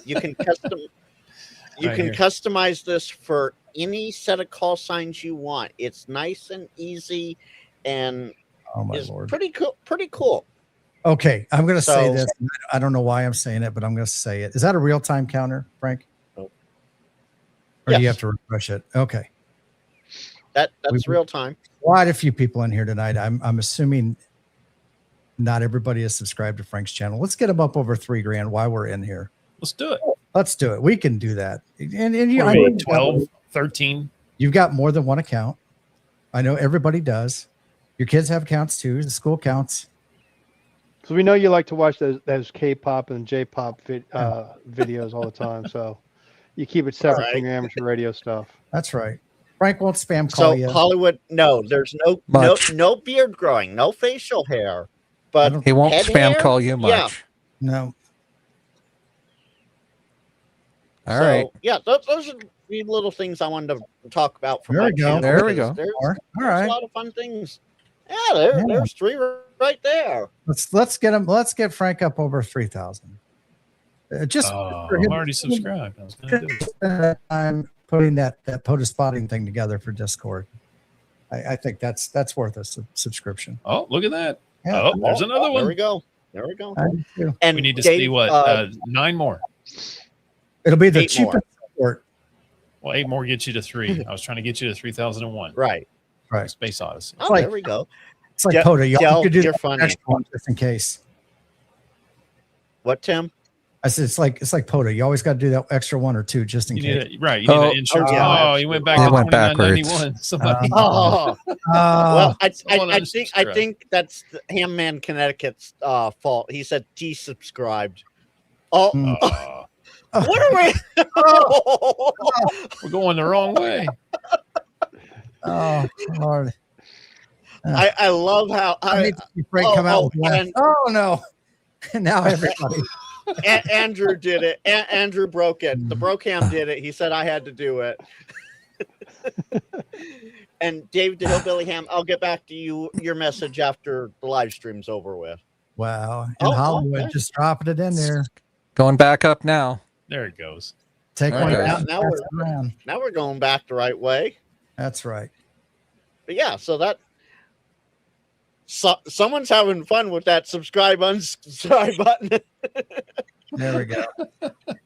Speaker 7: You can custom. You
Speaker 5: Right
Speaker 7: can
Speaker 5: here.
Speaker 7: customize this for any set of call signs you want. It's nice and easy, and
Speaker 3: oh my
Speaker 7: is
Speaker 3: lord.
Speaker 7: pretty cool. Pretty cool.
Speaker 3: Okay, I'm going to say
Speaker 7: So-
Speaker 3: this. I don't know why I'm saying it, but I'm going to say it. Is that a real time counter, Frank?
Speaker 7: No.
Speaker 3: Or do you
Speaker 7: Yes.
Speaker 3: have to refresh it? Okay.
Speaker 7: That's
Speaker 3: We-
Speaker 7: real time.
Speaker 3: Quite a few people in here tonight. I'm assuming not everybody is subscribed to Frank's channel. Let's get him up over $3,000 while we're in here.
Speaker 5: Let's do it.
Speaker 3: Let's do it. We can do that. And you,
Speaker 5: What
Speaker 3: I
Speaker 5: are
Speaker 3: know
Speaker 5: we,
Speaker 3: you've got-
Speaker 5: 12, 13?
Speaker 3: you've got more than one account. I know everybody does. Your kids have accounts too. The school counts.
Speaker 2: So we know you like to watch those K-pop and J-pop videos all the time. So you keep it separate
Speaker 7: All
Speaker 2: from
Speaker 7: right.
Speaker 2: your amateur radio stuff.
Speaker 3: That's right. Frank won't spam call
Speaker 7: So
Speaker 3: you.
Speaker 7: Hollywood, no, there's no
Speaker 6: Much.
Speaker 7: no beard growing, no facial hair, but
Speaker 6: He won't
Speaker 7: head
Speaker 6: spam
Speaker 7: hair?
Speaker 6: call you much.
Speaker 7: Yeah.
Speaker 3: No.
Speaker 6: All right.
Speaker 7: Yeah, those are the little things I wanted to talk about. From
Speaker 3: There
Speaker 7: my
Speaker 3: we go.
Speaker 7: channel,
Speaker 6: There we
Speaker 7: because
Speaker 6: go.
Speaker 7: There's,
Speaker 3: All
Speaker 7: there's
Speaker 3: right.
Speaker 7: a lot of fun things. Yeah,
Speaker 3: Yeah.
Speaker 7: there's three right there.
Speaker 3: Let's get him. Let's get Frank up over 3,000. Just
Speaker 5: Oh,
Speaker 3: for
Speaker 5: I'm
Speaker 3: him-
Speaker 5: already subscribed. I was gonna do it.
Speaker 3: I'm putting that POTUS spotting thing together for Discord. I think that's worth a subscription.
Speaker 5: Oh, look at that.
Speaker 3: Yeah.
Speaker 5: Oh, there's another
Speaker 7: There
Speaker 5: one.
Speaker 7: we go. There we go.
Speaker 3: I do too.
Speaker 7: And
Speaker 5: We need to
Speaker 7: Dave,
Speaker 5: see what 9 more.
Speaker 3: It'll be the
Speaker 7: 8 more.
Speaker 3: cheapest support.
Speaker 5: Well, 8 more gets you to 3. I was trying to get you to 3001.
Speaker 7: right.
Speaker 3: Right.
Speaker 5: Space Odyssey.
Speaker 7: Oh,
Speaker 3: like-
Speaker 7: there we go.
Speaker 3: It's like
Speaker 7: Del-
Speaker 3: POTA. You
Speaker 7: Del,
Speaker 3: could do
Speaker 7: you're
Speaker 3: that
Speaker 7: funny.
Speaker 3: extra one just in case.
Speaker 7: What, Tim?
Speaker 3: I said it's like POTA. You always got to do that extra one or two just in
Speaker 5: You
Speaker 3: case.
Speaker 5: need right. You need
Speaker 6: Oh.
Speaker 5: an insurance.
Speaker 7: Oh, yeah.
Speaker 5: Oh, you went back
Speaker 6: It
Speaker 5: to
Speaker 6: went
Speaker 5: 2991. Somebody.
Speaker 7: Oh,
Speaker 3: Oh,
Speaker 7: well, I
Speaker 5: someone
Speaker 7: think
Speaker 5: unsubscribed.
Speaker 7: that's the Hamman Connecticut's fault. He said desubscribed. Oh,
Speaker 3: Mm.
Speaker 7: what are we?
Speaker 5: We're going the wrong way.
Speaker 3: oh, Lord.
Speaker 7: I love how
Speaker 3: I
Speaker 7: I,
Speaker 3: need to see Frank come out with one.
Speaker 7: and-
Speaker 3: Oh no! Now everybody.
Speaker 7: Andrew did it. Andrew broke it. The Brocam did it. He said I had to do it. And Dave the Hillbilly Ham, I'll get back to you your message after the live stream's over with.
Speaker 3: Wow. And
Speaker 7: Oh,
Speaker 3: Hollywood
Speaker 7: okay.
Speaker 3: just dropping it in there.
Speaker 6: Going back up now.
Speaker 5: There it goes.
Speaker 3: Take
Speaker 6: All
Speaker 3: one
Speaker 6: right,
Speaker 3: down.
Speaker 7: now
Speaker 3: Pass
Speaker 7: we're-
Speaker 3: it around.
Speaker 7: Now we're going back the right way.
Speaker 3: That's right.
Speaker 7: But yeah, so that someone's having fun with that subscribe unsubscribe button,
Speaker 3: There we go.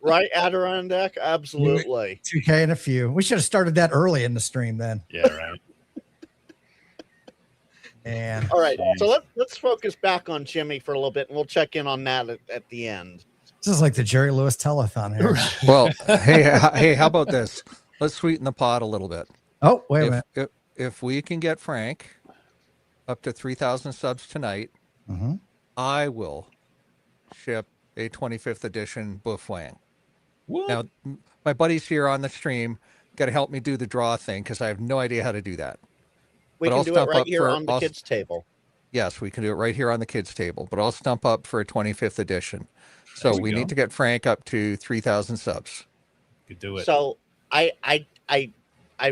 Speaker 7: right? Adirondack, absolutely.
Speaker 3: 2K and a few. We should have started that early in the stream then.
Speaker 5: Yeah, right.
Speaker 3: And
Speaker 7: All right,
Speaker 5: Jeez.
Speaker 7: so let's focus back on Jimmy for a little bit, and we'll check in on that at the end.
Speaker 3: this is like the Jerry Lewis telethon here.
Speaker 6: Well, hey, how about this? Let's sweeten the pot a little bit.
Speaker 3: Oh, wait a minute.
Speaker 6: If we can get Frank up to 3,000 subs tonight,
Speaker 3: Mm-hmm.
Speaker 6: I will ship a 25th edition Buffwang.
Speaker 5: What?
Speaker 6: Now, my buddies here on the stream got to help me do the draw thing because I have no idea how to do that.
Speaker 7: We
Speaker 6: But
Speaker 7: can
Speaker 6: I'll
Speaker 7: do it
Speaker 6: stump
Speaker 7: right
Speaker 6: up
Speaker 7: here
Speaker 6: for-
Speaker 7: on the
Speaker 6: I'll-
Speaker 7: kids' table.
Speaker 6: Yes, we can do it right here on the kids' table, but I'll stump up for a 25th edition. So
Speaker 5: There we
Speaker 6: we
Speaker 5: go.
Speaker 6: need to get Frank up to 3,000 subs.
Speaker 5: Could do it.
Speaker 7: So I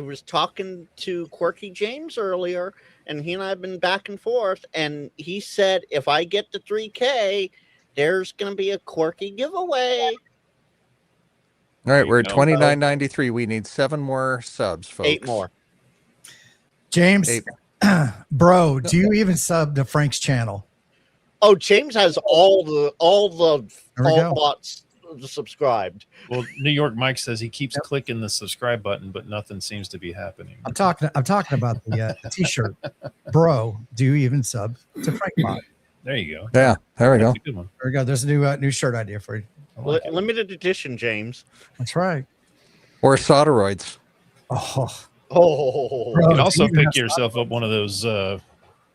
Speaker 7: was talking to Quirky James earlier, and he and I have been back and forth, and he said if I get to 3K, there's going to be a Quirky giveaway.
Speaker 6: All right,
Speaker 5: you
Speaker 6: we're at
Speaker 5: go.
Speaker 6: 29.93. We need 7 more subs, folks.
Speaker 7: 8 more.
Speaker 3: James,
Speaker 6: 8.
Speaker 3: bro, do you even sub to Frank's channel?
Speaker 7: Oh, James has all the
Speaker 3: There we go.
Speaker 7: bots subscribed.
Speaker 5: Well, New York Mike says he keeps clicking the subscribe button, but nothing seems to be happening.
Speaker 3: I'm talking about the t-shirt. Bro, do you even sub to Frank Bot?
Speaker 5: There you go.
Speaker 6: Yeah, there we go.
Speaker 5: That's a good one.
Speaker 3: There we go. There's a new shirt idea for you.
Speaker 5: I like it.
Speaker 7: Limited edition, James.
Speaker 3: That's right.
Speaker 6: Or solderoids.
Speaker 3: Oh,
Speaker 7: Oh,
Speaker 3: Bro.
Speaker 5: You can also
Speaker 3: do you
Speaker 5: pick
Speaker 3: have
Speaker 5: yourself up one of those.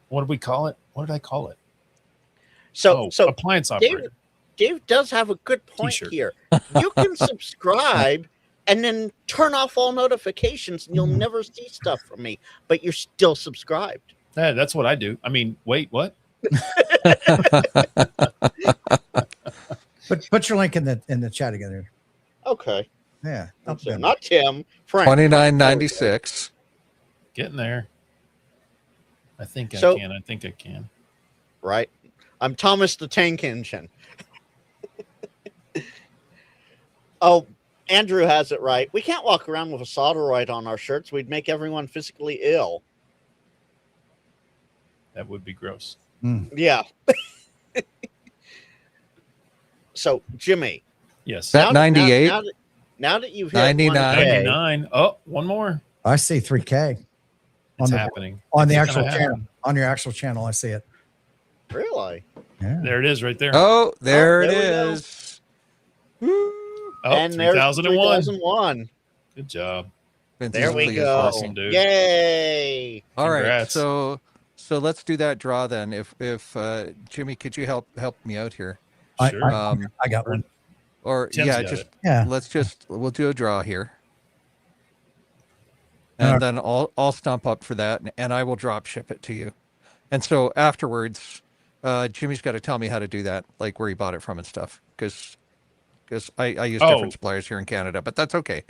Speaker 5: What did we call it? What did I call it?
Speaker 7: so
Speaker 5: appliance operator.
Speaker 7: Dave does have a good point
Speaker 5: T-shirt.
Speaker 7: here. You can subscribe and then turn off all notifications, and you'll never see stuff from me, but you're still subscribed.
Speaker 5: Yeah, that's what I do. I mean, wait, what?
Speaker 3: put your link in the chat again.
Speaker 7: Okay.
Speaker 3: Yeah.
Speaker 7: So not Tim, Frank.
Speaker 6: 29.96.
Speaker 5: Getting there. I think
Speaker 7: So-
Speaker 5: I think I can.
Speaker 7: Right. I'm Thomas the Tank Engine. Oh, Andrew has it right. We can't walk around with a solderoid on our shirts. We'd make everyone physically ill.
Speaker 5: That would be gross.
Speaker 7: Yeah. So, Jimmy.
Speaker 5: Yes.
Speaker 6: That 98?
Speaker 7: Now that you've hit
Speaker 6: 99.
Speaker 7: 1K,
Speaker 5: 99. Oh, one more.
Speaker 3: I see 3K
Speaker 5: It's happening.
Speaker 3: on the
Speaker 5: It's
Speaker 3: actual
Speaker 5: gonna
Speaker 3: channel.
Speaker 5: happen.
Speaker 3: On your actual channel, I see it.
Speaker 7: Really?
Speaker 3: Yeah.
Speaker 5: There it is right there.
Speaker 6: Oh, there it
Speaker 7: there we go.
Speaker 6: is.
Speaker 5: Oh,
Speaker 7: And there's
Speaker 5: 3001.
Speaker 7: 3001.
Speaker 5: Good job.
Speaker 6: Vince
Speaker 7: There we
Speaker 6: is
Speaker 7: go.
Speaker 5: awesome, dude.
Speaker 7: Yay.
Speaker 6: All right,
Speaker 5: Congrats.
Speaker 6: so let's do that draw then. If Jimmy, could you help me out here?
Speaker 5: Sure.
Speaker 3: I got one.
Speaker 6: Or
Speaker 5: Tim's
Speaker 6: yeah,
Speaker 5: got
Speaker 6: just
Speaker 5: it.
Speaker 3: Yeah.
Speaker 6: we'll do a draw here,
Speaker 3: All
Speaker 6: and
Speaker 3: right.
Speaker 6: then I'll stump up for that, and I will drop ship it to you. And so afterwards, Jimmy's got to tell me how to do that, like where he bought it from and stuff, because I use
Speaker 5: Oh.
Speaker 6: different suppliers here in Canada, but that's okay.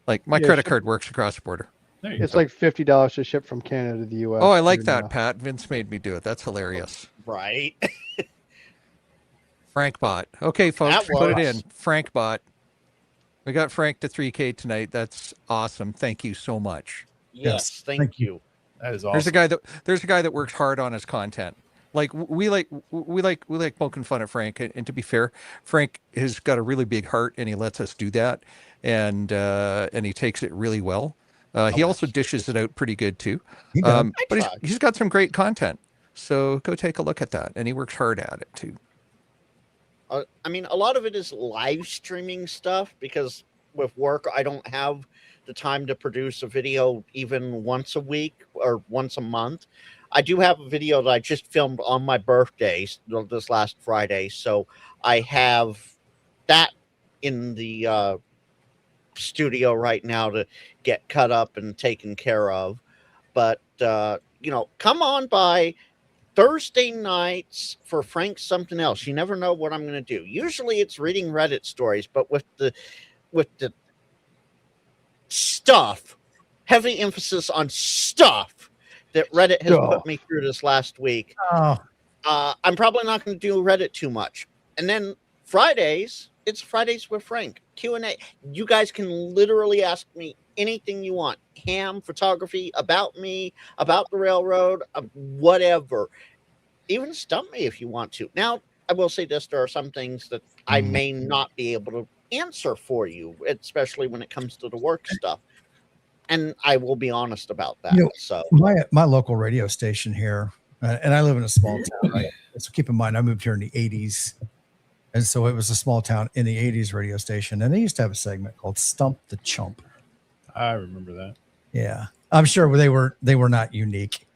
Speaker 6: Like my
Speaker 2: Yeah,
Speaker 6: credit
Speaker 2: sure.
Speaker 6: card works across the border.
Speaker 5: There you
Speaker 2: It's
Speaker 5: go.
Speaker 2: like $50 to ship from Canada to the U.S.
Speaker 6: Oh, I like
Speaker 2: here
Speaker 6: that,
Speaker 2: now.
Speaker 6: Pat. Vince made me do it. That's hilarious.
Speaker 7: Right.
Speaker 6: Frank bot. Okay, folks,
Speaker 7: That
Speaker 6: put it
Speaker 7: works.
Speaker 6: in. Frank bot. We got Frank to 3K tonight. That's awesome. Thank you so much.
Speaker 7: Yes. Thank
Speaker 3: Thank
Speaker 7: you.
Speaker 5: That is
Speaker 6: There's a
Speaker 5: awesome.
Speaker 6: guy that works hard on his content. Like we like poking fun at Frank, and to be fair, Frank has got a really big heart, and he lets us do that, and he takes it really well. He also dishes it out pretty good too.
Speaker 3: He does.
Speaker 6: But
Speaker 7: try.
Speaker 6: he's got some great content. So go take a look at that, and he works hard at it too.
Speaker 7: I mean, a lot of it is live streaming stuff because with work, I don't have the time to produce a video even once a week or once a month. I do have a video that I just filmed on my birthday this last Friday. So I have that in the studio right now to get cut up and taken care of. But, come on by. Thursday nights for Frank something else. You never know what I'm going to do. Usually it's reading Reddit stories, but with the stuff, heavy emphasis on stuff that Reddit has put me through this last week.
Speaker 3: Oh,
Speaker 7: I'm probably not going to do Reddit too much. And then Fridays, it's Fridays with Frank, Q&A. You guys can literally ask me anything you want. Ham, photography, about me, about the railroad, whatever. Even stump me if you want to. Now, I will say this, there are some things that I may not be able to answer for you, especially when it comes to the work stuff. And I will be honest about that.
Speaker 3: You know,
Speaker 7: so
Speaker 3: my local radio station here, and I live in a small town, right? So keep in mind, I moved here in the 80s. And so it was a small town in the 80s radio station. And they used to have a segment called Stump the Chump.
Speaker 5: I remember that.
Speaker 3: Yeah. I'm sure they were not unique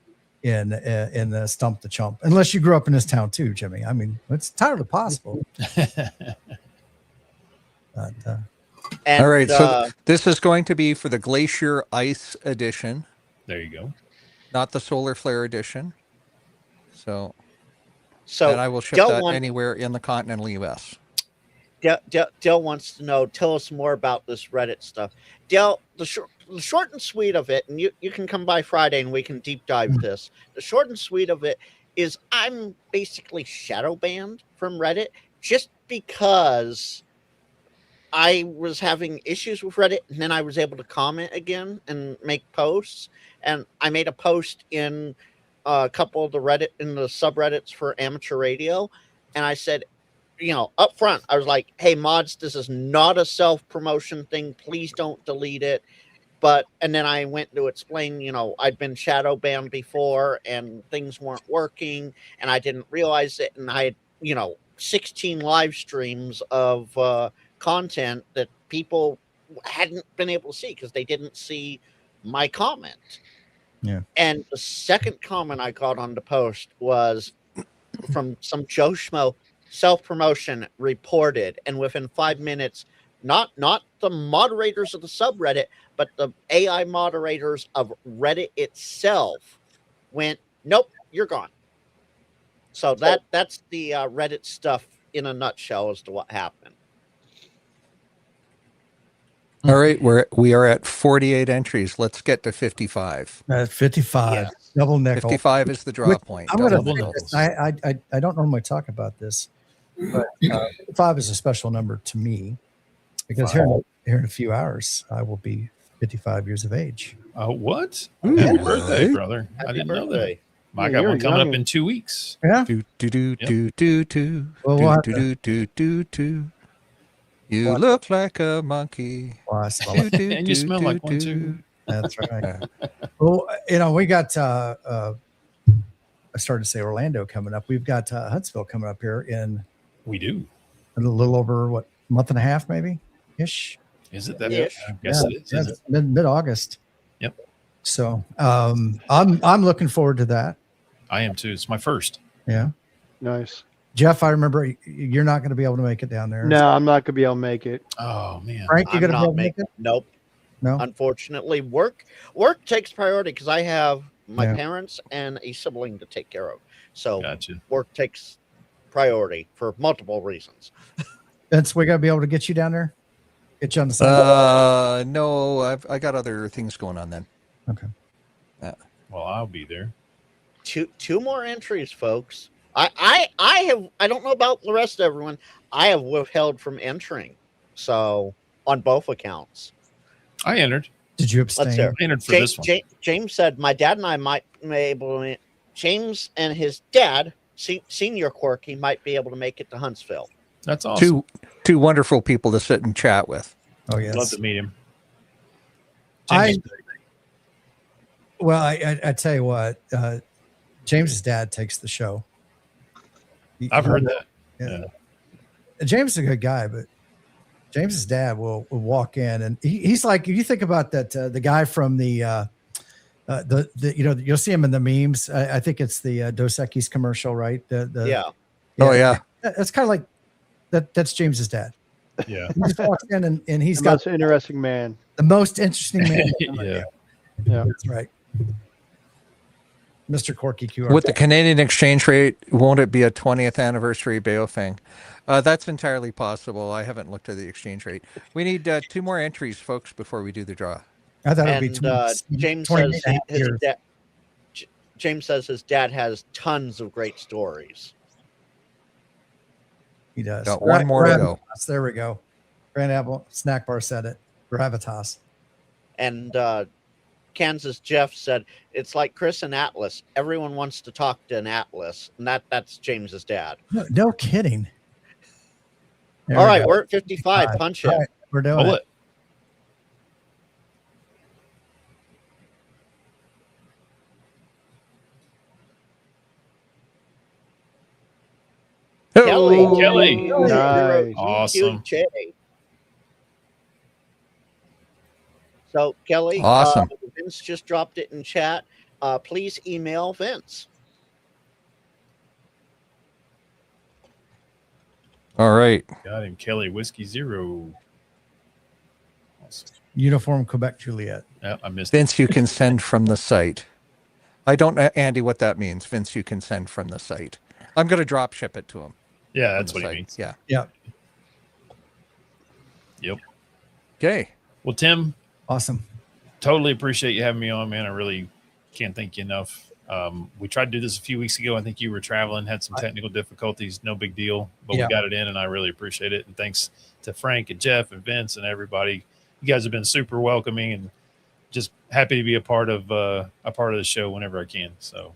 Speaker 3: in the Stump the Chump, unless you grew up in this town too, Jimmy. I mean, it's entirely possible. But,
Speaker 6: All right, so this is going to be for the Glacier Ice edition,
Speaker 5: There you go.
Speaker 6: not the Solar Flare edition. So
Speaker 7: so
Speaker 6: and I will ship
Speaker 7: Del
Speaker 6: that
Speaker 7: want-
Speaker 6: anywhere in the continental U.S.
Speaker 7: Del wants to know, tell us more about this Reddit stuff. Del, the short and sweet of it, and you can come by Friday and we can deep dive this. The short and sweet of it is I'm basically shadow banned from Reddit just because I was having issues with Reddit, and then I was able to comment again and make posts. And I made a post in a couple of the subreddits for amateur radio, and I said, up front, I was like, hey, mods, this is not a self-promotion thing. Please don't delete it. And then I went to explain, I'd been shadow banned before and things weren't working and I didn't realize it. And I had, 16 live streams of content that people hadn't been able to see because they didn't see my comment.
Speaker 3: Yeah.
Speaker 7: And the second comment I got on the post was from some Joe Schmo. Self-promotion reported, and within 5 minutes, not the moderators of the subreddit, but the AI moderators of Reddit itself went, nope, you're gone. So that's the Reddit stuff in a nutshell as to what happened.
Speaker 6: All right, we are at 48 entries. Let's get to 55.
Speaker 3: 55,
Speaker 7: Yeah.
Speaker 3: double nickel.
Speaker 6: 55 is the draw point.
Speaker 3: I'm
Speaker 6: Double
Speaker 3: gonna.
Speaker 6: nickels.
Speaker 3: I don't normally talk about this, but 55 is a special number to me because here in a few hours I will be 55 years of age.
Speaker 5: What?
Speaker 6: Ooh,
Speaker 5: Happy
Speaker 6: yeah.
Speaker 5: birthday, brother. I
Speaker 7: Happy
Speaker 5: didn't know that.
Speaker 7: birthday.
Speaker 5: I
Speaker 2: Yeah,
Speaker 5: got
Speaker 2: you're
Speaker 5: one coming
Speaker 2: young.
Speaker 5: up in 2 weeks.
Speaker 3: Yeah.
Speaker 6: Do do do
Speaker 5: Yep.
Speaker 6: do do do
Speaker 3: Well, we'll have
Speaker 6: do do do do. You
Speaker 3: What?
Speaker 6: look like a monkey.
Speaker 3: Well, I smell
Speaker 6: Do,
Speaker 3: it.
Speaker 6: do,
Speaker 5: And you
Speaker 6: do,
Speaker 5: smell
Speaker 6: do,
Speaker 5: like one,
Speaker 6: do.
Speaker 5: too.
Speaker 3: That's right. Well, we got. I started to say Orlando coming up. We've got Huntsville coming up here in
Speaker 5: We do.
Speaker 3: a little over what, month and a half, maybe ish.
Speaker 5: Is it that?
Speaker 7: Yeah.
Speaker 5: I guess it is. Isn't it?
Speaker 3: Mid August.
Speaker 5: Yep.
Speaker 3: So I'm looking forward to that.
Speaker 5: I am too. It's my first.
Speaker 3: Yeah.
Speaker 2: Nice.
Speaker 3: Jeff, I remember you're not going to be able to make it down there.
Speaker 2: No, I'm not gonna be able to make it.
Speaker 5: Oh man.
Speaker 3: Frank, you
Speaker 7: I'm
Speaker 3: going to be
Speaker 7: not
Speaker 3: able to make
Speaker 7: making
Speaker 3: it?
Speaker 7: Nope.
Speaker 3: No.
Speaker 7: Unfortunately, work takes priority because I have my
Speaker 3: Yeah.
Speaker 7: parents and a sibling to take care of. So
Speaker 5: Gotcha.
Speaker 7: work takes priority for multiple reasons.
Speaker 3: Vince, we got to be able to get you down there. Get you on the side.
Speaker 6: No, I got other things going on then.
Speaker 3: Okay.
Speaker 5: Well, I'll be there.
Speaker 7: Two more entries, folks. I don't know about the rest of everyone. I have withheld from entering. So on both accounts.
Speaker 5: I entered.
Speaker 3: Did you
Speaker 7: Let's
Speaker 3: abstain?
Speaker 7: hear.
Speaker 5: I entered for
Speaker 7: James,
Speaker 5: this one.
Speaker 7: James said my dad and I might be able to. James and his dad, senior Quirky, might be able to make it to Huntsville.
Speaker 5: That's awesome.
Speaker 6: Two wonderful people to sit and chat with.
Speaker 3: Oh yes.
Speaker 5: Love to meet him.
Speaker 3: I tell you what, James's dad takes the show.
Speaker 5: I've heard that.
Speaker 3: Yeah. James is a good guy, but James's dad will walk in and he's like, if you think about that, the guy from the you'll see him in the memes. I think it's the Dos Equis commercial, right?
Speaker 7: Yeah.
Speaker 6: Oh yeah.
Speaker 3: That's kind of like that. That's James's dad.
Speaker 5: Yeah.
Speaker 3: He just walks in and he's
Speaker 2: The
Speaker 3: got
Speaker 2: most interesting man.
Speaker 3: the most interesting man.
Speaker 5: Yeah.
Speaker 2: Yeah.
Speaker 3: That's right. Mr. Corky QR.
Speaker 6: With the Canadian exchange rate, won't it be a 20th anniversary Baofeng? That's entirely possible. I haven't looked at the exchange rate. We need 2 more entries, folks, before we do the draw.
Speaker 3: I thought it would be
Speaker 7: And James
Speaker 3: 28
Speaker 7: says
Speaker 3: and a half
Speaker 7: his
Speaker 3: years.
Speaker 7: James says his dad has tons of great stories.
Speaker 3: He does.
Speaker 6: Got one more to go.
Speaker 3: Gravitas, there we go. Grand Apple Snack Bar said it. Gravitas.
Speaker 7: And Kansas Jeff said it's like Chris and Atlas. Everyone wants to talk to an Atlas, and that's James's dad.
Speaker 3: No kidding. There
Speaker 7: All
Speaker 3: we
Speaker 7: right,
Speaker 3: go.
Speaker 7: we're at 55. Punch it.
Speaker 3: All right, we're doing
Speaker 5: Pull
Speaker 3: it.
Speaker 5: it.
Speaker 7: Kelly.
Speaker 6: Oh,
Speaker 5: Kelly.
Speaker 2: Nice.
Speaker 5: Awesome.
Speaker 7: QJ. So Kelly,
Speaker 6: Awesome.
Speaker 7: Vince just dropped it in chat. Please email Vince.
Speaker 6: All right.
Speaker 5: Got him. Kelly Whiskey Zero. Awesome.
Speaker 3: Uniform Quebec Juliet.
Speaker 5: Yeah, I missed it.
Speaker 6: Vince, you can send from the site. I don't know, Andy, what that means. Vince, you can send from the site. I'm going to drop ship it to him.
Speaker 5: Yeah,
Speaker 6: from
Speaker 5: that's
Speaker 6: the
Speaker 5: what he
Speaker 6: site.
Speaker 5: means.
Speaker 6: Yeah.
Speaker 3: Yeah.
Speaker 5: Yep.
Speaker 6: Okay.
Speaker 5: Well, Tim,
Speaker 3: Awesome.
Speaker 5: totally appreciate you having me on, man. I really can't thank you enough. We tried to do this a few weeks ago. I think you were traveling, had some technical difficulties. No big deal, but
Speaker 3: Yeah.
Speaker 5: we got it in, and I really appreciate it. And thanks to Frank and Jeff and Vince and everybody. You guys have been super welcoming, and just happy to be a part of the show whenever I can. So,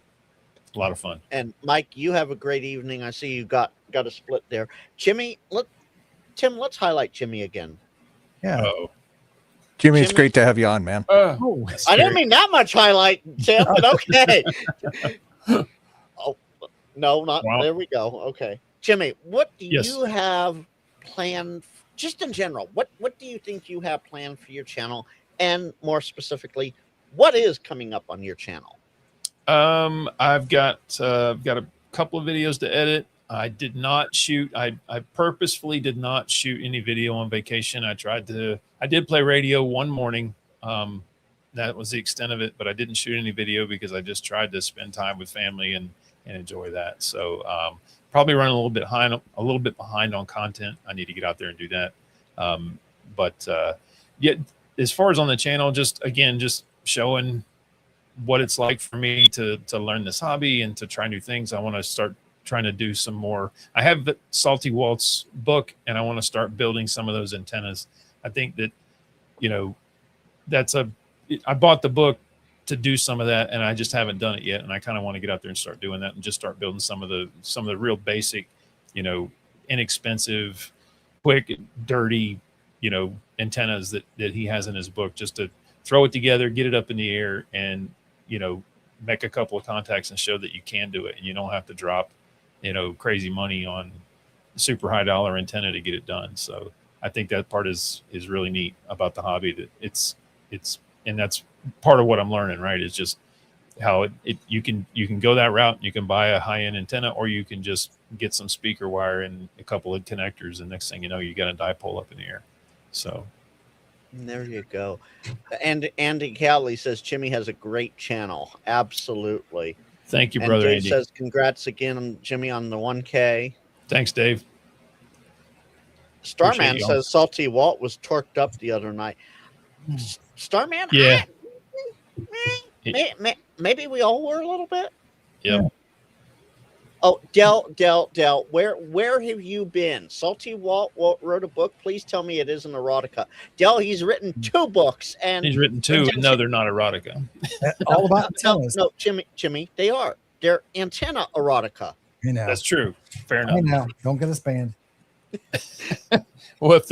Speaker 5: a lot of fun.
Speaker 7: And Mike, you have a great evening. I see you got a split there. Jimmy, Tim, let's highlight Jimmy again.
Speaker 3: Yeah.
Speaker 5: Oh,
Speaker 6: Jimmy, it's
Speaker 7: Jimmy?
Speaker 6: great to have you on, man.
Speaker 3: Oh,
Speaker 7: I didn't mean that much highlight, Tim, but okay. Oh, no, not
Speaker 5: Wow.
Speaker 7: there we go. Okay. Jimmy, what do
Speaker 5: Yes.
Speaker 7: you have planned just in general? What do you think you have planned for your channel? And more specifically, what is coming up on your channel?
Speaker 5: I've got a couple of videos to edit. I did not shoot. I purposefully did not shoot any video on vacation. I did play radio one morning. That was the extent of it, but I didn't shoot any video because I just tried to spend time with family and enjoy that. So probably running a little bit behind on content. I need to get out there and do that. Yeah, as far as on the channel, just showing what it's like for me to learn this hobby and to try new things. I want to start trying to do some more. I have the Salty Walt's book, and I want to start building some of those antennas. I think that, I bought the book to do some of that, and I just haven't done it yet. And I kind of want to get out there and start doing that and just start building some of the real basic, inexpensive, quick, dirty, antennas that he has in his book, just to throw it together, get it up in the air, and, make a couple of contacts and show that you can do it. And you don't have to drop, crazy money on super high dollar antenna to get it done. So I think that part is really neat about the hobby, that and that's part of what I'm learning, right? It's just how you can go that route. You can buy a high-end antenna, or you can just get some speaker wire and a couple of connectors. And next thing you know, you got a dipole up in the air. So
Speaker 7: There you go. And Andy Cowley says Jimmy has a great channel. Absolutely.
Speaker 5: thank you,
Speaker 7: And
Speaker 5: brother
Speaker 7: Dave
Speaker 5: Andy.
Speaker 7: says congrats again on Jimmy on the 1K.
Speaker 5: Thanks, Dave.
Speaker 7: Starman
Speaker 5: y'all.
Speaker 7: says Salty Walt was torqued up the other night. Starman?
Speaker 5: Yeah.
Speaker 7: Maybe we all were a little bit.
Speaker 5: Yep.
Speaker 7: Oh, Del, where have you been? Salty Walt wrote a book. Please tell me it isn't erotica. Del, he's written 2 books, and
Speaker 5: He's written 2. No, they're not erotica.
Speaker 3: all about
Speaker 7: no,
Speaker 3: antennas.
Speaker 7: no, Jimmy, they are. They're antenna erotica.
Speaker 3: You know.
Speaker 5: That's true. Fair
Speaker 3: I
Speaker 5: enough.
Speaker 3: know. Don't get us banned.
Speaker 5: Well,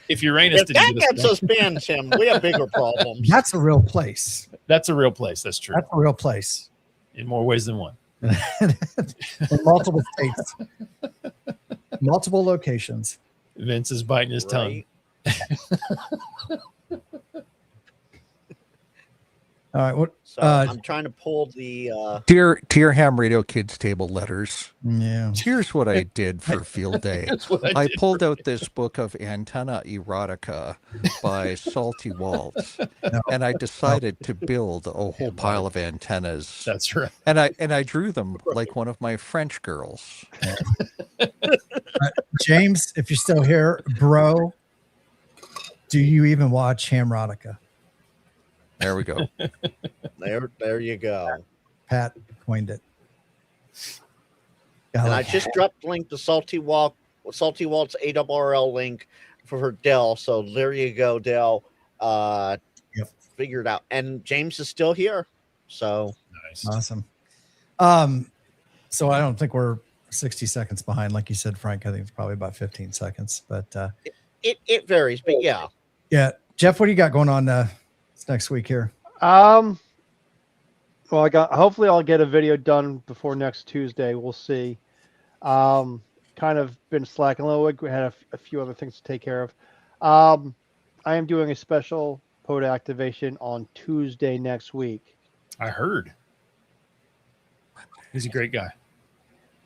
Speaker 5: if Uranus
Speaker 7: If
Speaker 5: didn't
Speaker 7: that
Speaker 5: get us
Speaker 7: gets us banned, Tim, we have bigger problems.
Speaker 3: That's a real place.
Speaker 5: that's a real place. That's true.
Speaker 3: That's a real place.
Speaker 5: In more ways than one.
Speaker 3: In multiple states, multiple locations.
Speaker 5: Vince is biting his tongue.
Speaker 7: Right.
Speaker 3: All right. What?
Speaker 7: So I'm trying to pull the.
Speaker 6: Dear Ham Radio Kids Table letters.
Speaker 3: Yeah.
Speaker 6: Here's what I did for Field Day.
Speaker 5: That's what
Speaker 6: I
Speaker 5: did.
Speaker 6: pulled out this book of Antenna Erotica by Salty Waltz,
Speaker 3: No.
Speaker 6: and I decided to build a whole pile of antennas.
Speaker 5: That's right.
Speaker 6: And I drew them like one of my French girls.
Speaker 3: James, if you're still here, bro, do you even watch Hamrotica?
Speaker 6: There we go.
Speaker 7: There you go.
Speaker 3: Pat coined it.
Speaker 7: And I just dropped the link to Salty Waltz ARRL link for Dell. So there you go, Dell.
Speaker 3: Yep.
Speaker 7: Figured out. And James is still here. So
Speaker 5: Nice.
Speaker 3: Awesome. So I don't think we're 60 seconds behind, like you said, Frank. I think it's probably about 15 seconds. But
Speaker 7: it varies, but yeah.
Speaker 3: yeah, Jeff, what do you got going on next week here?
Speaker 2: Well, hopefully I'll get a video done before next Tuesday. We'll see. Kind of been slacking a little bit. We had a few other things to take care of. I am doing a special POTA activation on Tuesday next week.
Speaker 5: I heard. He's a great guy.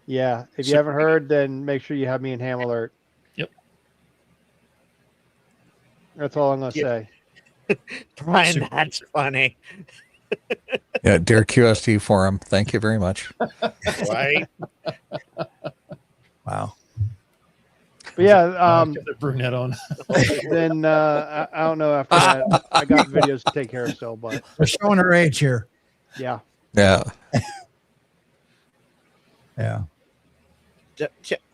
Speaker 2: Yeah, if you haven't heard, then make sure you have me in Ham Alert.
Speaker 5: Yep.
Speaker 2: That's all I'm going to say.
Speaker 7: Brian, that's funny.
Speaker 6: Yeah, dear QST forum, thank you very much.
Speaker 7: Right?
Speaker 3: Wow.
Speaker 2: But yeah,
Speaker 5: Get the brunette on.
Speaker 2: then I don't know after that. I got videos to take care of still, but
Speaker 3: We're showing her age here.
Speaker 2: yeah.
Speaker 6: Yeah.
Speaker 3: Yeah.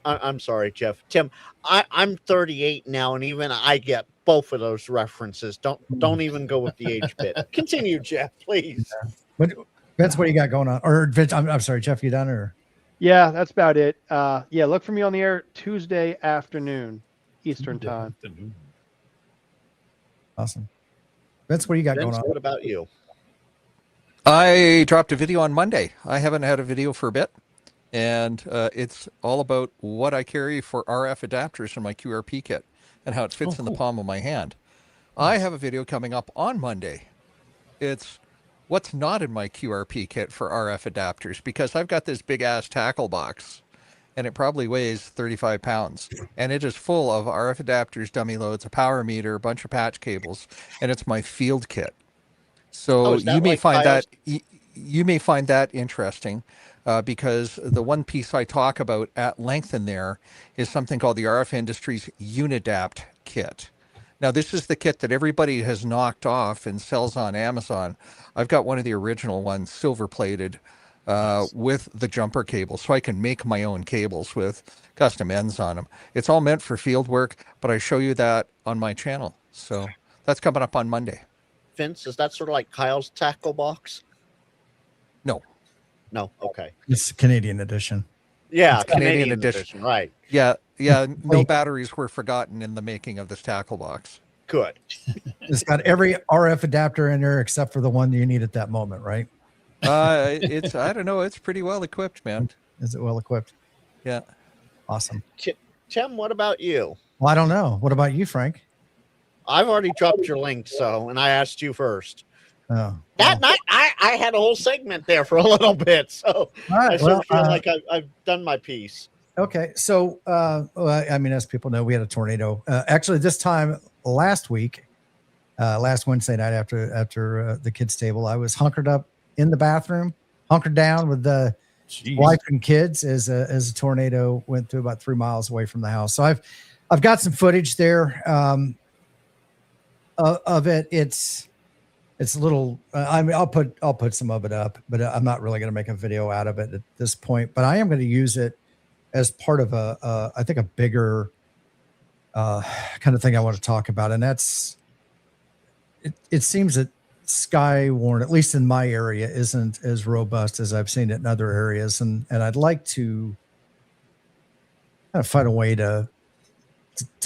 Speaker 7: I'm sorry, Jeff. Tim, I'm 38 now, and even I get both of those references. Don't even go with the age bit. Continue, Jeff, please.
Speaker 3: But Vince, what do you got going on? Or Vince, I'm sorry, Jeff, you done or?
Speaker 2: Yeah, that's about it. Yeah, look for me on the air Tuesday afternoon, Eastern time.
Speaker 3: Awesome. Vince, what do you got
Speaker 7: Vince,
Speaker 3: going on?
Speaker 7: what about you?
Speaker 6: I dropped a video on Monday. I haven't had a video for a bit. And it's all about what I carry for RF adapters in my QRP kit and how it fits in the palm of my hand. I have a video coming up on Monday. It's what's not in my QRP kit for RF adapters, because I've got this big ass tackle box and it probably weighs 35 pounds and it is full of RF adapters, dummy loads, a power meter, a bunch of patch cables, and it's my field kit. So you may find that you may find that interesting. Because the one piece I talk about at length in there is something called the RF Industries Unidapt kit. Now, this is the kit that everybody has knocked off and sells on Amazon. I've got one of the original ones, silver-plated, with the jumper cable, so I can make my own cables with custom ends on them. It's all meant for field work, but I show you that on my channel. So that's coming up on Monday.
Speaker 7: Vince, is that sort of like Kyle's tackle box?
Speaker 6: No.
Speaker 7: No, okay.
Speaker 3: It's Canadian edition.
Speaker 7: Yeah,
Speaker 6: Canadian edition.
Speaker 7: Right.
Speaker 6: Yeah, no batteries were forgotten in the making of this tackle box.
Speaker 7: Good.
Speaker 3: It's got every RF adapter in there except for the one you need at that moment, right?
Speaker 6: It's I don't know, it's pretty well equipped, man.
Speaker 3: Is it well equipped?
Speaker 6: Yeah.
Speaker 3: Awesome.
Speaker 7: Tim, what about you?
Speaker 3: Well, I don't know. What about you, Frank?
Speaker 7: I've already dropped your link, and I asked you first.
Speaker 3: Oh,
Speaker 7: That night, I had a whole segment there for a little bit, so
Speaker 3: all right.
Speaker 7: I sort of feel like I've done my piece.
Speaker 3: Okay. So, I mean, as people know, we had a tornado. Actually, this time last week, last Wednesday night after the kids' table, I was hunkered up in the bathroom, hunkered down with the wife and kids as a tornado went through about 3 miles away from the house. So I've got some footage there of it. It's a little. I mean, I'll put some of it up, but I'm not really going to make a video out of it at this point. But I am going to use it as part of I think a bigger kind of thing I want to talk about, and that's. It seems that Skywarn, at least in my area, isn't as robust as I've seen it in other areas, and I'd like to kind of find a way to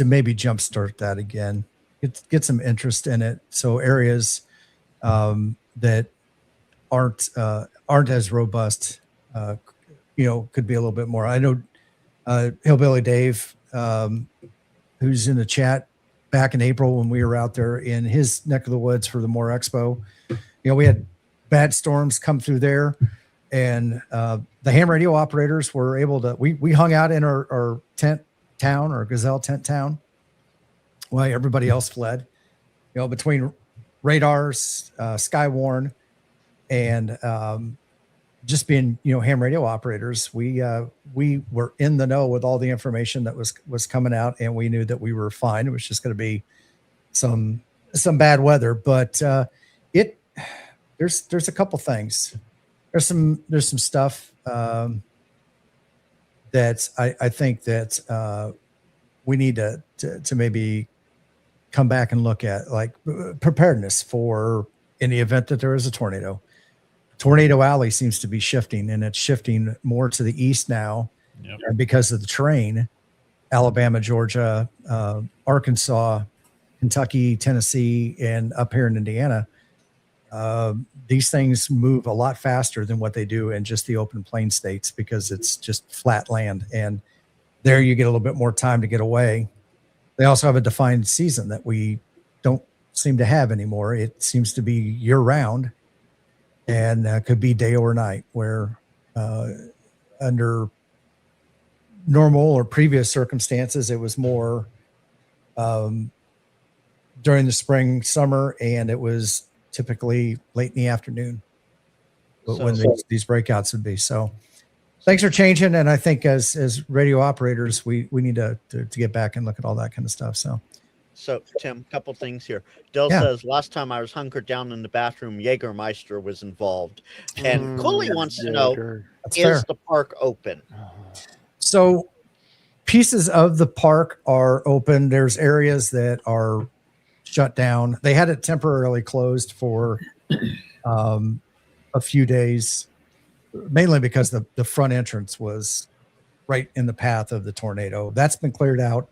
Speaker 3: maybe jumpstart that again, get some interest in it. So areas that aren't as robust, could be a little bit more. I know Hillbilly Dave, who's in the chat back in April when we were out there in his neck of the woods for the More Expo. We had bad storms come through there. And the ham radio operators were able to, we hung out in our tent town, or Gazelle tent town, while everybody else fled, between radars, Skywarn, and just being, ham radio operators, we were in the know with all the information that was coming out, and we knew that we were fine. It was just going to be some bad weather, but there's a couple things. There's some stuff that I think that we need to maybe come back and look at, like preparedness for in the event that there is a tornado. Tornado Alley seems to be shifting, and it's shifting more to the east now.
Speaker 5: Yep.
Speaker 3: And because of the terrain, Alabama, Georgia, Arkansas, Kentucky, Tennessee, and up here in Indiana, these things move a lot faster than what they do in just the open plain states, because it's just flat land, and there you get a little bit more time to get away. They also have a defined season that we don't seem to have anymore. It seems to be year round, and could be day or night, where under normal or previous circumstances, it was more during the spring, summer, and it was typically late in the afternoon, but when these breakouts would be. So things are changing, and I think as radio operators, we need to get back and look at all that kind of stuff. So
Speaker 7: Tim, couple things here. Dill says, last time I was hunkered down in the bathroom, Jägermeister was involved. And Cooley wants to know, is the park open?
Speaker 3: So pieces of the park are open. There's areas that are shut down. They had it temporarily closed for a few days, mainly because the front entrance was right in the path of the tornado. That's been cleared out.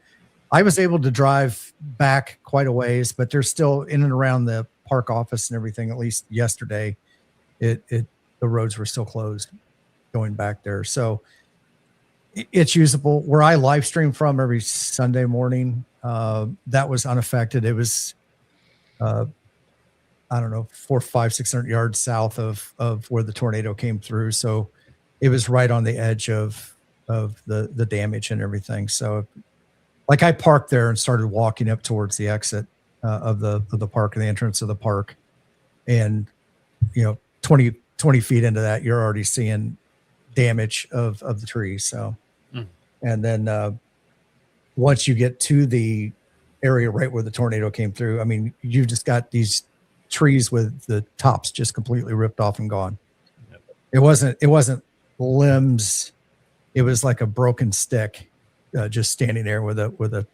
Speaker 3: I was able to drive back quite a ways, but they're still in and around the park office and everything. At least yesterday, the roads were still closed going back there. So it's usable. Where I live stream from every Sunday morning, that was unaffected. It was, I don't know, 400, 500, 600 yards south of where the tornado came through. So it was right on the edge of the damage and everything. So like I parked there and started walking up towards the exit of the park, and the entrance of the park. And, 20 feet into that, you're already seeing damage of the trees. So, and then once you get to the area right where the tornado came through, I mean, you've just got these trees with the tops just completely ripped off and gone. Yep. It wasn't limbs. It was like a broken stick, just standing there with a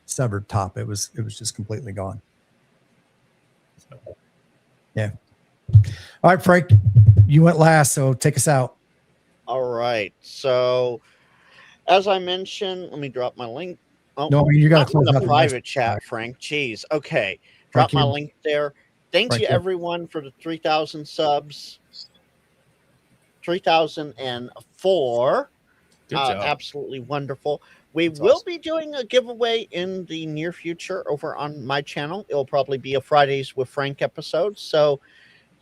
Speaker 3: severed top. It was just completely gone. Yeah. All right, Frank, you went last, so take us out.
Speaker 7: All right. So as I mentioned, let me drop my link. Oh,
Speaker 3: no, you got to close
Speaker 7: out
Speaker 3: the
Speaker 7: private chat, Frank. Jeez. Okay. Drop my link there. Thank you, everyone, for the 3,000 subs. 3,004.
Speaker 5: Good job.
Speaker 7: Absolutely wonderful. We will be doing a giveaway in the near future over on my channel. It'll probably be a Fridays with Frank episode. So,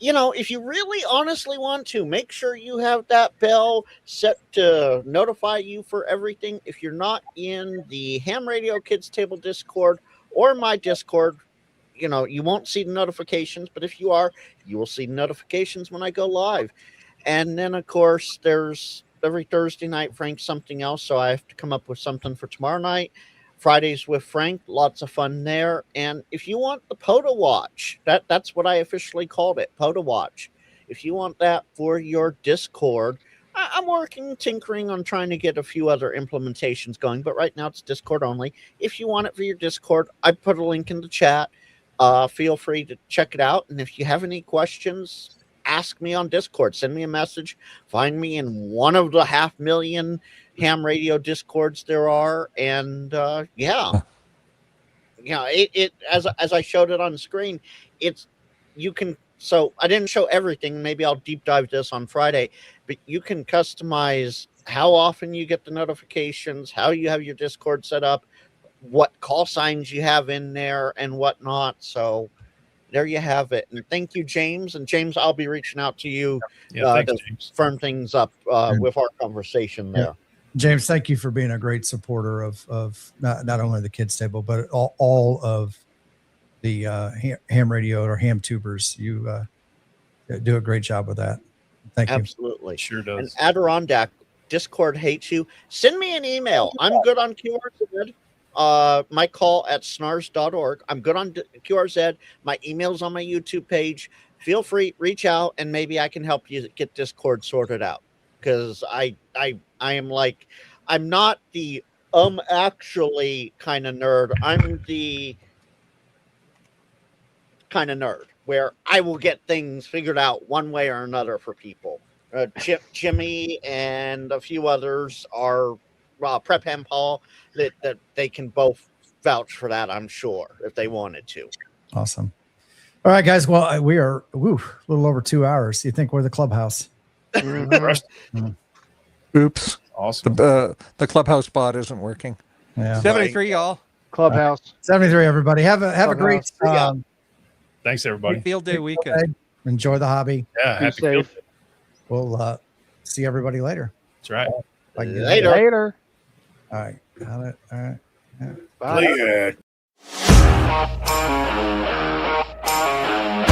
Speaker 7: if you really honestly want to, make sure you have that bell set to notify you for everything. If you're not in the Ham Radio Kids Table Discord or my Discord, you won't see the notifications. But if you are, you will see notifications when I go live. And then, of course, there's every Thursday night, Frank something else. So I have to come up with something for tomorrow night. Fridays with Frank, lots of fun there. And if you want the POTA Watch, that's what I officially called it, POTA Watch. If you want that for your Discord, I'm tinkering on trying to get a few other implementations going, but right now it's Discord only. If you want it for your Discord, I put a link in the chat. Feel free to check it out. And if you have any questions, ask me on Discord. Send me a message. Find me in one of the 500,000 ham radio Discords there are. And it as I showed it on the screen, so I didn't show everything. Maybe I'll deep dive this on Friday, but you can customize how often you get the notifications, how you have your Discord set up, what call signs you have in there and whatnot. So there you have it. And thank you, James. And James, I'll be reaching out to you
Speaker 5: Yeah, thanks,
Speaker 7: to
Speaker 5: James.
Speaker 7: firm things up with our conversation there.
Speaker 3: James, thank you for being a great supporter of not only the kids table, but all of the ham radio or ham tubers. You do a great job with that. Thank you.
Speaker 7: Absolutely.
Speaker 5: Sure does.
Speaker 7: And Adirondack, Discord hates you. Send me an email. I'm good on QRZ. My call at snars.org. I'm good on QRZ. My email's on my YouTube page. Feel free, reach out, and maybe I can help you get Discord sorted out. Because I am like, I'm not the actually kind of nerd. I'm the kind of nerd where I will get things figured out one way or another for people. Jimmy and a few others are Prep Ham Paul that they can both vouch for that, I'm sure, if they wanted to.
Speaker 3: Awesome. All right, guys. Well, we are a little over 2 hours. You think we're the clubhouse?
Speaker 6: Oops.
Speaker 5: Awesome.
Speaker 6: The clubhouse bot isn't working.
Speaker 3: Yeah.
Speaker 6: 73, y'all.
Speaker 2: Clubhouse.
Speaker 3: 73, everybody. Have a great
Speaker 5: Thanks, everybody.
Speaker 6: Field day weekend.
Speaker 3: enjoy the hobby.
Speaker 5: Yeah,
Speaker 2: Be
Speaker 5: happy field
Speaker 2: safe.
Speaker 5: day.
Speaker 3: We'll see everybody later.
Speaker 5: That's right.
Speaker 3: If I can get it.
Speaker 7: Later.
Speaker 2: Later.
Speaker 3: All right. Got it. All right. Yeah.
Speaker 2: Bye.
Speaker 1: Play it.